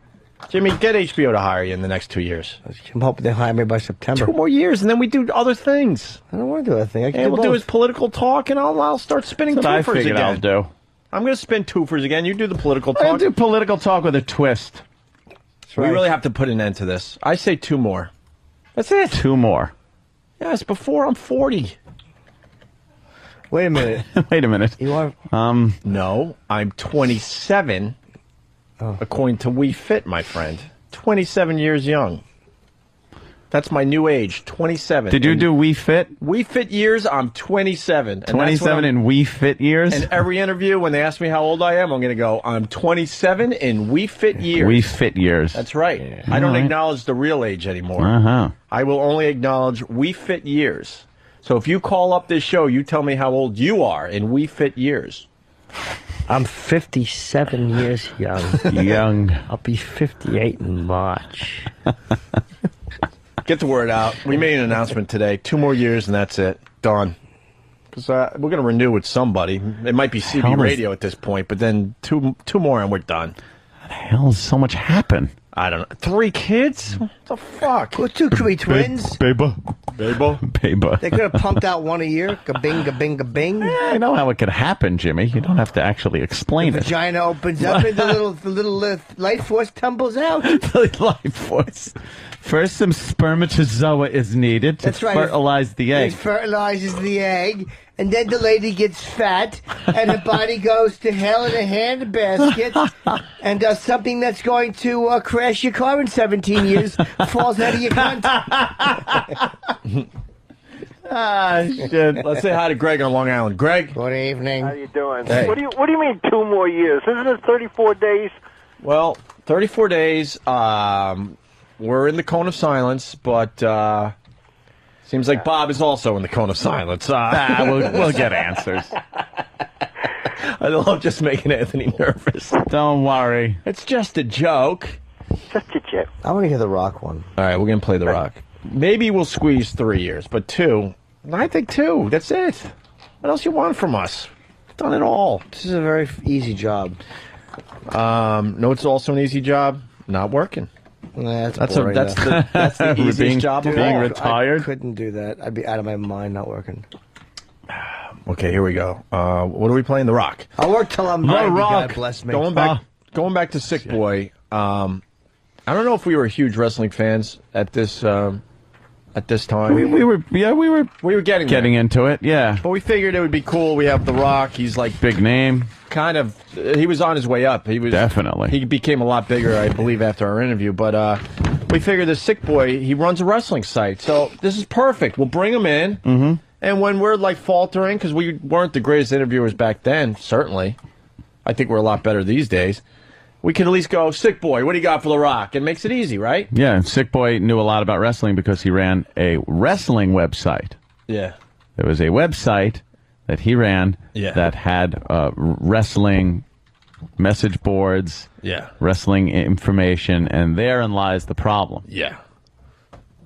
Jimmy, get HBO to hire you in the next 2 years. I'm hoping they hire me by September. 2 more years, and then we do other things. I don't want to do that thing. I can And do we'll do both. his political talk, and I'll start spinning That's what I twofers figured again. I'll do. I'm going to spin twofers again. You do the political I'll talk. do political talk with a twist. We really have to put an end to this. I say 2 more. That's it. 2 more. Yes, before I'm 40. Wait a minute. Wait a minute. You are? No, I'm 27, according to We Fit, my friend. 27 years young. That's my new age, 27. Did you do We Fit? We Fit years, I'm 27. And that's when 27 in We Fit years? And every interview, when they ask me how old I am, I'm going to go, I'm 27 in We Fit years. We Fit years. That's right. I don't acknowledge the real age anymore. Uh-huh. I will only acknowledge We Fit years. So if you call up this show, you tell me how old you are in We Fit years. I'm 57 years young. Young. I'll be 58 in March. Get the word out. We made an announcement today. 2 more years and that's it. Done. Because we're going to renew with somebody. It might be CB Radio at this point, but then two more and we're done. How the hell does so much happen? I don't know. 3 kids? What the fuck? Well, 2 could be twins. Beba. Beba. They could have pumped out 1 a year. Ga-bing, ga-bing, ga-bing. I know how it could happen, Jimmy. You don't have to actually explain The it. vagina opens up and the little life force tumbles out. The life force. First, some spermatozoa is needed to That's right. fertilize the egg. It fertilizes the egg, and then the lady gets fat, and her body goes to hell in a handbasket, and something that's going to crash your car in 17 years falls out of your cunt. Ah, shit. Let's say hi to Greg on Long Island. Greg. Good evening. How you doing? Hey. What do you mean 2 more years? Isn't it 34 days? Well, 34 days. We're in the cone of silence, but seems like Bob is also in the cone of silence. We'll get answers. I love just making Anthony nervous. Don't worry. It's just a joke. Just a joke. I want to hear the rock one. All right, we're going to play the rock. Maybe we'll squeeze 3 years, but 2. I think 2. That's it. What else you want from us? We've done it all. This is a very easy job. No, it's also an easy job. Not working. That's boring, that's the easiest job of being all. retired. I couldn't do that. I'd be out of my mind not working. Okay, here we go. What are we playing? The Rock. I'll work till I'm 90, God bless me. Going back to Sick Boy. I don't know if we were huge wrestling fans at this time. We were getting into it. Yeah, but we figured it would be cool. We have The Rock. He's like big name. Kind of. He was on his way up. He was definitely. He became a lot bigger, I believe, after our interview. But we figured this Sick Boy. He runs a wrestling site, so this is perfect. We'll bring him in. Mm-hmm. And when we're like faltering, because we weren't the greatest interviewers back then, certainly, I think we're a lot better these days, we can at least go, Sick Boy, what do you got for The Rock? It makes it easy, right? Yeah, and Sick Boy knew a lot about wrestling because he ran a wrestling website. Yeah. There was a website that he ran that had wrestling message boards, wrestling information, and therein lies the problem. Yeah.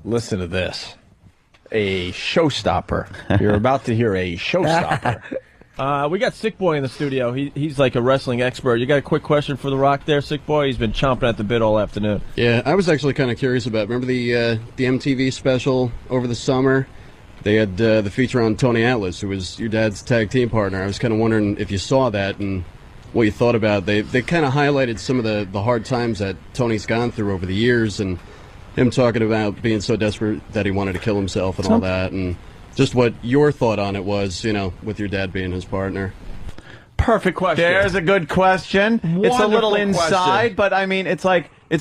Listen to this. A showstopper. You're about to hear a showstopper. We got Sick Boy in the studio. He's like a wrestling expert. You got a quick question for The Rock there, Sick Boy? He's been chomping at the bit all afternoon. Yeah, I was actually kind of curious about. Remember the MTV special over the summer? They had the feature on Tony Atlas, who was your dad's tag team partner. I was kind of wondering if you saw that and what you thought about it. They kind of highlighted some of the hard times that Tony's gone through over the years, and him talking about being so desperate that he wanted to kill himself and all that, and just what your thought on it was, with your dad being his partner. Perfect question. There's a good question. It's a little inside, but I mean, it's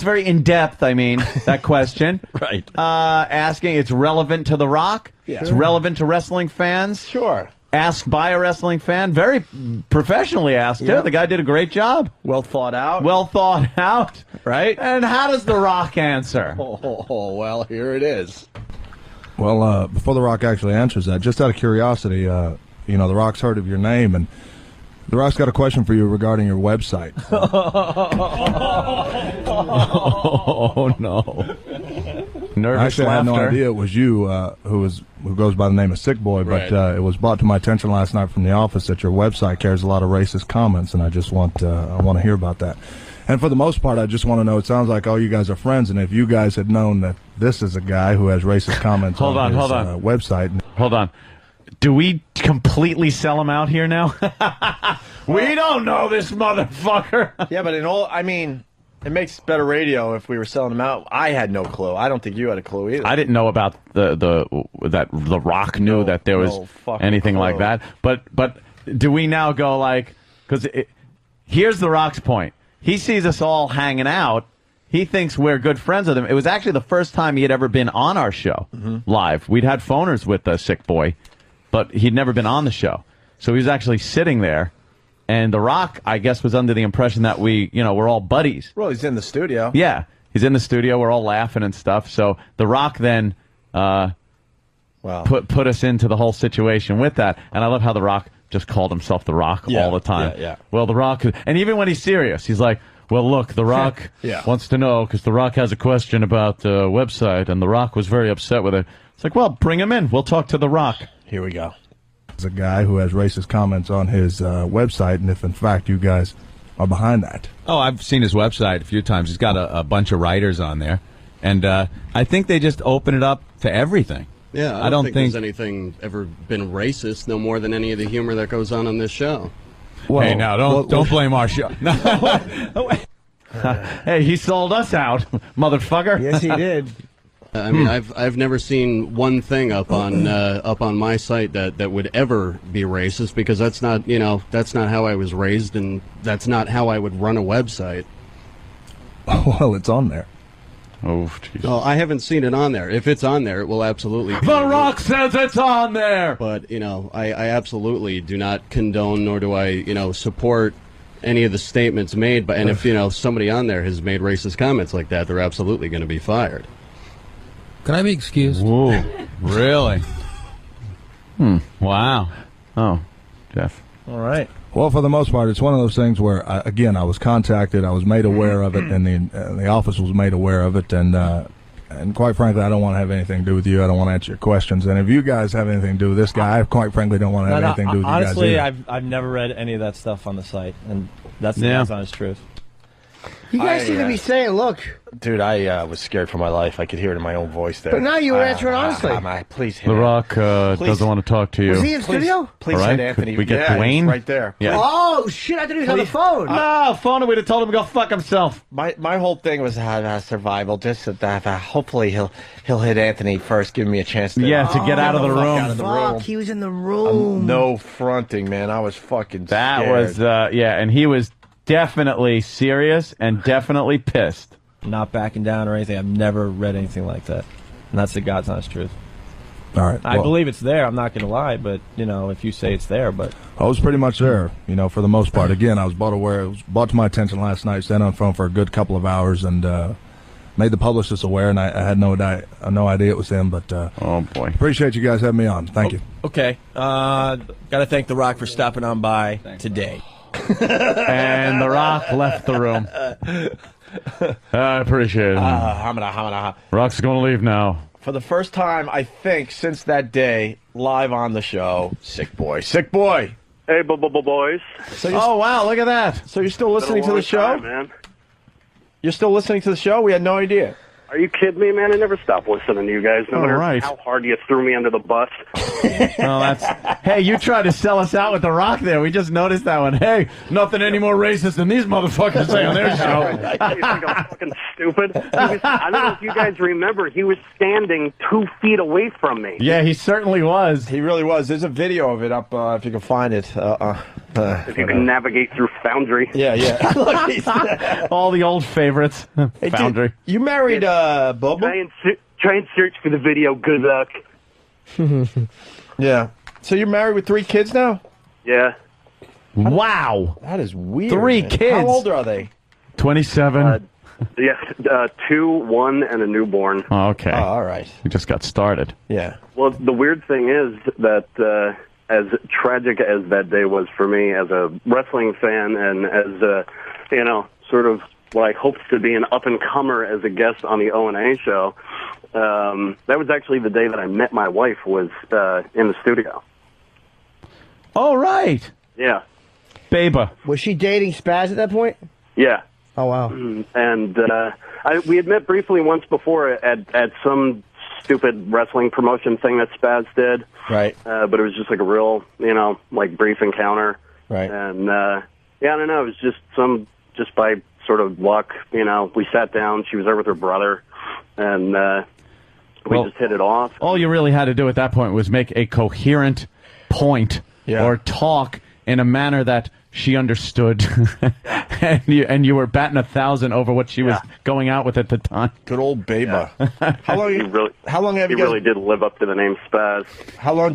very in depth. I mean, that question. Right. Asking, it's relevant to The Rock. Yeah. It's relevant to wrestling fans. Sure. Asked by a wrestling fan. Very professionally asked, too. The guy did a great job. Well thought out. Well thought out. Right? And how does The Rock answer? Oh, well, here it is. Well, before The Rock actually answers that, just out of curiosity, The Rock's heard of your name, and The Rock's got a question for you regarding your website. Oh, no. Nervous Actually, I had no laughter. idea it was you who goes by the name of Sick Boy, but it was brought to my attention last night from the office that your website carries a lot of racist comments, and I just want to hear about that. And for the most part, I just want to know, it sounds like all you guys are friends, and if you guys had known that this is a guy who has racist comments on his website. Hold on. Do we completely sell him out here now? We don't know this motherfucker. Yeah, but it makes better radio if we were selling them out. I had no clue. I don't think you had a clue either. I didn't know about that The Rock knew that there was anything like that. But do we now go because here's The Rock's point. He sees us all hanging out. He thinks we're good friends with him. It was actually the first time he had ever been on our show live. We'd had phoners with Sick Boy, but he'd never been on the show. So he was actually sitting there. And The Rock, I guess, was under the impression that we're all buddies. Well, he's in the studio. Yeah, he's in the studio. We're all laughing and stuff. So The Rock then put us into the whole situation with that. And I love how The Rock just called himself The Rock all the time. Yeah. Well, The Rock, and even when he's serious, he's like, well, look, The Rock wants to know, because The Rock has a question about the website, and The Rock was very upset with it. It's like, well, bring him in. We'll talk to The Rock. Here we go. There's a guy who has racist comments on his website, and if in fact you guys are behind that. Oh, I've seen his website a few times. He's got a bunch of writers on there, and I think they just open it up to everything. Yeah, I don't think there's anything ever been racist, no more than any of the humor that goes on this show. Well, hey, now don't blame our show. Hey, he sold us out, motherfucker. Yes, he did. I mean, I've never seen one thing up on my site that would ever be racist, because that's not how I was raised, and that's not how I would run a website. Well, it's on there. Oh, geez. No, I haven't seen it on there. If it's on there, it will absolutely be. The Rock says it's on there. But, I absolutely do not condone, nor do I, support any of the statements made. And if, somebody on there has made racist comments like that, they're absolutely going to be fired. Can I be excused? Whoa, really? Wow. Oh, Jeff. All right. Well, for the most part, it's one of those things where, again, I was contacted, I was made aware of it, and the office was made aware of it, and quite frankly, I don't want to have anything to do with you. I don't want to answer your questions. And if you guys have anything to do with this guy, I quite frankly don't want to have anything to do with honestly, you guys I've never read any of that stuff on the site, and that's the honest truth. You guys seem to be saying, look. Dude, I was scared for my life. I could hear it in my own voice there. But now you were answering honestly. Please hit The it. Rock doesn't want to talk to you. Was he in studio? Please All right, hit Anthony. could we get yeah, Dwayne? he's right there. Yeah. Oh, shit, I thought he was on the phone. No, phone him. We'd have told him to go fuck himself. My whole thing was survival. Just that hopefully he'll hit Anthony first, give me a chance to to get out of the room. Out of the room. He was in the room. No fronting, man. I was fucking That scared. was and he was definitely serious and definitely pissed. Not backing down or anything. I've never read anything like that. And that's the God's honest truth. All right. I believe it's there. I'm not going to lie, but, if you say it's there, but... I was pretty much there, for the most part. Again, I was brought aware. It was brought to my attention last night. Stayed on the phone for a good couple of hours and made the publicist aware, and I had no idea it was him, but... oh, boy. Appreciate you guys having me on. Thank you. Okay. Got to thank The Rock for stopping on by today. And The Rock left the room. I appreciate it. Rock's going to leave now. For the first time, I think, since that day, live on the show, Sick Boy. Sick Boy! Hey, boys. So oh, wow, look at that. So you're still listening to the show? Time, man. You're still listening to the show? We had no idea. Are you kidding me, man? I never stopped listening to you guys, no matter right. how hard you threw me under the bus. Hey, you tried to sell us out with The Rock there. We just noticed that one. Hey, nothing any more racist than these motherfuckers say on their show. You think I'm fucking stupid? I don't know if you guys remember, he was standing 2 feet away from me. Yeah, he certainly was. He really was. There's a video of it up if you can find it. If you can navigate through Foundry. Yeah. Look, all the old favorites. Hey, Foundry. dude, you married Bobo? Try and search for the video. Good luck. Yeah. So you're married with 3 kids now? Yeah. Wow. That is weird. 3 man. kids. How old are they? 27. Yeah, 2, 1, and a newborn. Oh, okay. Oh, all right. We just got started. Yeah. Well, the weird thing is that as tragic as that day was for me as a wrestling fan and as, sort of what I hoped to be an up-and-comer as a guest on the O&A show, that was actually the day that I met my wife was in the studio. Oh, right. Yeah. Beba. Was she dating Spaz at that point? Yeah. Oh, wow. And we had met briefly once before at some stupid wrestling promotion thing that Spaz did. Right. But it was just like a real, brief encounter. Right. And, I don't know, it was just by sort of luck, we sat down, she was there with her brother, and we just hit it off. All you really had to do at that point was make a coherent point or talk in a manner that she understood, and you were batting 1,000 over what she was going out with at the time. Good old Beba. Yeah. How long have you guys? Really did live up to the name Spaz. How long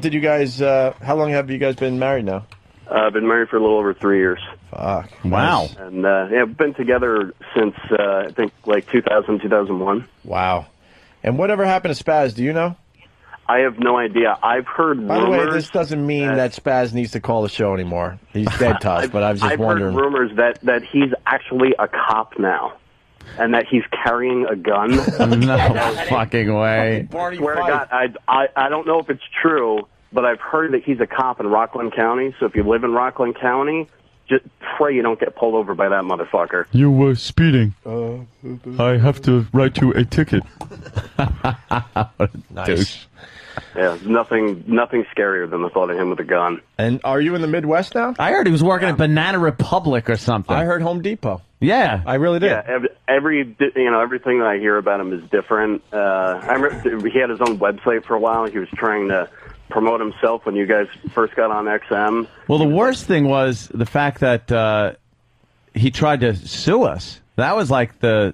have you guys been married now? I've been married for a little over 3 years. Fuck. Wow. Nice. And we've been together since I think like 2000, 2001. Wow. And whatever happened to Spaz? Do you know? I have no idea. I've heard rumors. By the way, this doesn't mean that Spaz needs to call the show anymore. He's dead to us, but I was just wondering. I've heard rumors that he's actually a cop now, and that he's carrying a gun. No fucking way. I swear to God, I don't know if it's true, but I've heard that he's a cop in Rockland County. So if you live in Rockland County, just pray you don't get pulled over by that motherfucker. You were speeding. I have to write you a ticket. Nice. Douche. Yeah, nothing scarier than the thought of him with a gun. And are you in the Midwest now? I heard he was working at Banana Republic or something. I heard Home Depot. Yeah, I really did. Yeah, everything that I hear about him is different. I remember he had his own website for a while. He was trying to promote himself when you guys first got on XM. Well, the worst thing was the fact that he tried to sue us. That was like the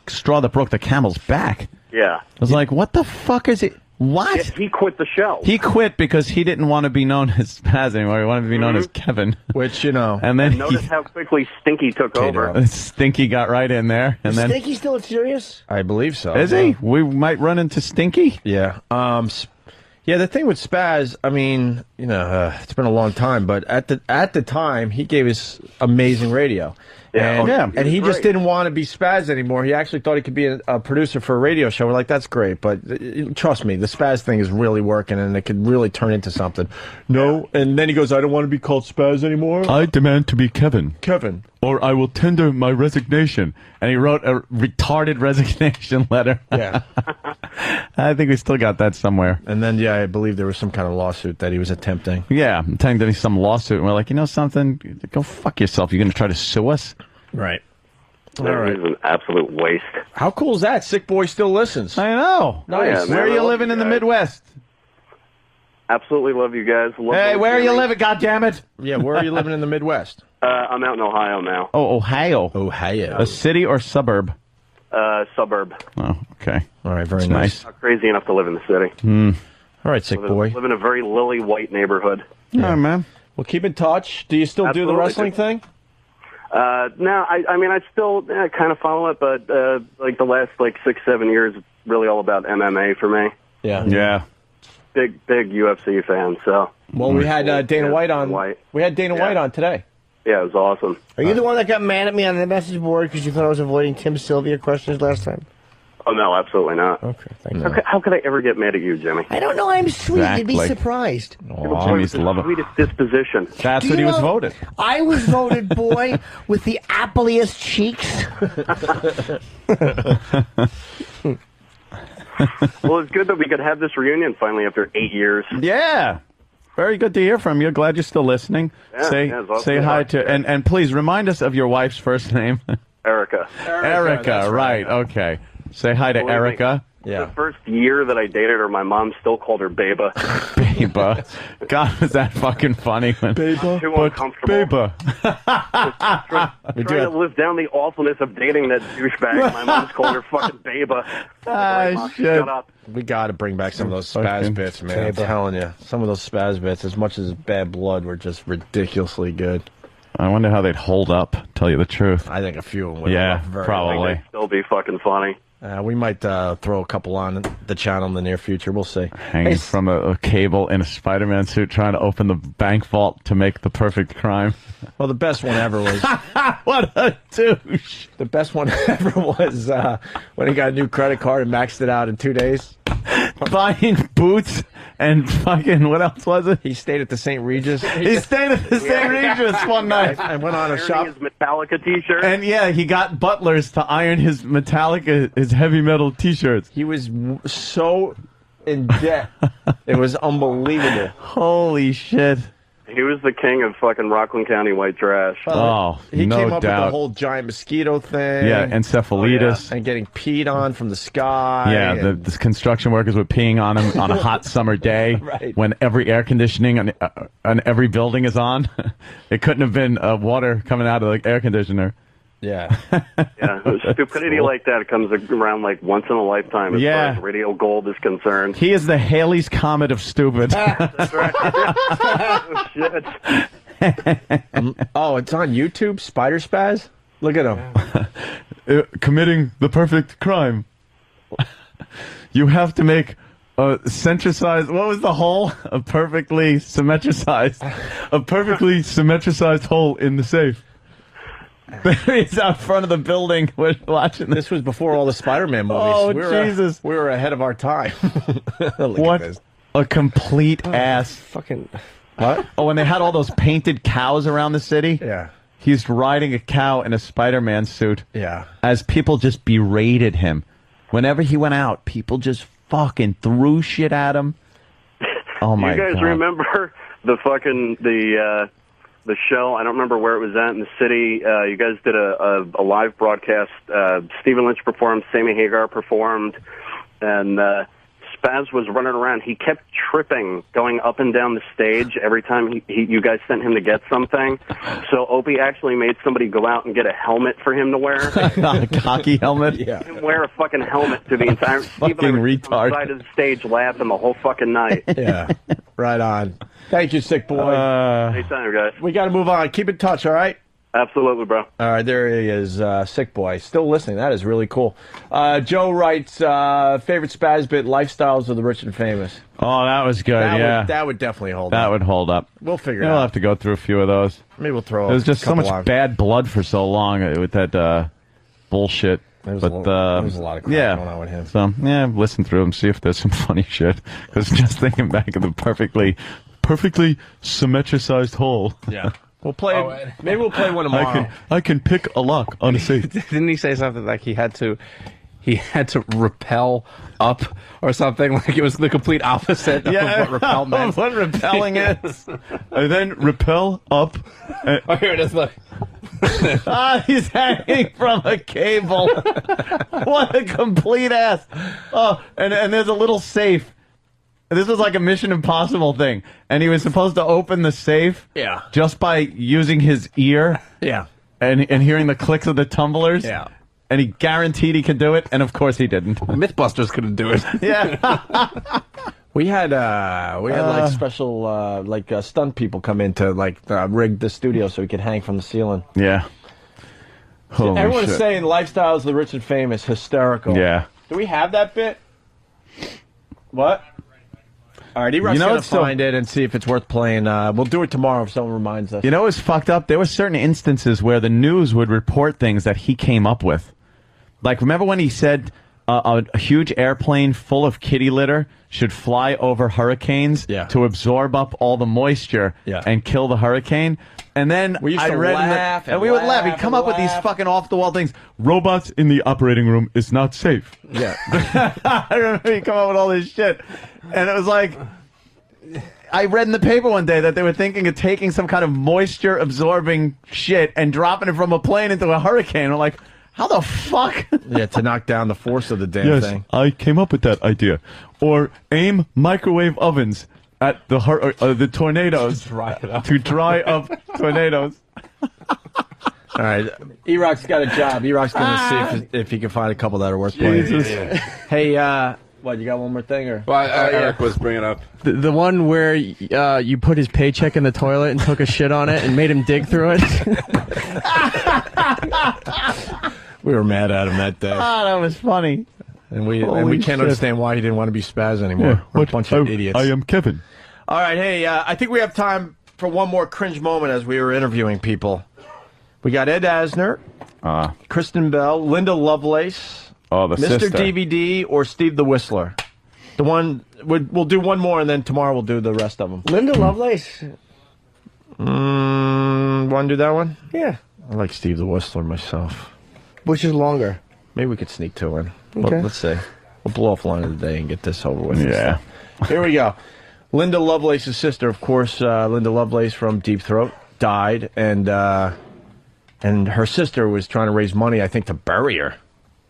straw that broke the camel's back. Yeah. I was like, what the fuck is it? What? Yeah, he quit the show. He quit because he didn't want to be known as Spaz anymore. He wanted to be known as Kevin. Which, and then notice how quickly Stinky took over. Stinky got right in there. And then Stinky still at Sirius? I believe so. Is he? We might run into Stinky. Yeah. Yeah, the thing with Spaz, I mean, it's been a long time, but at the time, he gave us amazing radio. And he just didn't want to be Spaz anymore. He actually thought he could be a producer for a radio show. We're like, that's great, but trust me, the Spaz thing is really working, and it could really turn into something. No, and then he goes, I don't want to be called Spaz anymore. I demand to be Kevin. Kevin. Or I will tender my resignation. And he wrote a retarded resignation letter. Yeah. I think we still got that somewhere. And then, I believe there was some kind of lawsuit that he was attempting. Yeah, I'm telling that he's some lawsuit. And we're like, you know something? Go fuck yourself. You're going to try to sue us? Right. All right. It's an absolute waste. How cool is that? Sick Boy still listens. I know. Nice. Yeah, where are you living in the Midwest? Absolutely love you guys. Love Hey, where are you Jimmy. living, goddammit? Yeah, where are you living in the Midwest? I'm out in Ohio now. Oh, Ohio. Ohio. A city or suburb? Suburb. Oh, okay. All right, very That's nice. Not crazy enough to live in the city. All right, Sick Boy. Live in a very lily white neighborhood. Yeah, man. Well, keep in touch. Do you still do the wrestling thing? No, I mean, I still kind of follow it, but like the last 6-7 years, it's really all about MMA for me. Yeah. Yeah. Big UFC fan. So. Well, we had Dana White on. We had Dana White on today. Yeah, it was awesome. Are you the one that got mad at me on the message board because you thought I was avoiding Tim Sylvia questions last time? Oh no, absolutely not. Okay, thank you. How could I ever get mad at you, Jimmy? I don't know. I'm sweet. You'd be Exactly. surprised. Oh, Jimmy's love it. Sweetest disposition. That's Do what you he was know- voted. I was voted boy with the appliest cheeks. Well, it's good that we could have this reunion finally after 8 years. Yeah. Very good to hear from you. Glad you're still listening. Yeah, say yeah, it's awesome say to hi talk to and please remind us of your wife's first name. Erica. Erica, right. Okay. Say hi to Believe me, Erica. The first year that I dated her, my mom still called her Beba. Beba. God, was that fucking funny. Beba. Too uncomfortable. Beba. Trying to live down the awfulness of dating that douchebag. My mom's called her fucking Beba. Ah, shit. Shut up. We got to bring back some of those spaz Fucking bits, man. I'm Beba. telling you. Some of those spaz bits, as much as Bad Blood, were just ridiculously good. I wonder how they'd hold up, tell you the truth. I think a few of them would. Yeah, hold up very probably. well. They'd still be fucking funny. We might throw a couple on the channel in the near future. We'll see. Hanging from a cable in a Spider-Man suit trying to open the bank vault to make the perfect crime. Well, the best one ever was... What a douche. The best one ever was when he got a new credit card and maxed it out in 2 days. Buying boots and fucking, what else was it? He stayed at the St. Regis. He stayed at the St. Regis one night. I went on a Wearing shop. his Metallica t-shirt. And yeah, he got butlers to iron his Metallica, his heavy metal t-shirts. He was so in debt. It was unbelievable. Holy shit. He was the king of fucking Rockland County white trash. Oh, He no came up with the doubt. whole giant mosquito thing. Yeah, encephalitis. And getting peed on from the sky. Yeah, and- the construction workers were peeing on him on a hot summer day Right. when every air conditioning on every building is on. It couldn't have been water coming out of the air conditioner. Yeah. Yeah, stupidity like that comes around like once in a lifetime as Yeah. far as radio gold is concerned. He is the Halley's Comet of stupid. That's right. Oh, shit. Oh, it's on YouTube? Spider Spaz? Look at him. Committing the perfect crime. You have to make a centricized. What was the hole? A perfectly symmetricized hole in the safe. He's out front of the building. We're watching this. This was before all the Spider-Man movies. Oh, Jesus. We were ahead of our time. Look What at this. a complete ass. Fucking... What? Oh, when they had all those painted cows around the city? Yeah. He's riding a cow in a Spider-Man suit. Yeah. As people just berated him. Whenever he went out, people just fucking threw shit at him. Oh, my You guys God. remember the fucking the show? I don't remember where it was at in the city. You guys did a live broadcast. Stephen Lynch performed, Sammy Hagar performed, and Spaz was running around. He kept tripping, going up and down the stage every time you guys sent him to get something. So Opie actually made somebody go out and get a helmet for him to wear. A cocky helmet? Yeah. Him wear a fucking helmet to the entire Fucking Steve and I were retard. on the side of the stage laughing the whole fucking night. Yeah. Right on. Thank you, Sick Boy. Anytime, guys. We got to move on. Keep in touch, all right? Absolutely, bro. All right, there he is, Sick Boy. Still listening. That is really cool. Joe writes, favorite spaz bit, lifestyles of the rich and famous. Oh, that was good, That would definitely hold up. That would hold up. We'll figure it We'll out. have to go through a few of those. Maybe we'll throw There was just so much on. bad blood for so long with that bullshit. There was but a lot of crap going on with him. So, yeah, listen through them, see if there's some funny shit. Because just thinking back of the perfectly symmetricized hole. Yeah. We'll play. Maybe we'll play one tomorrow. I can pick a lock on a safe. Didn't he say something like he had to rappel up or something? Like it was the complete opposite of what repel meant. What repelling is. I then repel up. Oh, here it is. Look. He's hanging from a cable. What a complete ass. Oh, and there's a little safe. This was like a Mission Impossible thing. And he was supposed to open the safe just by using his ear. Yeah. And hearing the clicks of the tumblers. Yeah. And he guaranteed he could do it. And of course he didn't. Mythbusters couldn't do it. Yeah. We had like special stunt people come in to rig the studio so we could hang from the ceiling. Yeah. Holy Everyone's shit. saying lifestyles of the rich and famous, hysterical. Yeah. Do we have that bit? What? All right, E-Rock's going to find it and see if it's worth playing. We'll do it tomorrow if someone reminds us. You know what's fucked up? There were certain instances where the news would report things that he came up with. Like, remember when he said a huge airplane full of kitty litter should fly over hurricanes to absorb up all the moisture and kill the hurricane? And then we used to laugh and we would laugh. He'd come up with these fucking off-the-wall things. Robots in the operating room is not safe. Yeah. I remember he'd come up with all this shit. And it was like, I read in the paper one day that they were thinking of taking some kind of moisture-absorbing shit and dropping it from a plane into a hurricane. I'm like, how the fuck? Yeah, to knock down the force of the damn thing. I came up with that idea. Or aim microwave ovens at the tornadoes to dry up tornadoes. All right, E-Rock's got a job. E-Rock's going to see if he can find a couple that are worth playing. Hey, what, you got one more thing? Or? Well, Eric was bringing up. The one where you put his paycheck in the toilet and took a shit on it and made him dig through it. We were mad at him that day. Ah, that was funny. And we can't understand why he didn't want to be spaz anymore. Yeah, We're a bunch of idiots. I am Kevin. All right, hey, I think we have time for one more cringe moment as we were interviewing people. We got Ed Asner, Kristen Bell, Linda Lovelace, the Mr. sister. DVD, or Steve the Whistler. The one we'll do one more, and then tomorrow we'll do the rest of them. Linda Lovelace. Want to do that one? Yeah. I like Steve the Whistler myself. Which is longer? Maybe we could sneak two in. Okay. Let's see. We'll blow off line of the day and get this over with. Yeah. Here we go. Linda Lovelace's sister, of course, Linda Lovelace from Deep Throat, died, and her sister was trying to raise money, I think, to bury her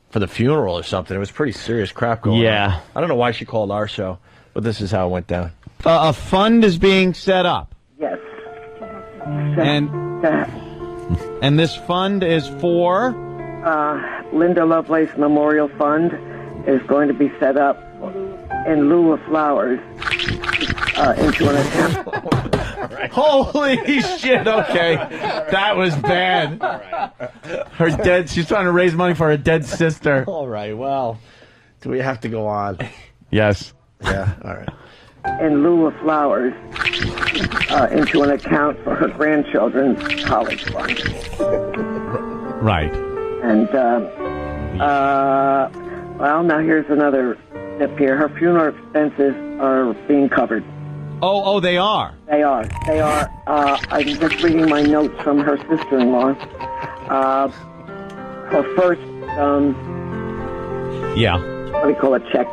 for the funeral or something. It was pretty serious crap going on. I don't know why she called our show, but this is how it went down. A fund is being set up. Yes. And this fund is for? Linda Lovelace Memorial Fund is going to be set up in lieu of flowers into an account. Holy shit, okay. That was bad. Her dead, she's trying to raise money for her dead sister. All right, well, do we have to go on? Yes. Yeah, all right. In lieu of flowers into an account for her grandchildren's college fund. Right. And, well, now here's another tip here. Her funeral expenses are being covered. Oh, they are? They are. I'm just reading my notes from her sister-in-law. Her first, what do you call it, check?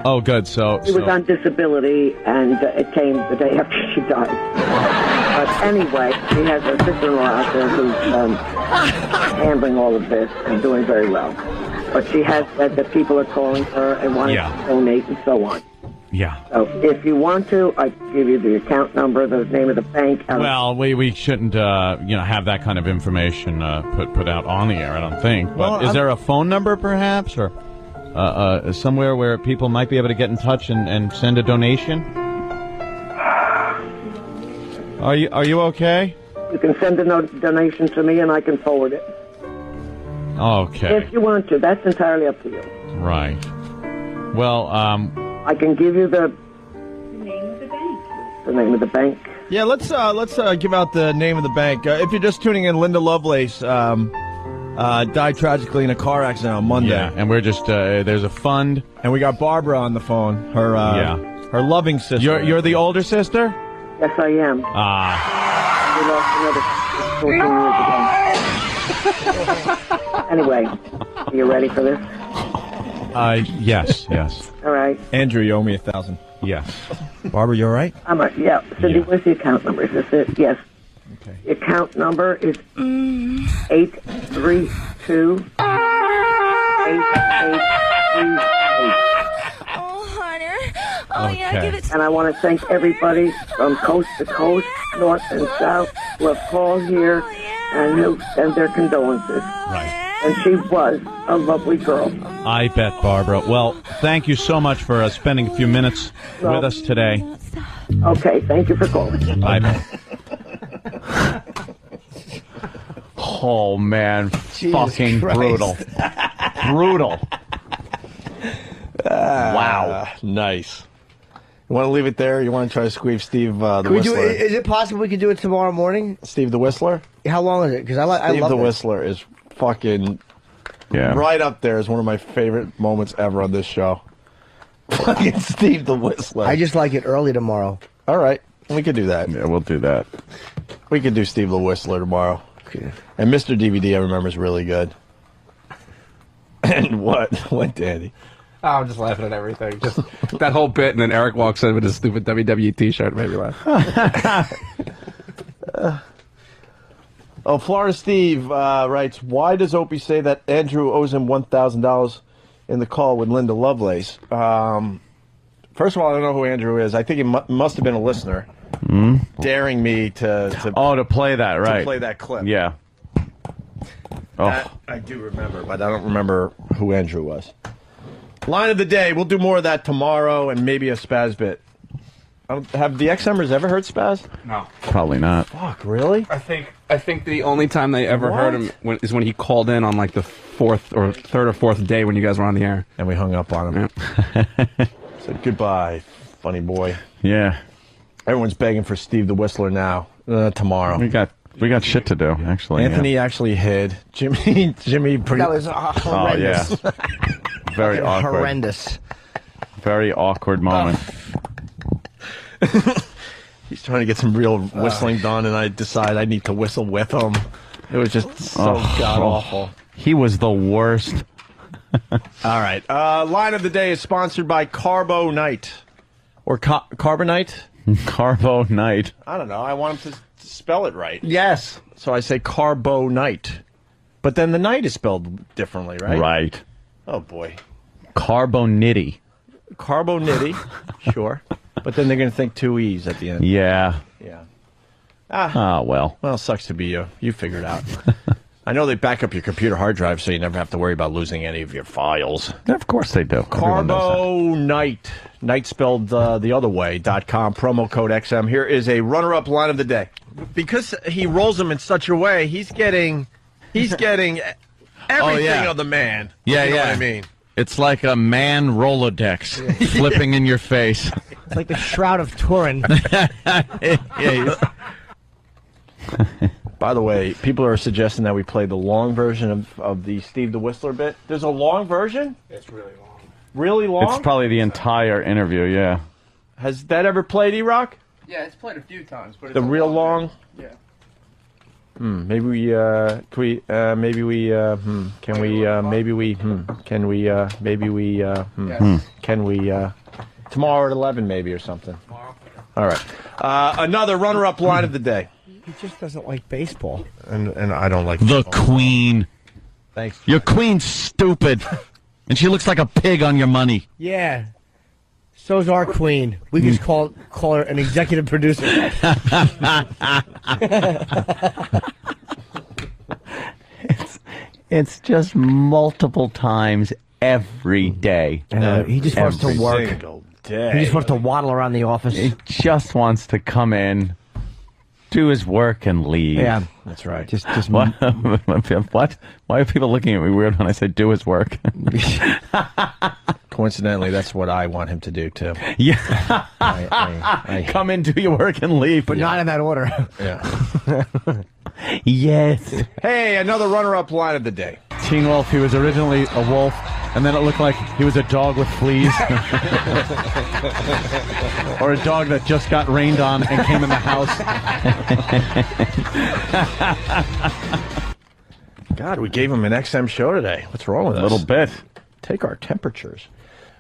Oh, good. So She was on disability, and it came the day after she died. But anyway, she has a sister-in-law out there who's handling all of this and doing very well. But she has said that people are calling her and wanting to donate and so on. Yeah. So if you want to, I can give you the account number, the name of the bank. Well, we shouldn't have that kind of information put out on the air, I don't think. But Well, is there a phone number, perhaps, or somewhere where people might be able to get in touch and send a donation? Are you okay? You can send a donation to me, and I can forward it. Okay. If you want to. That's entirely up to you. Right. Well, I can give you the name of the bank. The name of the bank. Yeah, let's give out the name of the bank. If you're just tuning in, Linda Lovelace died tragically in a car accident on Monday. Yeah, and we're just there's a fund, and we got Barbara on the phone. Her her loving sister. You're the older sister? Yes, I am. We lost another 14 years ago. Anyway, are you ready for this? Yes. All right. Andrew, you owe me 1,000. Yes. Barbara, you all right? Yeah. Cindy, what's the account number? Is this it? Yes. Okay. The account number is 832 And I want to thank everybody from coast to coast, north and south, who have called here and who sent their condolences. Right. And she was a lovely girl. I bet, Barbara. Well, thank you so much for spending a few minutes with us today. Okay, thank you for calling. I bet. Oh, man. Fucking Christ. brutal. Brutal. Wow. Nice. You want to leave it there? You want to try to squeeze Steve the Whistler? Is it possible we could do it tomorrow morning? Steve the Whistler? How long is it? Because I love Steve the it. Whistler is fucking right up there as one of my favorite moments ever on this show. Fucking Steve the Whistler. I just like it early tomorrow. All right. We could do that. Yeah, we'll do that. We could do Steve the Whistler tomorrow. Okay. And Mr. DVD, I remember, is really good. And what, Danny? Oh, I'm just laughing at everything. Just that whole bit, and then Eric walks in with his stupid WWE T-shirt. Made me laugh. Florida Steve writes, why does Opie say that Andrew owes him $1,000 in the call with Linda Lovelace? First of all, I don't know who Andrew is. I think he must have been a listener daring me to play that, right. to play that clip. Yeah. That I do remember, but I don't remember who Andrew was. Line of the day. We'll do more of that tomorrow and maybe a Spaz bit. Have the X-Emmers ever heard Spaz? No. Probably not. Fuck, really? I think the only time they ever heard him is when he called in on like the third or fourth day when you guys were on the air. And we hung up on him. Said goodbye, funny boy. Yeah. Everyone's begging for Steve the Whistler now. Tomorrow. We got shit to do, actually. Anthony actually hid. Jimmy That was horrendous. Oh, yeah. Very awkward. Horrendous. Very awkward moment. He's trying to get some real whistling done, and I decide I need to whistle with him. It was just so god-awful. He was the worst. All right. Line of the day is sponsored by Carbonite. Or Carbonite? Carbonite. I don't know. I want him to spell it right. Yes. So I say Carbonite. But then the night is spelled differently, right? Right. Oh, boy. Carbonitty. Carbonitty. Sure. But then they're going to think two E's at the end. Yeah. Yeah. Well. Well, sucks to be you. You figured out. I know they back up your computer hard drive so you never have to worry about losing any of your files. Of course they do. Carbonite. Night spelled the other way.com. Promo code XM. Here is a runner-up line of the day. Because he rolls them in such a way, he's getting everything of the man. Yeah, you know what I mean? It's like a man Rolodex flipping in your face. It's like the Shroud of Turin. By the way, people are suggesting that we play the long version of the Steve the Whistler bit. There's a long version? It's really long. Really long? It's probably the entire interview, yeah. Has that ever played, E-Rock? Yeah, it's played a few times, but it's The real long? Yeah. Maybe we tomorrow at 11 maybe or something. Tomorrow. All right. Another runner-up line of the day. He just doesn't like baseball. And I don't like the baseball. Queen. Thanks. Your Queen's stupid. And she looks like a pig on your money. Yeah. So's our Queen. We just call her an executive producer. It's just multiple times every day. He just wants to work. Single day. He just wants to waddle around the office. He just wants to come in, do his work and leave. Yeah, that's right. Just what? What? Why are people looking at me weird when I say do his work? Coincidentally, that's what I want him to do too. Yeah. I come in, do your work, and leave. But not in that order. Yeah. Yes. Hey, another runner-up line of the day. Teen Wolf, he was originally a wolf, and then it looked like he was a dog with fleas. Or a dog that just got rained on and came in the house. God, we gave him an XM show today. What's wrong with us? A little bit. Take our temperatures.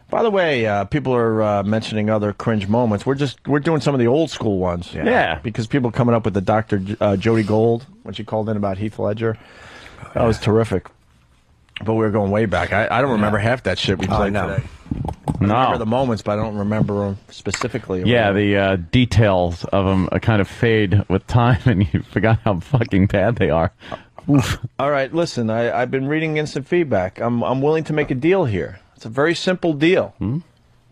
By the way, people are mentioning other cringe moments. We're doing some of the old school ones. Yeah. Because people coming up with the Dr. Jody Gold when she called in about Heath Ledger. That was terrific. But we were going way back. I don't remember half that shit we played today. I remember the moments, but I don't remember them specifically. Yeah, the details of them kind of fade with time, and you forgot how fucking bad they are. Oof. All right, listen, I've been reading instant feedback. I'm willing to make a deal here. It's a very simple deal.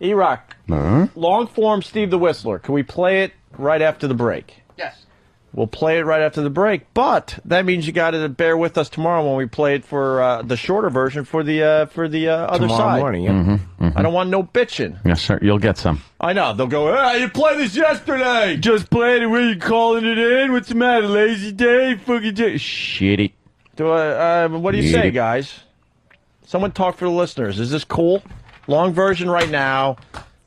E-Rock, long form Steve the Whistler. Can we play it right after the break? Yes. We'll play it right after the break, but that means you got to bear with us tomorrow when we play it for the shorter version for the other Tomorrow side. morning, yeah. I don't want no bitching. Yes, sir. You'll get some. I know. They'll go, hey, you played this yesterday. Just played it. Where you calling it in? What's the matter? Lazy day? Fucking day? Shitty. What do you say, guys? Someone talk for the listeners. Is this cool? Long version right now,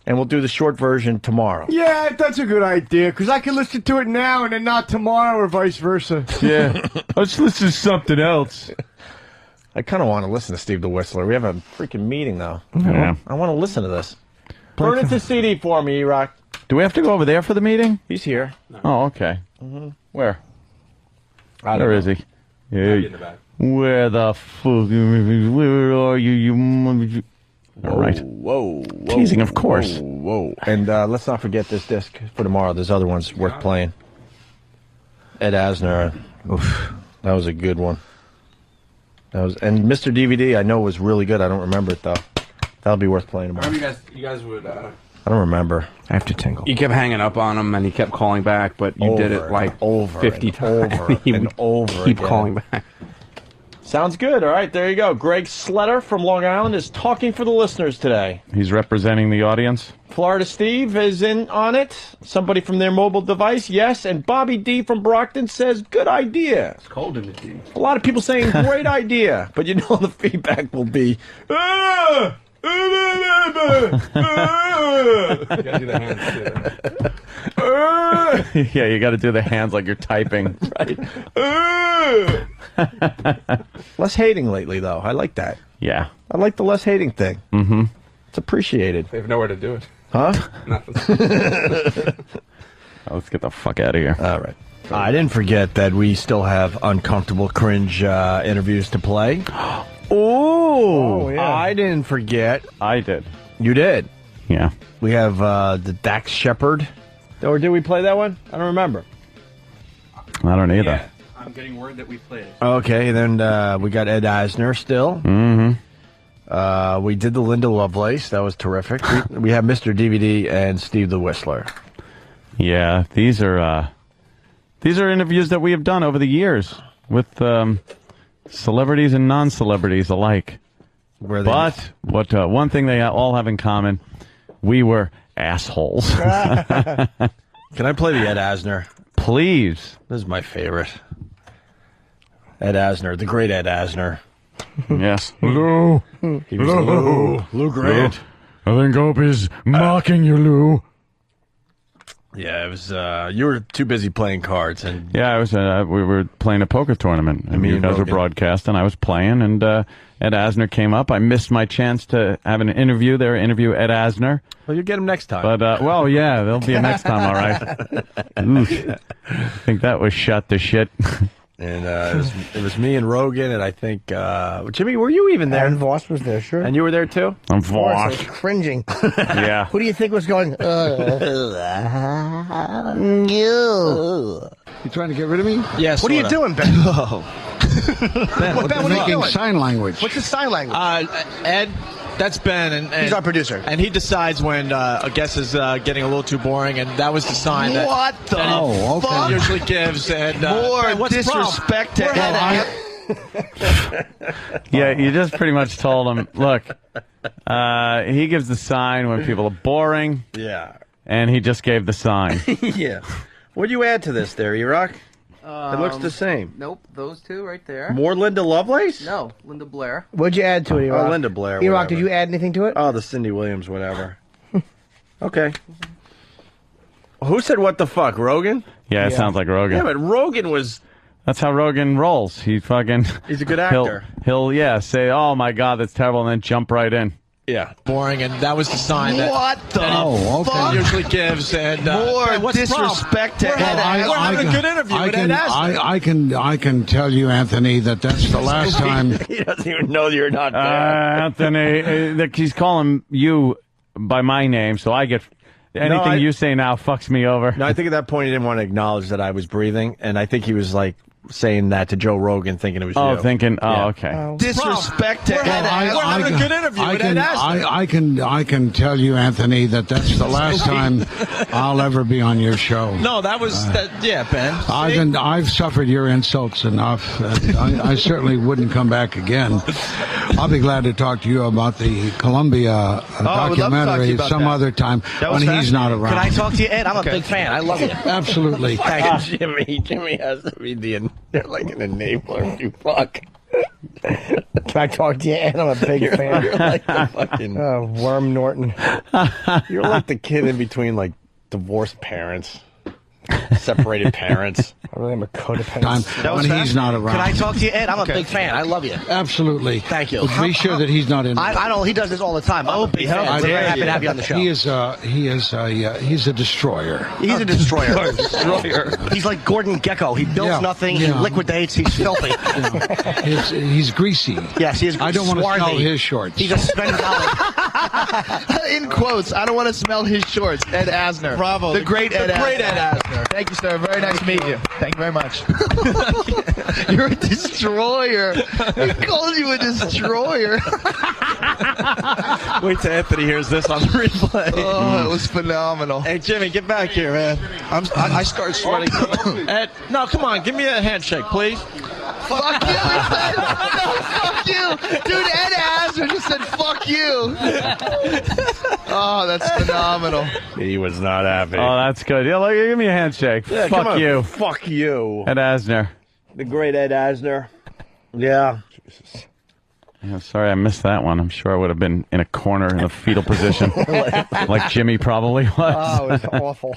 and we'll do the short version tomorrow. Yeah, that's a good idea, because I can listen to it now and then not tomorrow or vice versa. Yeah. Let's listen to something else. I kind of want to listen to Steve the Whistler. We have a freaking meeting, though. Yeah. I want to listen to this. Burn it to CD for me, E-Rock. Do we have to go over there for the meeting? He's here. Oh, okay. Where? Where is he? In the back. Where the fuck? Where are you? You. All right. Whoa. Teasing, of course. Whoa. And let's not forget this disc for tomorrow. There's other ones worth playing. Ed Asner. Oof, that was a good one. And Mr. DVD, I know was really good. I don't remember it though. That'll be worth playing tomorrow. I remember you guys would. I don't remember. I have to tingle. You kept hanging up on him, and he kept calling back, but you did it like over 50 times. over He and would over keep again. calling back. Sounds good. All right, there you go. Greg Sletter from Long Island is talking for the listeners today. He's representing the audience. Florida Steve is in on it. Somebody from their mobile device, yes. And Bobby D from Brockton says, good idea. It's cold in the D. A lot of people saying, great idea. But you know the feedback will be, You gotta do the hands too. Yeah, you got to do the hands like you're typing. Right. Less hating lately, though. I like that. Yeah. I like the less hating thing. Mm-hmm. It's appreciated. They have nowhere to do it. Huh? Nothing. Let's get the fuck out of here. All right. I didn't forget that we still have uncomfortable cringe interviews to play. Oh, yeah. I didn't forget. I did. You did? Yeah. We have the Dax Shepard. Or did we play that one? I don't remember. I don't either. Yeah, I'm getting word that we played it. Okay, then we got Ed Asner still. Mm-hmm. We did the Linda Lovelace. That was terrific. We have Mr. DVD and Steve the Whistler. Yeah, these are interviews that we have done over the years with celebrities and non-celebrities alike. But what one thing they all have in common, we were assholes. Can I play the Ed Asner? Please. This is my favorite. Ed Asner, the great Ed Asner. Yes. Lou. He was Lou Grant. I think Opie's mocking you, Lou. Yeah, it was. You were too busy playing cards, and Yeah, I was. We were playing a poker tournament, and you guys were broadcasting. I was playing, and Ed Asner came up. I missed my chance to have an interview there. Interview Ed Asner. Well, you'll get him next time. But well, yeah, there'll be a next time. All right. Oof. I think that was shut to shit. And it was me and Rogan, and I think Jimmy, were you even there? And Voss was there, sure. And you were there too? I'm Of course, I was Voss. cringing. Yeah. Who do you think was going? You. You trying to get rid of me? Yes. What are you doing, Ben? Ben, what are you making doing? sign language. What's the sign language? Ed, That's Ben, and He's our producer. And he decides when a guest is getting a little too boring, and that was the sign that What the that he usuly gives. And more what's the problem? disrespect to Yeah, you just pretty much told him, look, he gives the sign when people are boring. Yeah. And he just gave the sign. Yeah. What'd you add to this there, E-Rock? It looks the same. Nope, those two right there. More Linda Lovelace? No, Linda Blair. What'd you add to it, E-Rock? Oh, Linda Blair. E-Rock, did whatever. you add anything to it? Oh, the Cindy Williams, whatever. Okay. Who said what the fuck? Rogan? Yeah, it sounds like Rogan. Yeah, but Rogan was... That's how Rogan rolls. He fucking... He's a good actor. He'll say, oh my God, that's terrible, and then jump right in. Yeah. Boring, and that was the sign that... What the fuck? He usually gives, and... more what's the problem? disrespect to We're having a good interview with Ed Asner. I can tell you, Anthony, that's the last time. He doesn't even know you're not there. Anthony, he's calling you by my name, so I get... Anything you say now fucks me over. No, I think at that point he didn't want to acknowledge that I was breathing, and I think he was like saying that to Joe Rogan, thinking it was you. Okay. Disrespect to Ed Asner. We're having a good interview with Ed Asner. I can tell you, Anthony, that's the last time I'll ever be on your show. No, that was yeah, Ben. I've suffered your insults enough. I certainly wouldn't come back again. I'll be glad to talk to you about the Columbia documentary some other time when he's not around. Can I talk to you, Ed? I'm a big fan. I love you. Absolutely. Jimmy has to be they're like an enabler. You fuck. Can I talk to you, Ed? I'm a big fan. You're like the fucking Worm Norton. You're like the kid in between like divorced parents. Separated parents. I really am a codependent. When he's not around. Can I talk to you, Ed? I'm a big fan. I love you. Absolutely. Thank you. But be sure that he's not in. I don't. He does this all the time. I'm a big fan. I'm very happy to have you on the show. He's a destroyer. He's a destroyer. He's like Gordon Gekko. He builds nothing. He liquidates. He's filthy. He's greasy. Yes, he is. I don't want to swarthy. smell his shorts. He's a Sven In quotes, I don't want to smell his shorts. Ed Asner. Bravo. The great Ed Asner. Great Ed Asner. Thank you, sir. Very nice to meet you. Thank you very much. You're a destroyer. He called you a destroyer. Wait till Anthony hears this on the replay. Oh, it was phenomenal. Hey, Jimmy, get back here, man. I start sweating. Ed, no, come on. Give me a handshake, please. Fuck you. No, fuck you. Dude, Ed Asner just said fuck you. Oh, that's phenomenal. He was not happy. Oh, that's good. Yeah, give me a handshake. Yeah, Fuck you. Fuck you. Ed Asner. The great Ed Asner. Yeah. Jesus. Yeah, sorry I missed that one. I'm sure I would have been in a corner in a fetal position. Like Jimmy probably was. Oh, it was awful.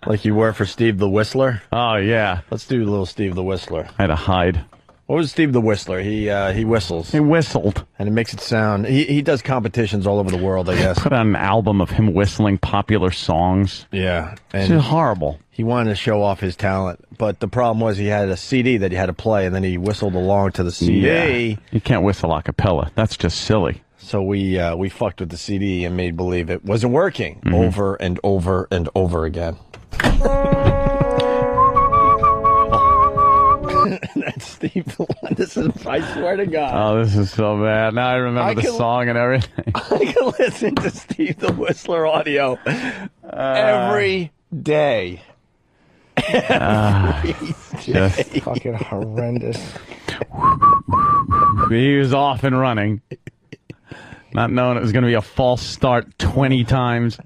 Like you were for Steve the Whistler? Oh, yeah. Let's do a little Steve the Whistler. I had to hide. What was Steve the Whistler? He whistles. He whistled. And it makes it sound... He does competitions all over the world, I guess. Put on an album of him whistling popular songs. Yeah. It's just horrible. He wanted to show off his talent, but the problem was he had a CD that he had to play, and then he whistled along to the CD. Yeah. You can't whistle a cappella. That's just silly. So we fucked with the CD and made believe it wasn't working over and over and over again. That's Steve. This is, I swear to God. Oh, this is so bad. Now I remember the song and everything. I can listen to Steve the Whistler audio every day. Just fucking horrendous. He was off and running, not knowing it was going to be a false start 20 times.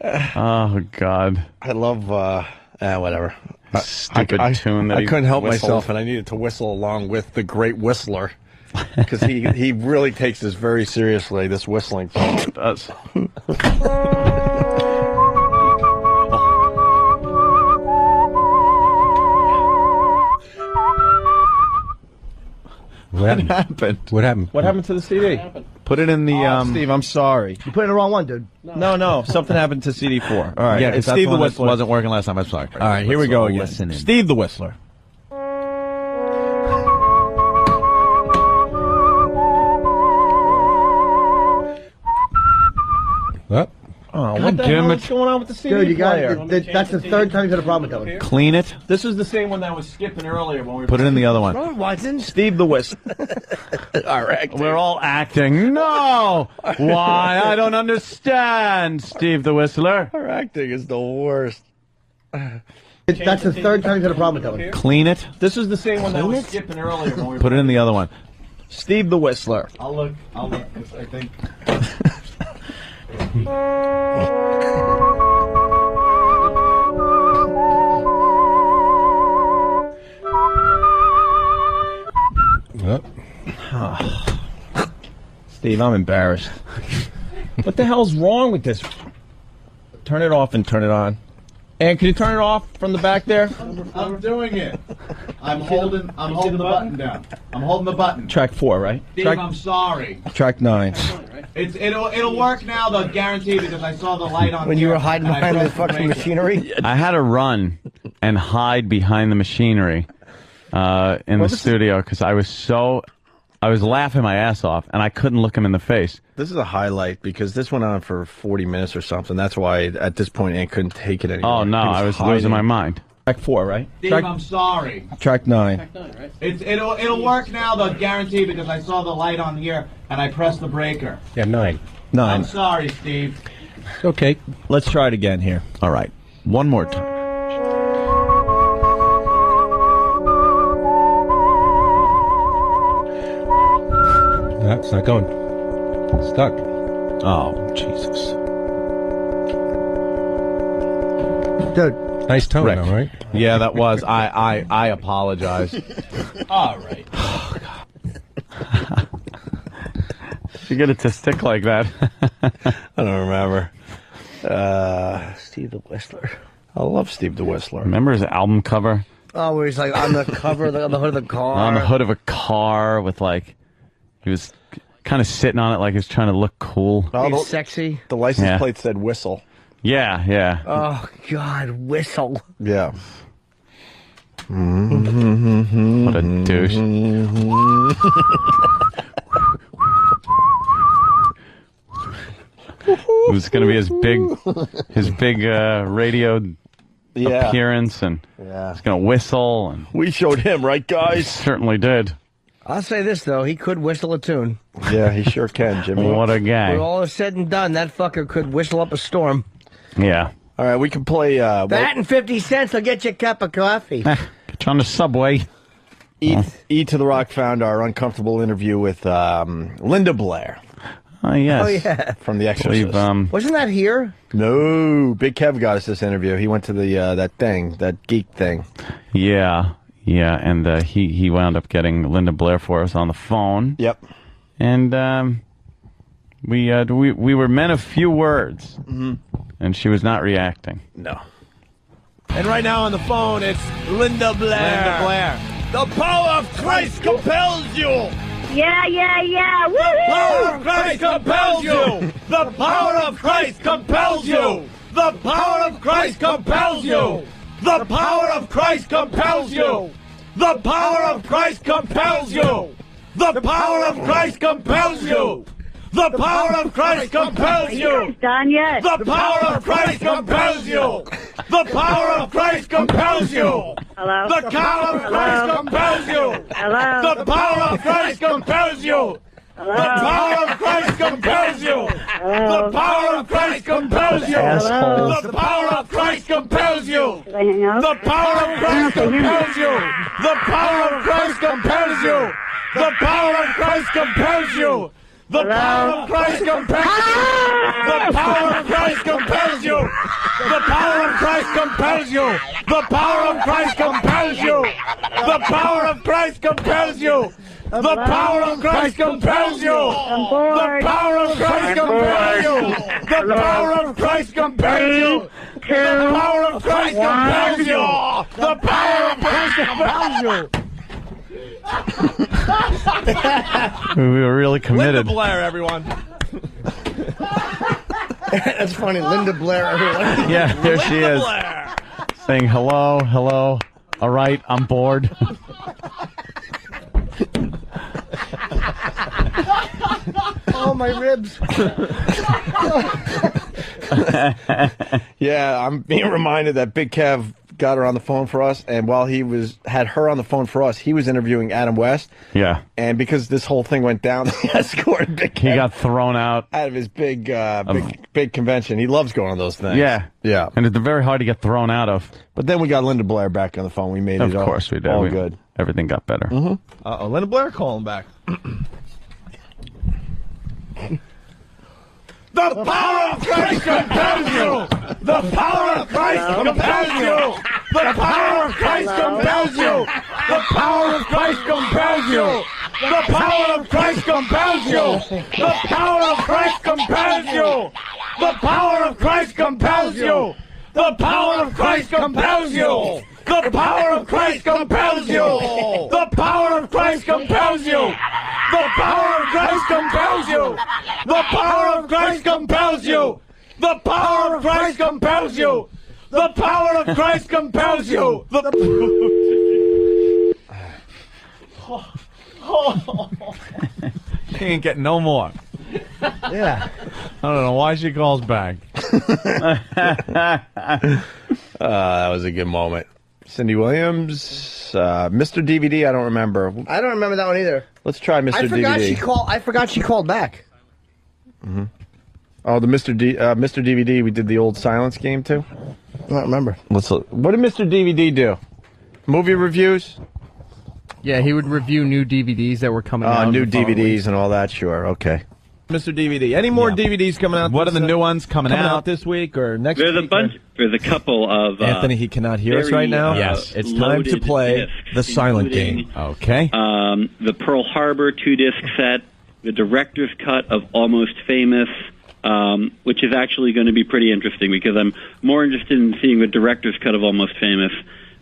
Oh, God. I love, whatever. Stupid tune that I couldn't help whistled. myself, and I needed to whistle along with the great Whistler. Because he really takes this very seriously, this whistling thing. It does. What happened? What happened? What happened to the CD? Put it in the. Steve, I'm sorry. You put in the wrong one, dude. No. Something happened to CD4. All right. Yeah, it's Steve Steve the the Whistler Whistler. wasn't working last time. I'm sorry. All right, here we go again. Listening. Steve the Whistler. What? Oh, God what the damn hell it. is going on with the CD Dude, you got player? that's the third time you've had a problem with that one. Clean it. This is the same one that was skipping earlier when we were Put it in the other one. No, Watson. Steve the Whistler. All right. We're all acting. No! Why? I don't understand, Steve the Whistler. Our acting is the worst. That's the third time you've had a problem with that one. Clean it. This is the same one that was skipping earlier when we were Put it in the other one. Steve the Whistler. I'll look. I think. Yep. Steve, I'm embarrassed. What the hell's wrong with this? Turn it off and turn it on. And can you turn it off from the back there? I'm doing it. I'm holding the button down. I'm holding the button. Track 4, right? Steve, I'm sorry. Track 9. It'll work now, though, guaranteed, because I saw the light on. When you were hiding behind the fucking machinery? I had to run and hide behind the machinery in the studio because I was laughing my ass off and I couldn't look him in the face. This is a highlight because this went on for 40 minutes or something. That's why at this point I couldn't take it anymore. Oh no, I was losing my mind. Track 4, right? Steve, I'm sorry. Track 9. Right? It'll work now, though, guaranteed, because I saw the light on here and I pressed the breaker. Yeah, 9. 9. I'm sorry, Steve. Okay, let's try it again here. All right, one more time. That's not going. Stuck. Oh, Jesus. Dude. Nice tone, Rick. though, right? Yeah, that was. I apologize. All right. Oh, God. You get it to stick like that. I don't remember. Steve the Whistler. I love Steve the Whistler. Remember his album cover? Oh, where he's like on the cover, on the hood of the car. On the hood of a car with like, he was kind of sitting on it like he was trying to look cool. He's sexy. The license plate said Whistle. Yeah, yeah. Oh, God, Whistle. Yeah. What a douche. It was going to be his big radio appearance, and he's going to whistle. And we showed him, right, guys? Certainly did. I'll say this, though. He could whistle a tune. Yeah, he sure can, Jimmy. What a guy. When all is said and done, that fucker could whistle up a storm. Yeah. All right, we can play... that and 50 cents will get you a cup of coffee. Get you on the subway. E to the Rock found our uncomfortable interview with Linda Blair. Oh, yes. Oh, yeah. From The Exorcist. Wasn't that here? No. Big Kev got us this interview. He went to the that geek thing. Yeah. Yeah, and he wound up getting Linda Blair for us on the phone. Yep. And we were men of few words, and she was not reacting. No. And right now on the phone, it's Linda Blair. Linda Blair. The power of Christ compels you. Yeah, yeah, yeah. Woo-hoo! The power of Christ compels you. The power of Christ compels you. The power of Christ compels you. The power of Christ compels you. The power of Christ compels you. The power of Christ compels you. The power of Christ compels Are you guys done yet? The power of Christ compels you. The power of Christ compels you. Hello? The power of Christ compels you. Hello? The power of Christ compels you. Hello? The power of Christ compels you. The power of Christ compels you. Hello? The power of Christ compels you. Did I hang up? The power of Christ compels you. The power of Christ compels you. The power of Christ compels you. The power of Christ compels you. The power of Christ compels you. The power of Christ compels you. The power of Christ compels you. The power of Christ compels you. The power of Christ compels you. The power of Christ compels you. The power of Christ compels you. The power of Christ compels you. The power of Christ compels you. We were really committed. Linda Blair, everyone. That's funny. Linda Blair, everyone. Yeah, there she is. Blair. Saying hello, hello. All right, I'm bored. Oh, my ribs. Yeah, I'm being reminded that Big Kev got her on the phone for us, and while he had her on the phone for us, he was interviewing Adam West. Yeah. And because this whole thing went down, he escorted Big Kev He got thrown out of his big convention. He loves going on those things. Yeah. Yeah. And it's very hard to get thrown out of. But then we got Linda Blair back on the phone. We made Of it all, course we did. all good. Everything got better. Uh-oh, Linda Blair calling back. The power of Christ compels you! The power of Christ compels you! The power of Christ compels you! The power of Christ compels you! The power of Christ compels you! The power of Christ compels you! The power of Christ compels you! The power of Christ compels you! The power of Christ compels you! The power of Christ compels you! The power of Christ compels you! The power of Christ compels you! The power of Christ compels you! The power of Christ compels you! She ain't getting no more. Yeah. I don't know why she calls back. That was a good moment. Cindy Williams, Mr. DVD, I don't remember. I don't remember that one either. Let's try Mr. DVD. I forgot she called back. Oh, the Mr. DVD, we did the old silence game too? I don't remember. What did Mr. DVD do? Movie reviews? Yeah, he would review new DVDs that were coming out. New DVDs and all that, sure, okay. Mr. DVD. Any more DVDs coming out? What are the new ones coming out this week or next There's week? a bunch. There's a couple of. Anthony, he cannot hear us right now. Yes. It's time to play the silent game. Okay. The Pearl Harbor 2-disc set, the director's cut of Almost Famous, which is actually going to be pretty interesting because I'm more interested in seeing the director's cut of Almost Famous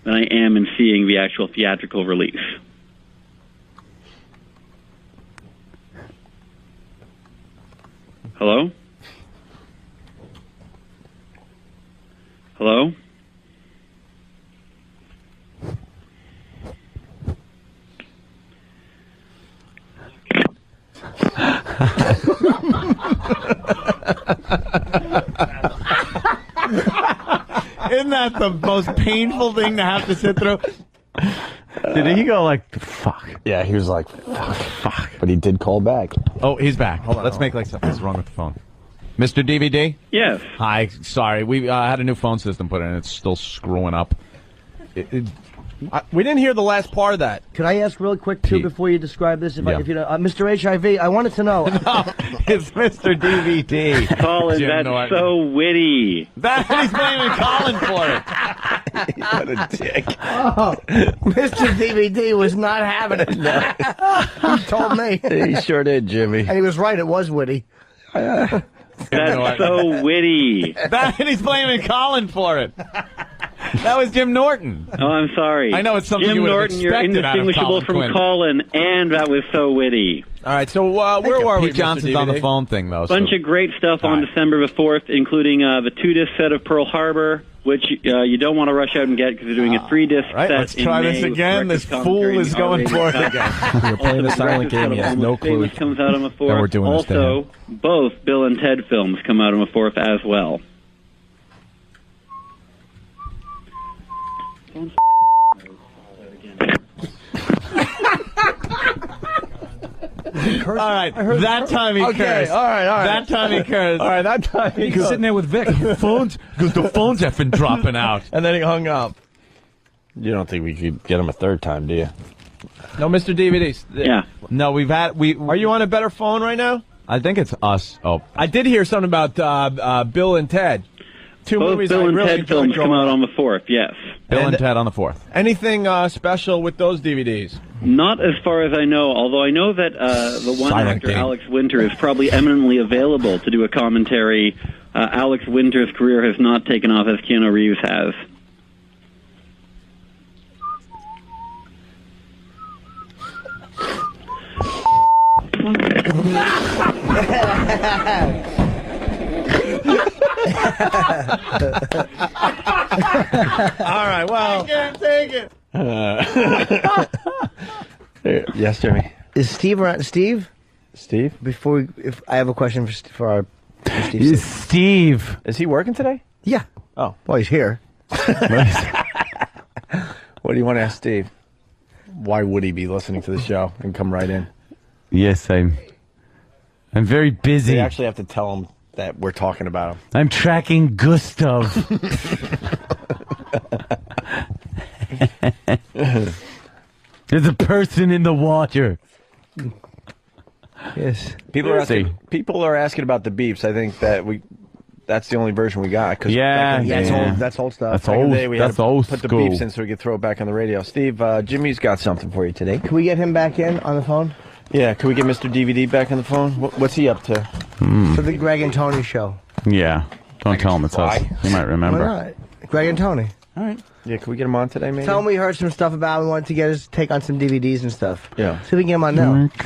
than I am in seeing the actual theatrical release. Hello? Hello? Isn't that the most painful thing to have to sit through? Did he go like, fuck? Yeah, he was like, fuck. But he did call back. Oh, he's back. Hold on. Let's make like something's wrong with the phone. Mr. DVD? Yes. Hi. Sorry. We had a new phone system put in. It's still screwing up. We didn't hear the last part of that. Could I ask real quick, too, before you describe this? If you know, Mr. HIV, I wanted to know. It's Mr. DVD. Colin, Jim that's Norton. so witty. He's blaming Colin for it. What a dick. Oh, Mr. DVD was not having it. He told me. He sure did, Jimmy. And he was right, it was witty. That's so witty. And he's blaming Colin for it. That was Jim Norton. Oh, I'm sorry. I know it's something Jim you would have Norton, you're expected out of indistinguishable Colin from Quinn. Colin, and that was so witty. All right, so where were we? Pete Johnson's on the phone thing, though. Bunch of great stuff on December the 4th, including the 2-disc set of Pearl Harbor, which you don't want to rush out and get because they're doing a 3-disc Right, set. let's try this again. This fool is going for it again. We're playing the silent game. He has no clue. Comes out on the 4th. that we're doing this to also, both Bill and Ted films come out on the 4th as well. All right, that time he cursed. All right. That time he cursed. All right, that time he He's sitting there with Vic. Phones, because the phones have been dropping out. And then he hung up. You don't think we could get him a third time, do you? No, Mr. DVDs. Yeah. No, Are you on a better phone right now? I think it's us. Oh, I did hear something about Bill and Ted. Two Both movies Bill I and really Ted enjoyed films come growing out up. on the 4th, yes. Bill and Ted on the 4th. Anything special with those DVDs? Not as far as I know, although I know that the one Silent actor, game. Alex Winter, is probably eminently available to do a commentary. Alex Winter's career has not taken off as Keanu Reeves has. All right, well. I can't take it. Yes, Jimmy. Is Steve around? Steve? Steve? If I have a question for our for Steve. Steve. Is he working today? Yeah. Oh. Well, he's here. What do you want to ask Steve? Why would he be listening to the show and come right in? Yes, I'm very busy. They actually have to tell him that we're talking about him. I'm tracking Gustav. There's a person in the water. Yes. People are asking about the beeps. I think that's the only version we got. Cause that's old stuff. That's Back in old. the day, we That's had to old put the school. beeps in so we could throw it back on the radio. Steve, Jimmy's got something for you today. Can we get him back in on the phone? Yeah, can we get Mr. DVD back on the phone? What's he up to? For the Greg and Tony show. Yeah. Don't tell him it's us. He might remember. Why not? Greg and Tony. All right. Yeah, can we get him on today, maybe? Tell him we heard some stuff about him. We wanted to get his take on some DVDs and stuff. Yeah. See if we can get him on now. Must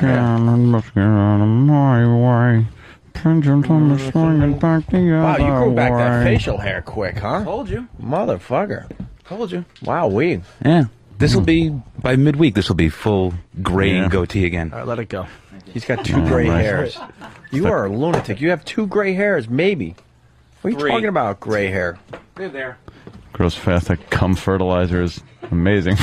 get out of my way. Pendulum is swinging back the Wow, you grew back that way. facial hair quick, huh? Told you. Motherfucker. Told you. Wow, weed. Yeah. This will be, by midweek, this will be full gray and goatee again. All right, let it go. He's got 2 gray right. hairs. You are a lunatic. You have 2 gray hairs, maybe. What are you 3. talking about, gray hair? They're there. Grows fast. That cum fertilizer is amazing.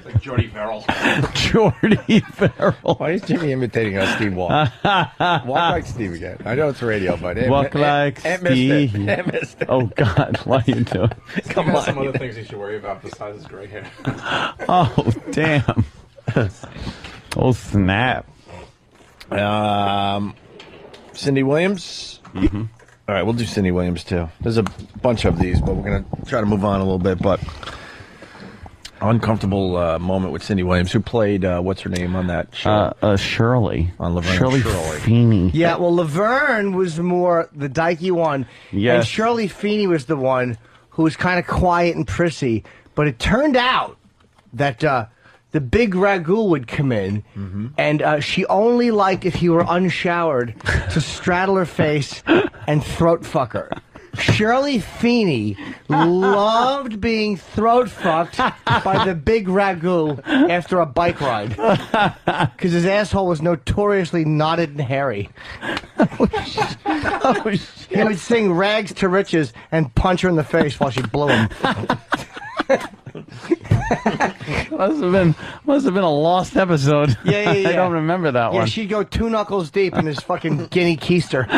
Like Jordy Verrill. Jordy Verrill. Why is Jimmy imitating how Steve walks? Walk like Steve again. I know it's radio, but... Walk like Steve. Missed it. Oh, God. What are you doing? Come on. Some other things you should worry about besides his gray hair. Oh, damn. Oh, snap. Cindy Williams? Mm-hmm. All right, we'll do Cindy Williams, too. There's a bunch of these, but we're going to try to move on a little bit. But uncomfortable moment with Cindy Williams, who played, what's her name on that show? Shirley. On Laverne Shirley Shirley. Feeney. Yeah, well, Laverne was more the dykey one. Yes. And Shirley Feeney was the one who was kind of quiet and prissy. But it turned out that the big ragu would come in, and she only liked if you were unshowered to straddle her face and throat fuck her. Shirley Feeney loved being throat fucked by the big ragu after a bike ride because his asshole was notoriously knotted and hairy. He would sing rags to riches and punch her in the face while she blew him. Must have been a lost episode. Yeah. I don't remember that one. Yeah, she'd go 2 knuckles deep in his fucking guinea keister.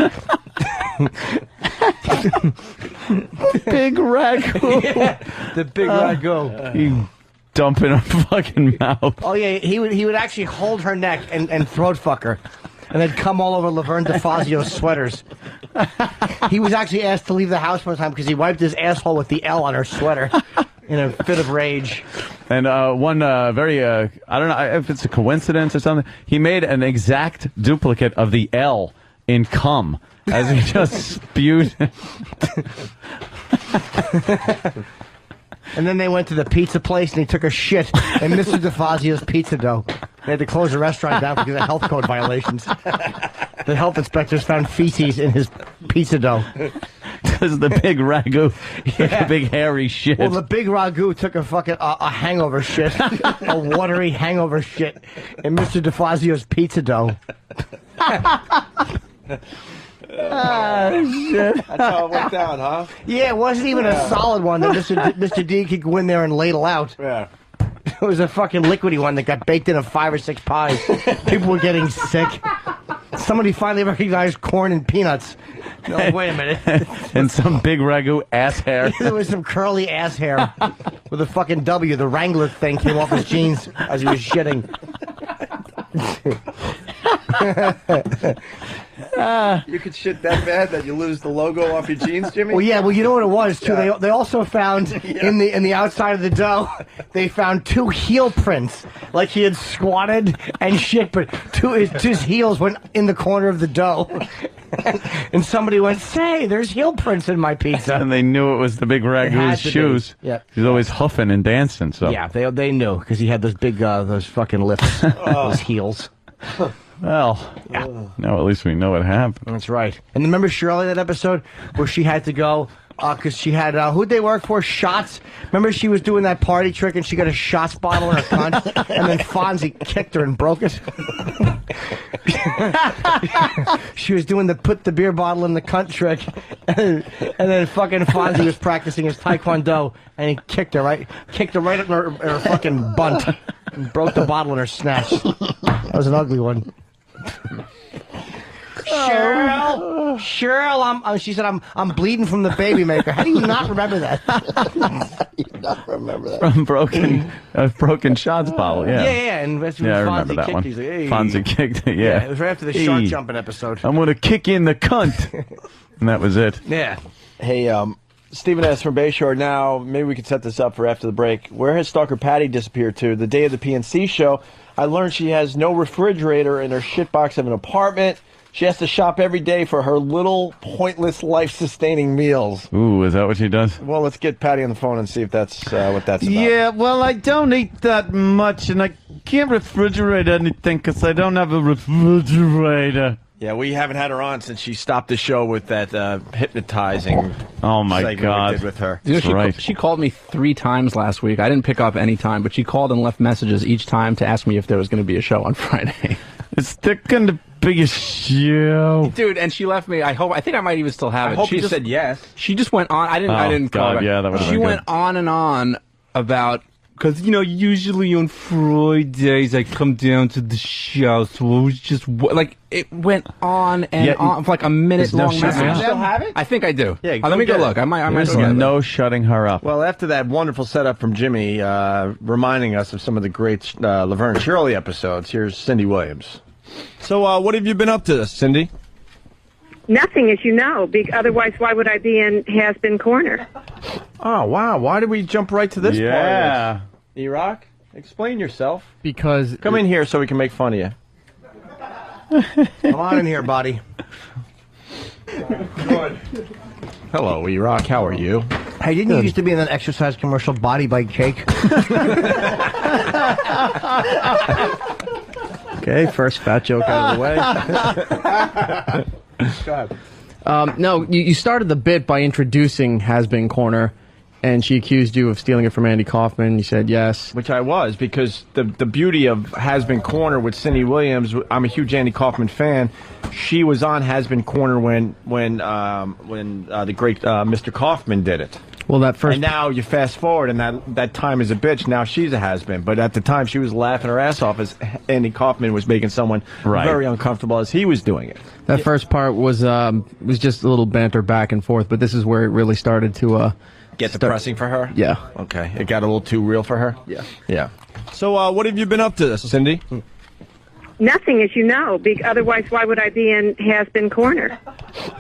Big ragu. Yeah, the big ragu. You dump in her fucking mouth. Oh yeah, he would actually hold her neck and throat fuck her, and then come all over Laverne DeFazio's sweaters. He was actually asked to leave the house one time because he wiped his asshole with the L on her sweater in a fit of rage. And one very, I don't know if it's a coincidence or something, he made an exact duplicate of the L in cum as he just spewed. And then they went to the pizza place and he took a shit in Mr. DeFazio's pizza dough. They had to close the restaurant down because of health code violations. The health inspectors found feces in his pizza dough. Because the big ragu took a big hairy shit. Well, the big ragu took a fucking a hangover shit, a watery hangover shit in Mr. DeFazio's pizza dough. Shit. That's how it went down, huh? Yeah, it wasn't even a solid one that Mr. D could go in there and ladle out. Yeah. It was a fucking liquidy one that got baked into 5 or 6 pies. People were getting sick. Somebody finally recognized corn and peanuts. No, wait a minute. And some big ragu ass hair. There was some curly ass hair with a fucking W. The Wrangler thing came off his jeans as he was shitting. You could shit that bad that you lose the logo off your jeans, Jimmy? Well, yeah. Well, you know what it was too. They also found in the outside of the dough, they found 2 heel prints, like he had squatted and shit, but his heels went in the corner of the dough. And somebody went, "Say, there's heel prints in my pizza." And they knew it was the big ragu's shoes. Yeah. He's always huffing and dancing. So Yeah, they knew because he had those big those fucking lifts, those heels. Well, now at least we know what happened. That's right. And remember Shirley, that episode where she had to go because she had who'd they work for? Shots. Remember, she was doing that party trick and she got a shots bottle in her cunt, and then Fonzie kicked her and broke it. She was doing the put the beer bottle in the cunt trick, and then fucking Fonzie was practicing his taekwondo, and he kicked her right in her fucking bunt, and broke the bottle in her snatch. That was an ugly one. Cheryl, she said, I'm bleeding from the baby maker. How do you not remember that? You not remember that? From broken shots bottle, yeah. Yeah, and that's when I Fonzie remember that kicked. one. He's like, hey. Fonzie kicked it, yeah. It was right after the shark jumping episode. I'm going to kick you in the cunt. And that was it. Yeah. Hey, Stephen S. from Bayshore. Now, maybe we could set this up for after the break. Where has Stalker Patty disappeared to? The day of the PNC show, I learned she has no refrigerator in her shitbox of an apartment. She has to shop every day for her little pointless life-sustaining meals. Ooh, is that what she does? Well, let's get Patty on the phone and see if that's what that's about. Yeah, well, I don't eat that much, and I can't refrigerate anything because I don't have a refrigerator. Yeah, we haven't had her on since she stopped the show with that hypnotizing. Oh my segment God! we did with her. You know, she called me 3 times last week. I didn't pick up any time, but she called and left messages each time to ask me if there was going to be a show on Friday. Is there going to be a show? Dude, and she left me. I think I might even still have it. I hope she you said yes. She just went on. I didn't call God, her. yeah, that would've She been went good. on and on about. Because, usually on Fridays I come down to the show, so it was just, it went on and on for like a minute-long message. You still have it? I think I do. Yeah, let me go look. I might There's go get it. no shutting her up. Well, after that wonderful setup from Jimmy, reminding us of some of the great Laverne and Shirley episodes, here's Cindy Williams. So, what have you been up to, Cindy? Nothing, as you know. Otherwise, why would I be in Has-Been Corner? Oh, wow. Why did we jump right to this part Yeah. of this? E-Rock, explain yourself. Because... Come in here so we can make fun of you. Come on in here, buddy. Good. Hello, E-Rock. How are you? Hey, didn't you used to be in that exercise commercial, Body Bite Cake? Okay, first fat joke out of the way. No, you started the bit by introducing Has Been Corner, and she accused you of stealing it from Andy Kaufman. You said yes. Which I was, because the beauty of Has Been Corner with Cindy Williams, I'm a huge Andy Kaufman fan. She was on Has Been Corner when the great Mr. Kaufman did it. Well, that first... And now you fast forward, and that time is a bitch. Now she's a has-been. But at the time, she was laughing her ass off as Andy Kaufman was making someone very uncomfortable as he was doing it. That first part was just a little banter back and forth, but this is where it really started to... Get depressing for her? Yeah. Okay. It got a little too real for her? Yeah. Yeah. So what have you been up to, Cindy? Nothing, as you know. Otherwise, why would I be in Has-Been Corner?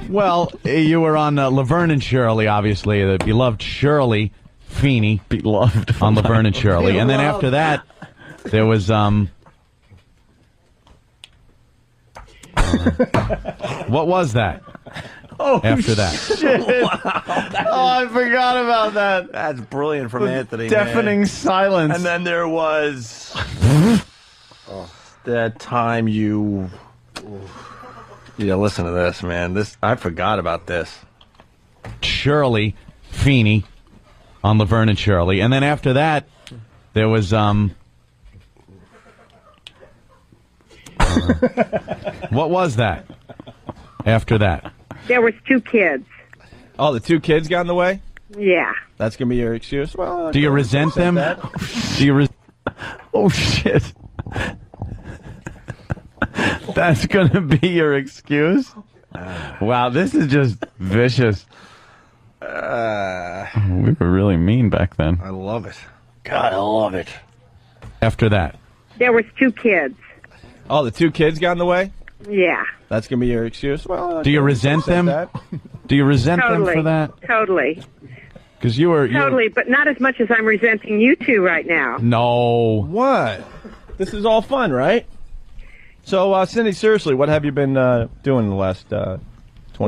Well, you were on Laverne and Shirley, obviously, the beloved Shirley Feeney. Beloved. On Laverne and Shirley. And then after that, there was, what was that? Oh, after that. Shit. Wow, I forgot about that. That's brilliant from Anthony. Deafening silence. And then there was that time you... Yeah, listen to this, man. I forgot about this. Shirley Feeney on Laverne and Shirley. And then after that, there was, what was that? After that. There was 2 kids. Oh, the 2 kids got in the way? Yeah. That's going to be your excuse? Well, do you resent them? Do you oh, shit. That's going to be your excuse? Wow, this is just vicious. We were really mean back then. I love it. God, I love it. After that. There was 2 kids. Oh, the 2 kids got in the way? Yeah. That's going to be your excuse? Well, do you resent them? Do you resent them for that? Totally. Because you were... Totally, but not as much as I'm resenting you 2 right now. No. What? This is all fun, right? So, Cindy, seriously, what have you been doing in the last 20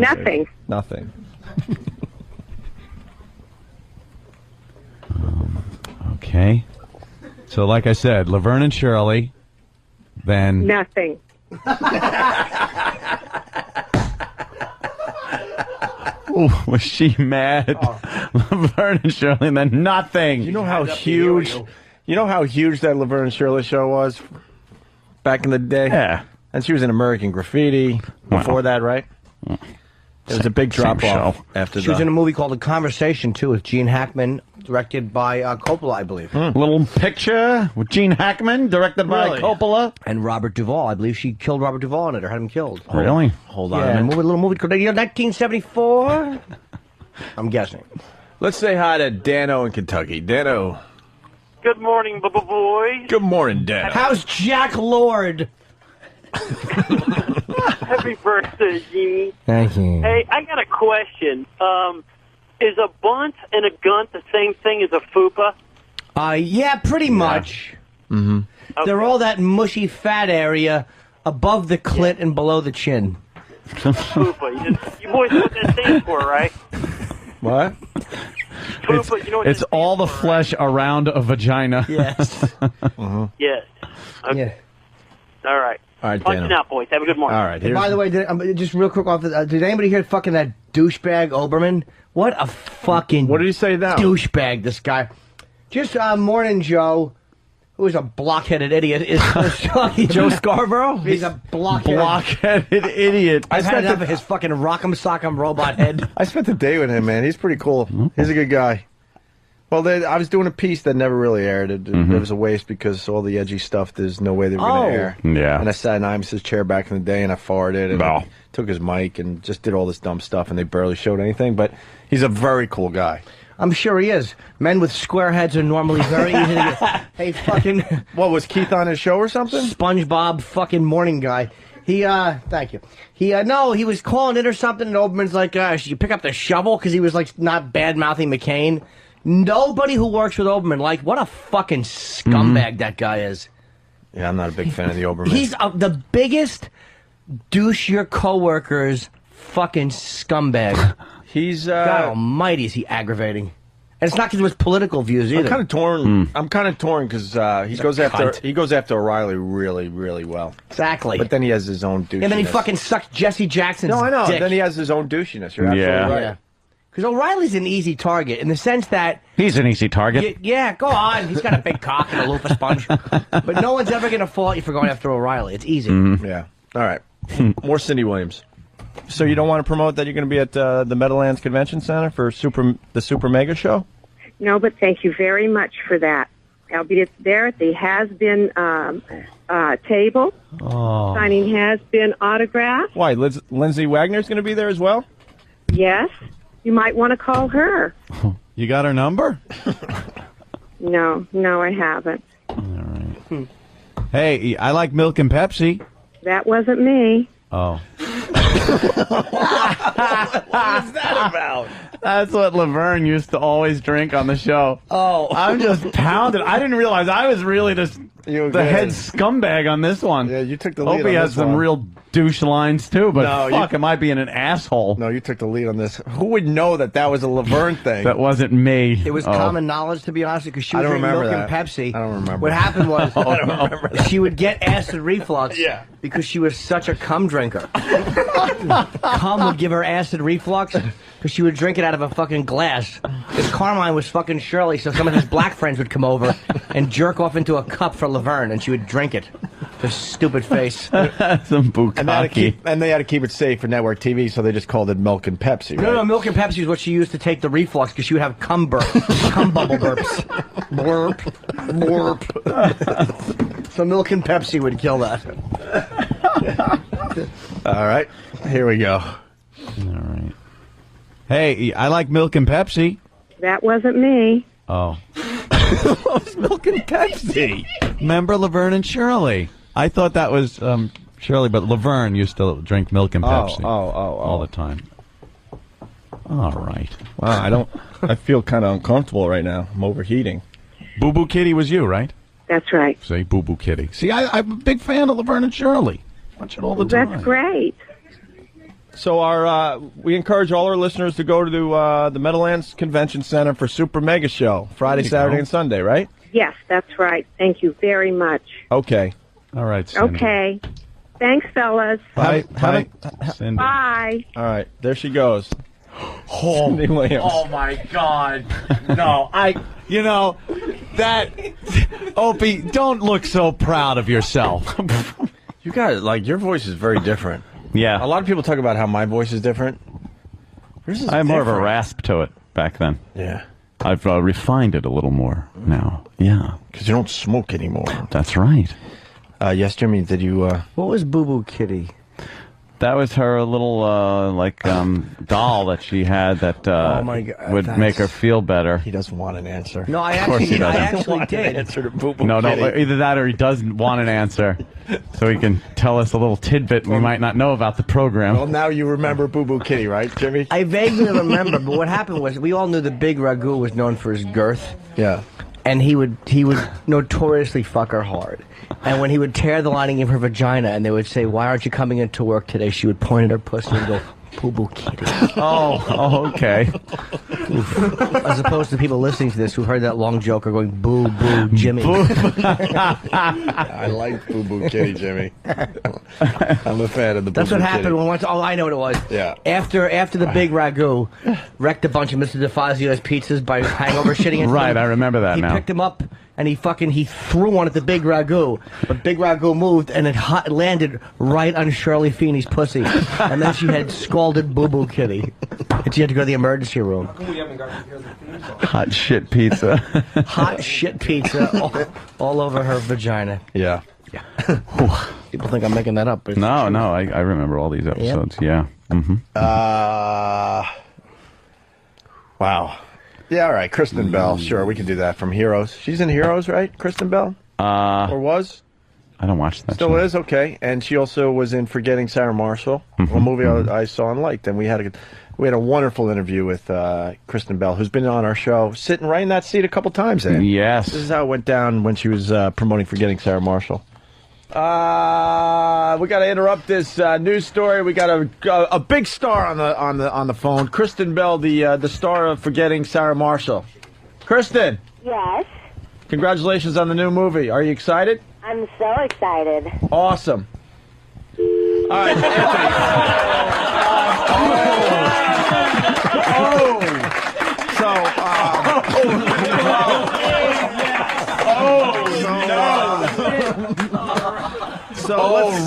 Nothing. days? Nothing. Okay. So, like I said, Laverne and Shirley, then... Nothing. Oh, was she mad? Laverne and Shirley, and then nothing. You know how huge? You know how huge that Laverne and Shirley show was back in the day? Yeah. And she was in American Graffiti before that, right? There was a big drop-off after She was in a movie called The Conversation, too, with Gene Hackman, directed by Coppola, I believe. Little picture with Gene Hackman, directed by Coppola. And Robert Duvall. I believe she killed Robert Duvall in it, or had him killed. Really? Hold on Yeah, a minute. a little movie called 1974? I'm guessing. Let's say hi to Dano in Kentucky. Dano. Good morning, boys. Good morning, Dano. How's Jack Lord? Happy birthday, Jimmy. Thank you. Hey, I got a question. Is a bunt and a gunt the same thing as a fupa? Yeah, pretty much. Mm-hmm. They're all that mushy fat area above the clit and below the chin. Fupa. You boys know what that stands for, right? What? Fupa, you know what It's all the flesh around a vagina. Yes. Yes. Okay. Yeah. All right. All right, Punching Dano. out, boys. Have a good morning. All right. And by the way, just real quick off did anybody hear fucking that douchebag Oberman? What a fucking What did he say now? douchebag, this guy. Just Morning Joe, who is a blockheaded idiot, is Joe Scarborough? He's a blockheaded Blockheaded idiot. I've had enough of his fucking rock'em sock'em robot head. I spent the day with him, man. He's pretty cool. He's a good guy. Well, I was doing a piece that never really aired. It was a waste because all the edgy stuff, there's no way they were going to air. Yeah. And I sat in Imos's chair back in the day, and I farted, and took his mic, and just did all this dumb stuff, and they barely showed anything. But he's a very cool guy. I'm sure he is. Men with square heads are normally very easy to get. Hey, fucking. What, was Keith on his show or something? SpongeBob fucking morning guy. He, thank you. No, he was calling in or something, and Oberman's like, should you pick up the shovel? Because he was, like, not bad-mouthing McCain. Nobody who works with Oberman, like, what a fucking scumbag that guy is. Yeah, I'm not a big fan of the Oberman. He's the biggest douche your coworkers fucking scumbag. He's, God almighty, is he aggravating. And it's not because of his political views either. I'm kind of torn. I'm kind of torn because he goes after O'Reilly really, really well. Exactly. But then he has his own douchiness. And then he fucking sucks Jesse Jackson's No, I know. dick. Then he has his own douchiness. You're absolutely right. Yeah. Because O'Reilly's an easy target in the sense that... He's an easy target. Yeah, go on. He's got a big cock and a loofah sponge. But no one's ever going to fault you for going after O'Reilly. It's easy. Yeah. All right. More Cindy Williams. So you don't want to promote that you're going to be at the Meadowlands Convention Center for the Super Mega Show? No, but thank you very much for that. I'll be there at the has-been table. Oh. Signing has-been autograph. Why? Lindsay Wagner's going to be there as well? Yes. You might want to call her. You got her number? No, I haven't. Hey, I like milk and Pepsi. That wasn't me. Oh. What is that about? That's what Laverne used to always drink on the show. Oh. I'm just pounded. I didn't realize I was really just the head scumbag on this one. Yeah, you took the lead Opie on has this some one. real douche lines too, but No, fuck, am I being an asshole? No, you took the lead on this. Who would know that was a Laverne thing? That wasn't me. It was common knowledge, to be honest, because she I was don't drinking remember milk that. and Pepsi. I don't remember. What happened was I don't remember that. she would get acid reflux because she was such a cum drinker. Cum would give her acid reflux because she would drink it out of a fucking glass. Because Carmine was fucking Shirley, so some of his black friends would come over and jerk off into a cup for Laverne, and she would drink it. Her stupid face. Some bukkake. And they had to keep it safe for network TV, so they just called it Milk and Pepsi. Right? No, Milk and Pepsi is what she used to take the reflux because she would have cum bubble burps. Blurp, blurp. So Milk and Pepsi would kill that. All right, here we go. All right. Hey, I like milk and Pepsi. That wasn't me. Oh. Milk and Pepsi. Remember Laverne and Shirley? I thought that was Shirley, but Laverne used to drink milk and Pepsi all the time. All right. Wow, I feel kind of uncomfortable right now. I'm overheating. Boo Boo Kitty was you, right? That's right. Say Boo Boo Kitty. See, I'm a big fan of Laverne and Shirley. Watch it all the time. That's great. So we encourage all our listeners to go to the Meadowlands Convention Center for Super Mega Show Friday, Saturday, and Sunday, right? Yes, that's right. Thank you very much. Okay. All right, Cindy. Okay. Thanks, fellas. Bye. Cindy. Bye. All right, there she goes. Cindy Williams. Oh my God! No, you know that Opie. Don't look so proud of yourself. You got like your voice is very different. Yeah, a lot of people talk about how my voice is different. Yours is I have more of a different. rasp to it back then. Yeah, I've refined it a little more now. Yeah, because you don't smoke anymore. That's right. Yes, Jimmy. Did you? What was Boo Boo Kitty? That was her little doll that she had that Oh my God, would make her feel better. He doesn't want an answer. No, I Of course he actually doesn't. did. Answer to Boo Boo No, Kitty. either that or he doesn't want an answer, so he can tell us a little tidbit we might not know about the program. Well, now you remember Boo Boo Kitty, right, Jimmy? I vaguely remember, but what happened was we all knew the Big Ragu was known for his girth. Yeah. And he would notoriously fuck her hard. And when he would tear the lining of her vagina and they would say, "Why aren't you coming into work today?" she would point at her pussy and go, "Boo Boo Kitty." Oh, okay. As opposed to people listening to this who heard that long joke are going, "Boo Boo Jimmy." I like Boo Boo Kitty, Jimmy. I'm a fan of the Boo That's Boo what happened Kitty. when once. Oh, I know what it was. Yeah. After the Big Ragu wrecked a bunch of Mr. DeFazio's pizzas by hangover shitting into Right, them, I remember that he now. picked him up and he threw one at the Big Ragu, but Big Ragu moved and it landed right on Shirley Feeney's pussy, and then she had scalded Boo Boo Kitty, and she had to go to the emergency room. Hot shit pizza. Hot shit pizza all over her vagina. Yeah. Yeah. People think I'm making that up. But it's No, true. no, I remember all these episodes. Yeah. Mm-hmm. Wow. Yeah, all right. Kristen Bell. Sure, we can do that from Heroes. She's in Heroes, right? Kristen Bell? Or was? I don't watch that. Still is? Okay. And she also was in Forgetting Sarah Marshall, a movie I saw and liked. And we had a wonderful interview with Kristen Bell, who's been on our show, sitting right in that seat a couple times. Yes. This is how it went down when she was promoting Forgetting Sarah Marshall. We got to interrupt this news story. We got a big star on the phone. Kristen Bell, the star of Forgetting Sarah Marshall. Kristen, Yes, congratulations on the new movie. Are you excited? I'm so excited. Awesome. All right,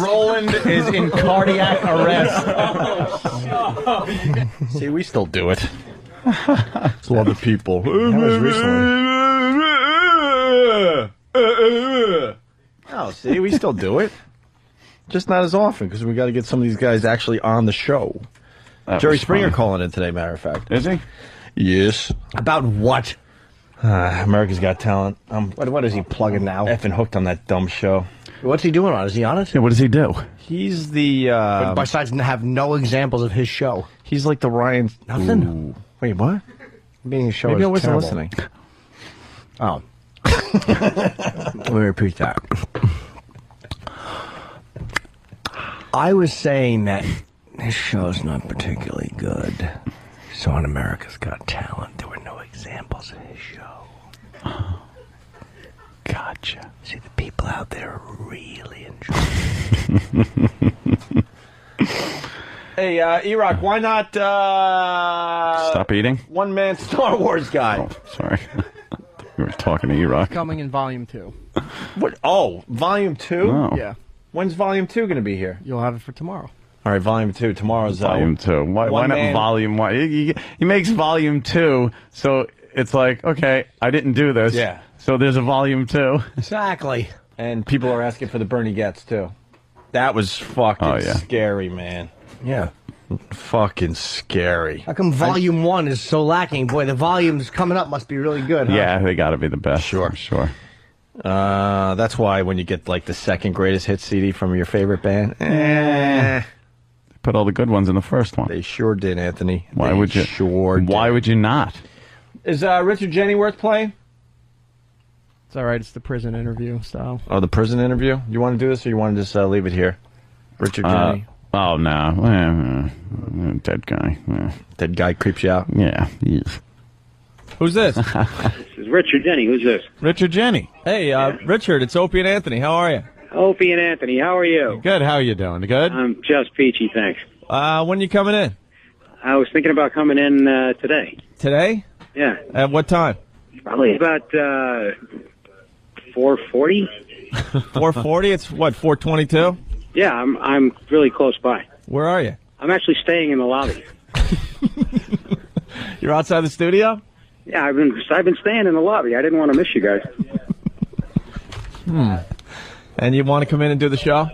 Roland is in cardiac arrest. See, we still do it. It's a lot of people. That was recently. Oh, see, we still do it. Just not as often, because we got to get some of these guys actually on the show. Jerry Springer calling in today, matter of fact. Is he? Yes. About what? America's Got Talent. What is he plugging now? Effing hooked on that dumb show. What's he doing on it? Is he on it? Yeah, what does he do? He's the... But besides have no examples of his show. He's like the Ryan... Nothing? Ooh. Wait, what? Being a show Maybe is I wasn't terrible. listening. Oh. Let me repeat that. I was saying that this show's not particularly good. So on America's Got Talent, there were no examples of his show. Gotcha. See, the people out there are really enjoying it. Hey, E-Rock, why not... Stop eating? One-man Star Wars guy. Oh, sorry. We were talking to E-Rock. Coming in volume 2. What? Oh, volume 2? Oh. Yeah. When's volume 2 going to be here? You'll have it for tomorrow. All right, volume 2. Tomorrow's Volume 2. Why not man- volume 1? He makes volume 2, so it's like, okay, I didn't do this. Yeah. So there's a volume 2. Exactly. And people are asking for the Bernie Getz, too. That was fucking scary, man. Yeah. Fucking scary. How come volume 1 is so lacking? Boy, the volumes coming up must be really good, huh? Yeah, they got to be the best. Sure. That's why when you get like the second greatest hit CD from your favorite band, Put all the good ones in the first one. They sure did, Anthony. Why would you? Why would you not? Is Richard Jenny worth playing? It's all right. It's the prison interview style. Oh, the prison interview? You want to do this, or you want to just leave it here? Richard Jenny. Oh no, dead guy. Dead guy creeps you out. Yeah. Who's this? This is Richard Jenny. Who's this? Richard Jenny. Hey, Richard, it's Opie and Anthony. How are you? Opie and Anthony, how are you? Good. How are you doing? Good. I'm just peachy, thanks. When you coming in? I was thinking about coming in today. Today? Yeah. At what time? Probably about 4:40. 4:40? It's what, 4:22? Yeah, I'm really close by. Where are you? I'm actually staying in the lobby. You're outside the studio? Yeah, I've been staying in the lobby. I didn't want to miss you guys. And you want to come in and do the show?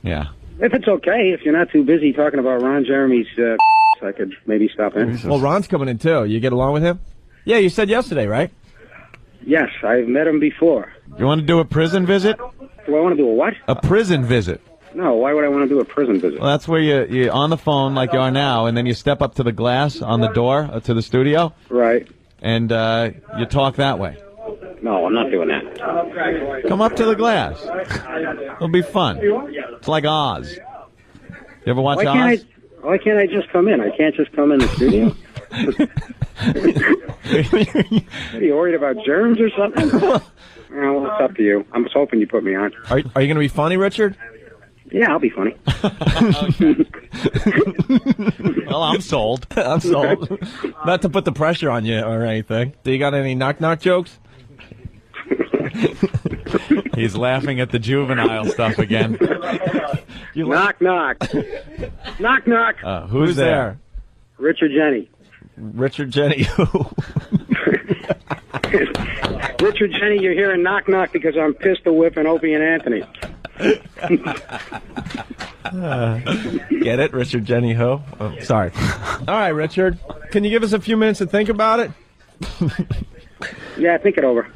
Yeah. If it's okay, if you're not too busy talking about Ron Jeremy's, I could maybe stop in. Well, Ron's coming in too. You get along with him? Yeah, you said yesterday, right? Yes, I've met him before. You want to do a prison visit? Do I want to do a what? A prison visit. No, why would I want to do a prison visit? Well, that's where you're on the phone like you are now, and then you step up to the glass on the door to the studio. Right. And you talk that way. No, I'm not doing that. Come up to the glass. It'll be fun. It's like Oz. You ever watch Oz? Why can't I just come in? I can't just come in the studio? Are you worried about germs or something? Well, it's up to you. I'm just hoping you put me on. Are you going to be funny, Richard? Yeah, I'll be funny. Well, I'm sold. I'm sold. Not to put the pressure on you or anything. Do you got any knock-knock jokes? He's laughing at the juvenile stuff again. Knock, knock. Knock, knock. Who's there? Richard Jenny. Richard Jenny who? Richard Jenny, you're hearing knock, knock because I'm pistol whipping Opie and Anthony. Get it? Richard Jenny who? Oh, sorry. All right, Richard. Can you give us a few minutes to think about it? Yeah, think it over.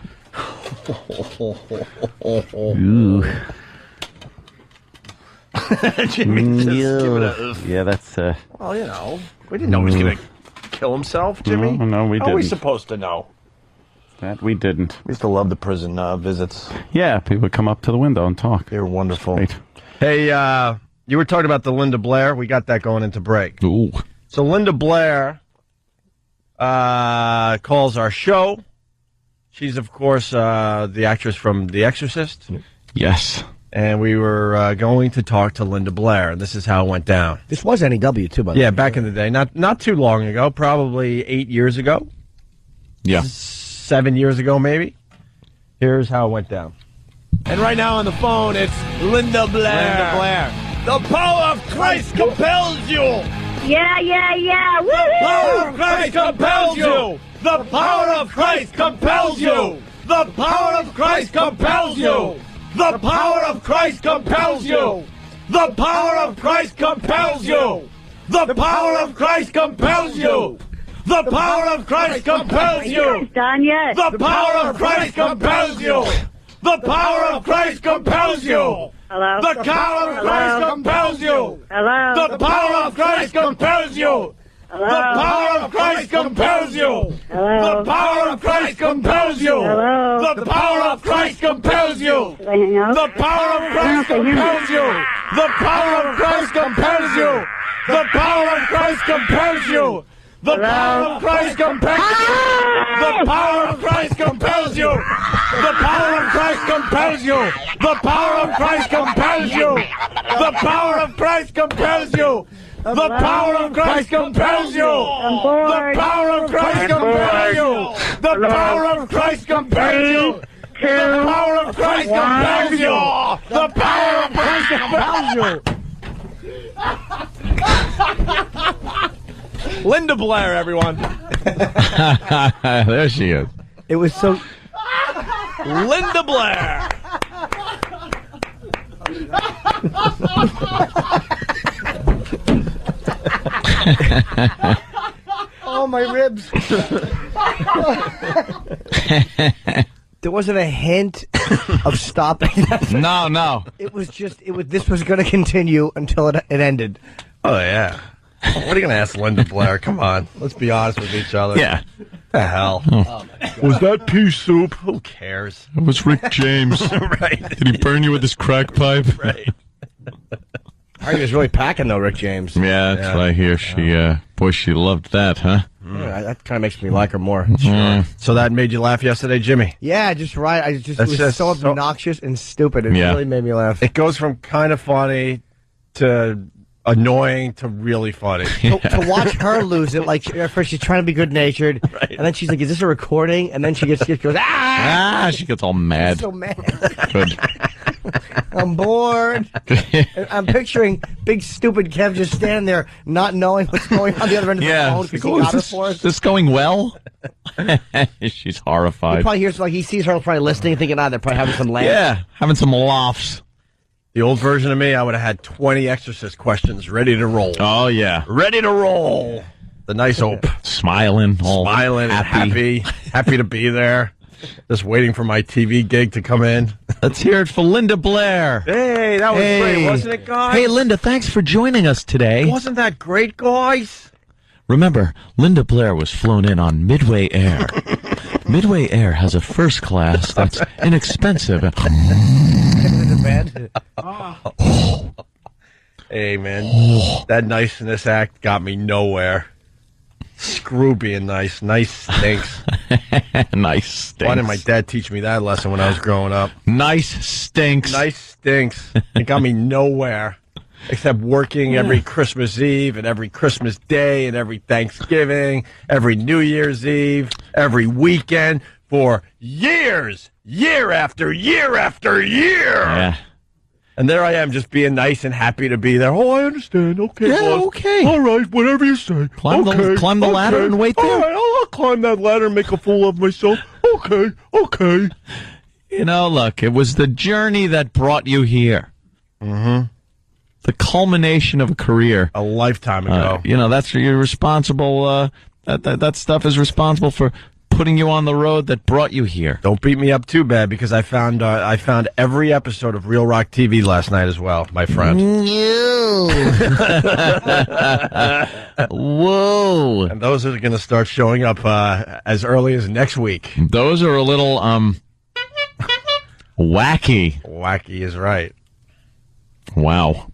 Jimmy just giving a... Yeah, that's... Well, you know, we didn't know he was going to kill himself, Jimmy. No, we didn't. How are we supposed to know? That we didn't. We used to love the prison visits. Yeah, people would come up to the window and talk. They were wonderful. Great. Hey, you were talking about the Linda Blair. We got that going into break. Ooh. So Linda Blair calls our show. She's, of course, the actress from The Exorcist. Yes. And we were going to talk to Linda Blair. This is how it went down. This was NEW, too, by the way. Yeah, back in the day. Not too long ago. Probably 8 years ago. Yeah. 7 years ago, maybe. Here's how it went down. And right now on the phone, it's Linda Blair. Linda Blair. The power of Christ compels you. Yeah, yeah, yeah. Woo! The power of Christ compels you. The power of Christ compels you. The power of Christ compels you. The power of Christ compels you. The power of Christ compels you. The power of Christ compels you. The power of Christ compels you. Done yet? The power of Christ compels you. The power of Christ compels you. Hello? The power of Christ compels you. Hello? The power of Christ compels you. Hello? The power of Christ compels you. Hello? The power of Christ compels you. Hello? The power of Christ compels you. Did I hang up? The power of Christ compels you. The power of Christ compels you. The power of Christ compels you. The power of Christ compels you. The power of Christ compels you. The power of Christ compels you. The power of Christ compels you. The power of Christ compels you. The power of Christ compels you. The power of Christ compels you. The power of Christ compels you. The power of Christ compels you. The power of Christ compels you. Linda Blair, everyone. There she is. It was so... Linda Blair. Oh, my ribs. There wasn't a hint of stopping. No. It was just, this was going to continue until it ended. Oh, yeah. What are you going to ask Linda Blair? Come on. Let's be honest with each other. Yeah. The hell? Oh, was that pea soup? Who cares? It was Rick James. Right. Did he burn you with his crack pipe? Right. I think he was really packing, though, Rick James. Yeah, that's what I hear. She loved that, huh? Yeah, that kind of makes me like her more. Sure. So that made you laugh yesterday, Jimmy? Yeah, just right. It was so obnoxious and stupid. It really made me laugh. It goes from kind of funny to annoying to really funny. To watch her lose it, like at first she's trying to be good natured, and then she's like, "Is this a recording?" And then she goes, "Ah!" She gets all mad. I'm so mad. Good. I'm bored. I'm picturing big stupid Kev just standing there, not knowing what's going on the other end of the phone because he got her for us. Is this going well? She's horrified. He probably hears he sees her probably listening, thinking, they're probably having some laughs. Yeah, having some laughs. The old version of me, I would have had 20 Exorcist questions ready to roll. Oh, yeah. Ready to roll. The nice Ope. Smiling. All happy to be there. Just waiting for my TV gig to come in. Let's hear it for Linda Blair. Hey, that was great, wasn't it, guys? Hey, Linda, thanks for joining us today. Wasn't that great, guys? Remember, Linda Blair was flown in on Midway Air. Midway Air has a first class that's inexpensive. Hey, man, that niceness act got me nowhere. Screw being nice. Nice stinks. Nice stinks. Why didn't my dad teach me that lesson when I was growing up? Nice stinks. Nice stinks. It got me nowhere. Except working every Christmas Eve and every Christmas Day and every Thanksgiving, every New Year's Eve, every weekend for years. Year after year after year. Yeah. And there I am, just being nice and happy to be there. Oh, I understand. Okay, yeah, boss. okay. All right, whatever you say. Climb the ladder and wait there. All right, I'll climb that ladder and make a fool of myself. Okay. You know, look, it was the journey that brought you here. Mm-hmm. The culmination of a career. A lifetime ago. That's you're responsible. That stuff is responsible for putting you on the road that brought you here. Don't beat me up too bad because I found every episode of Real Rock TV last night as well, my friend. Whoa. And those are going to start showing up as early as next week. Those are a little wacky. Wacky is right. Wow.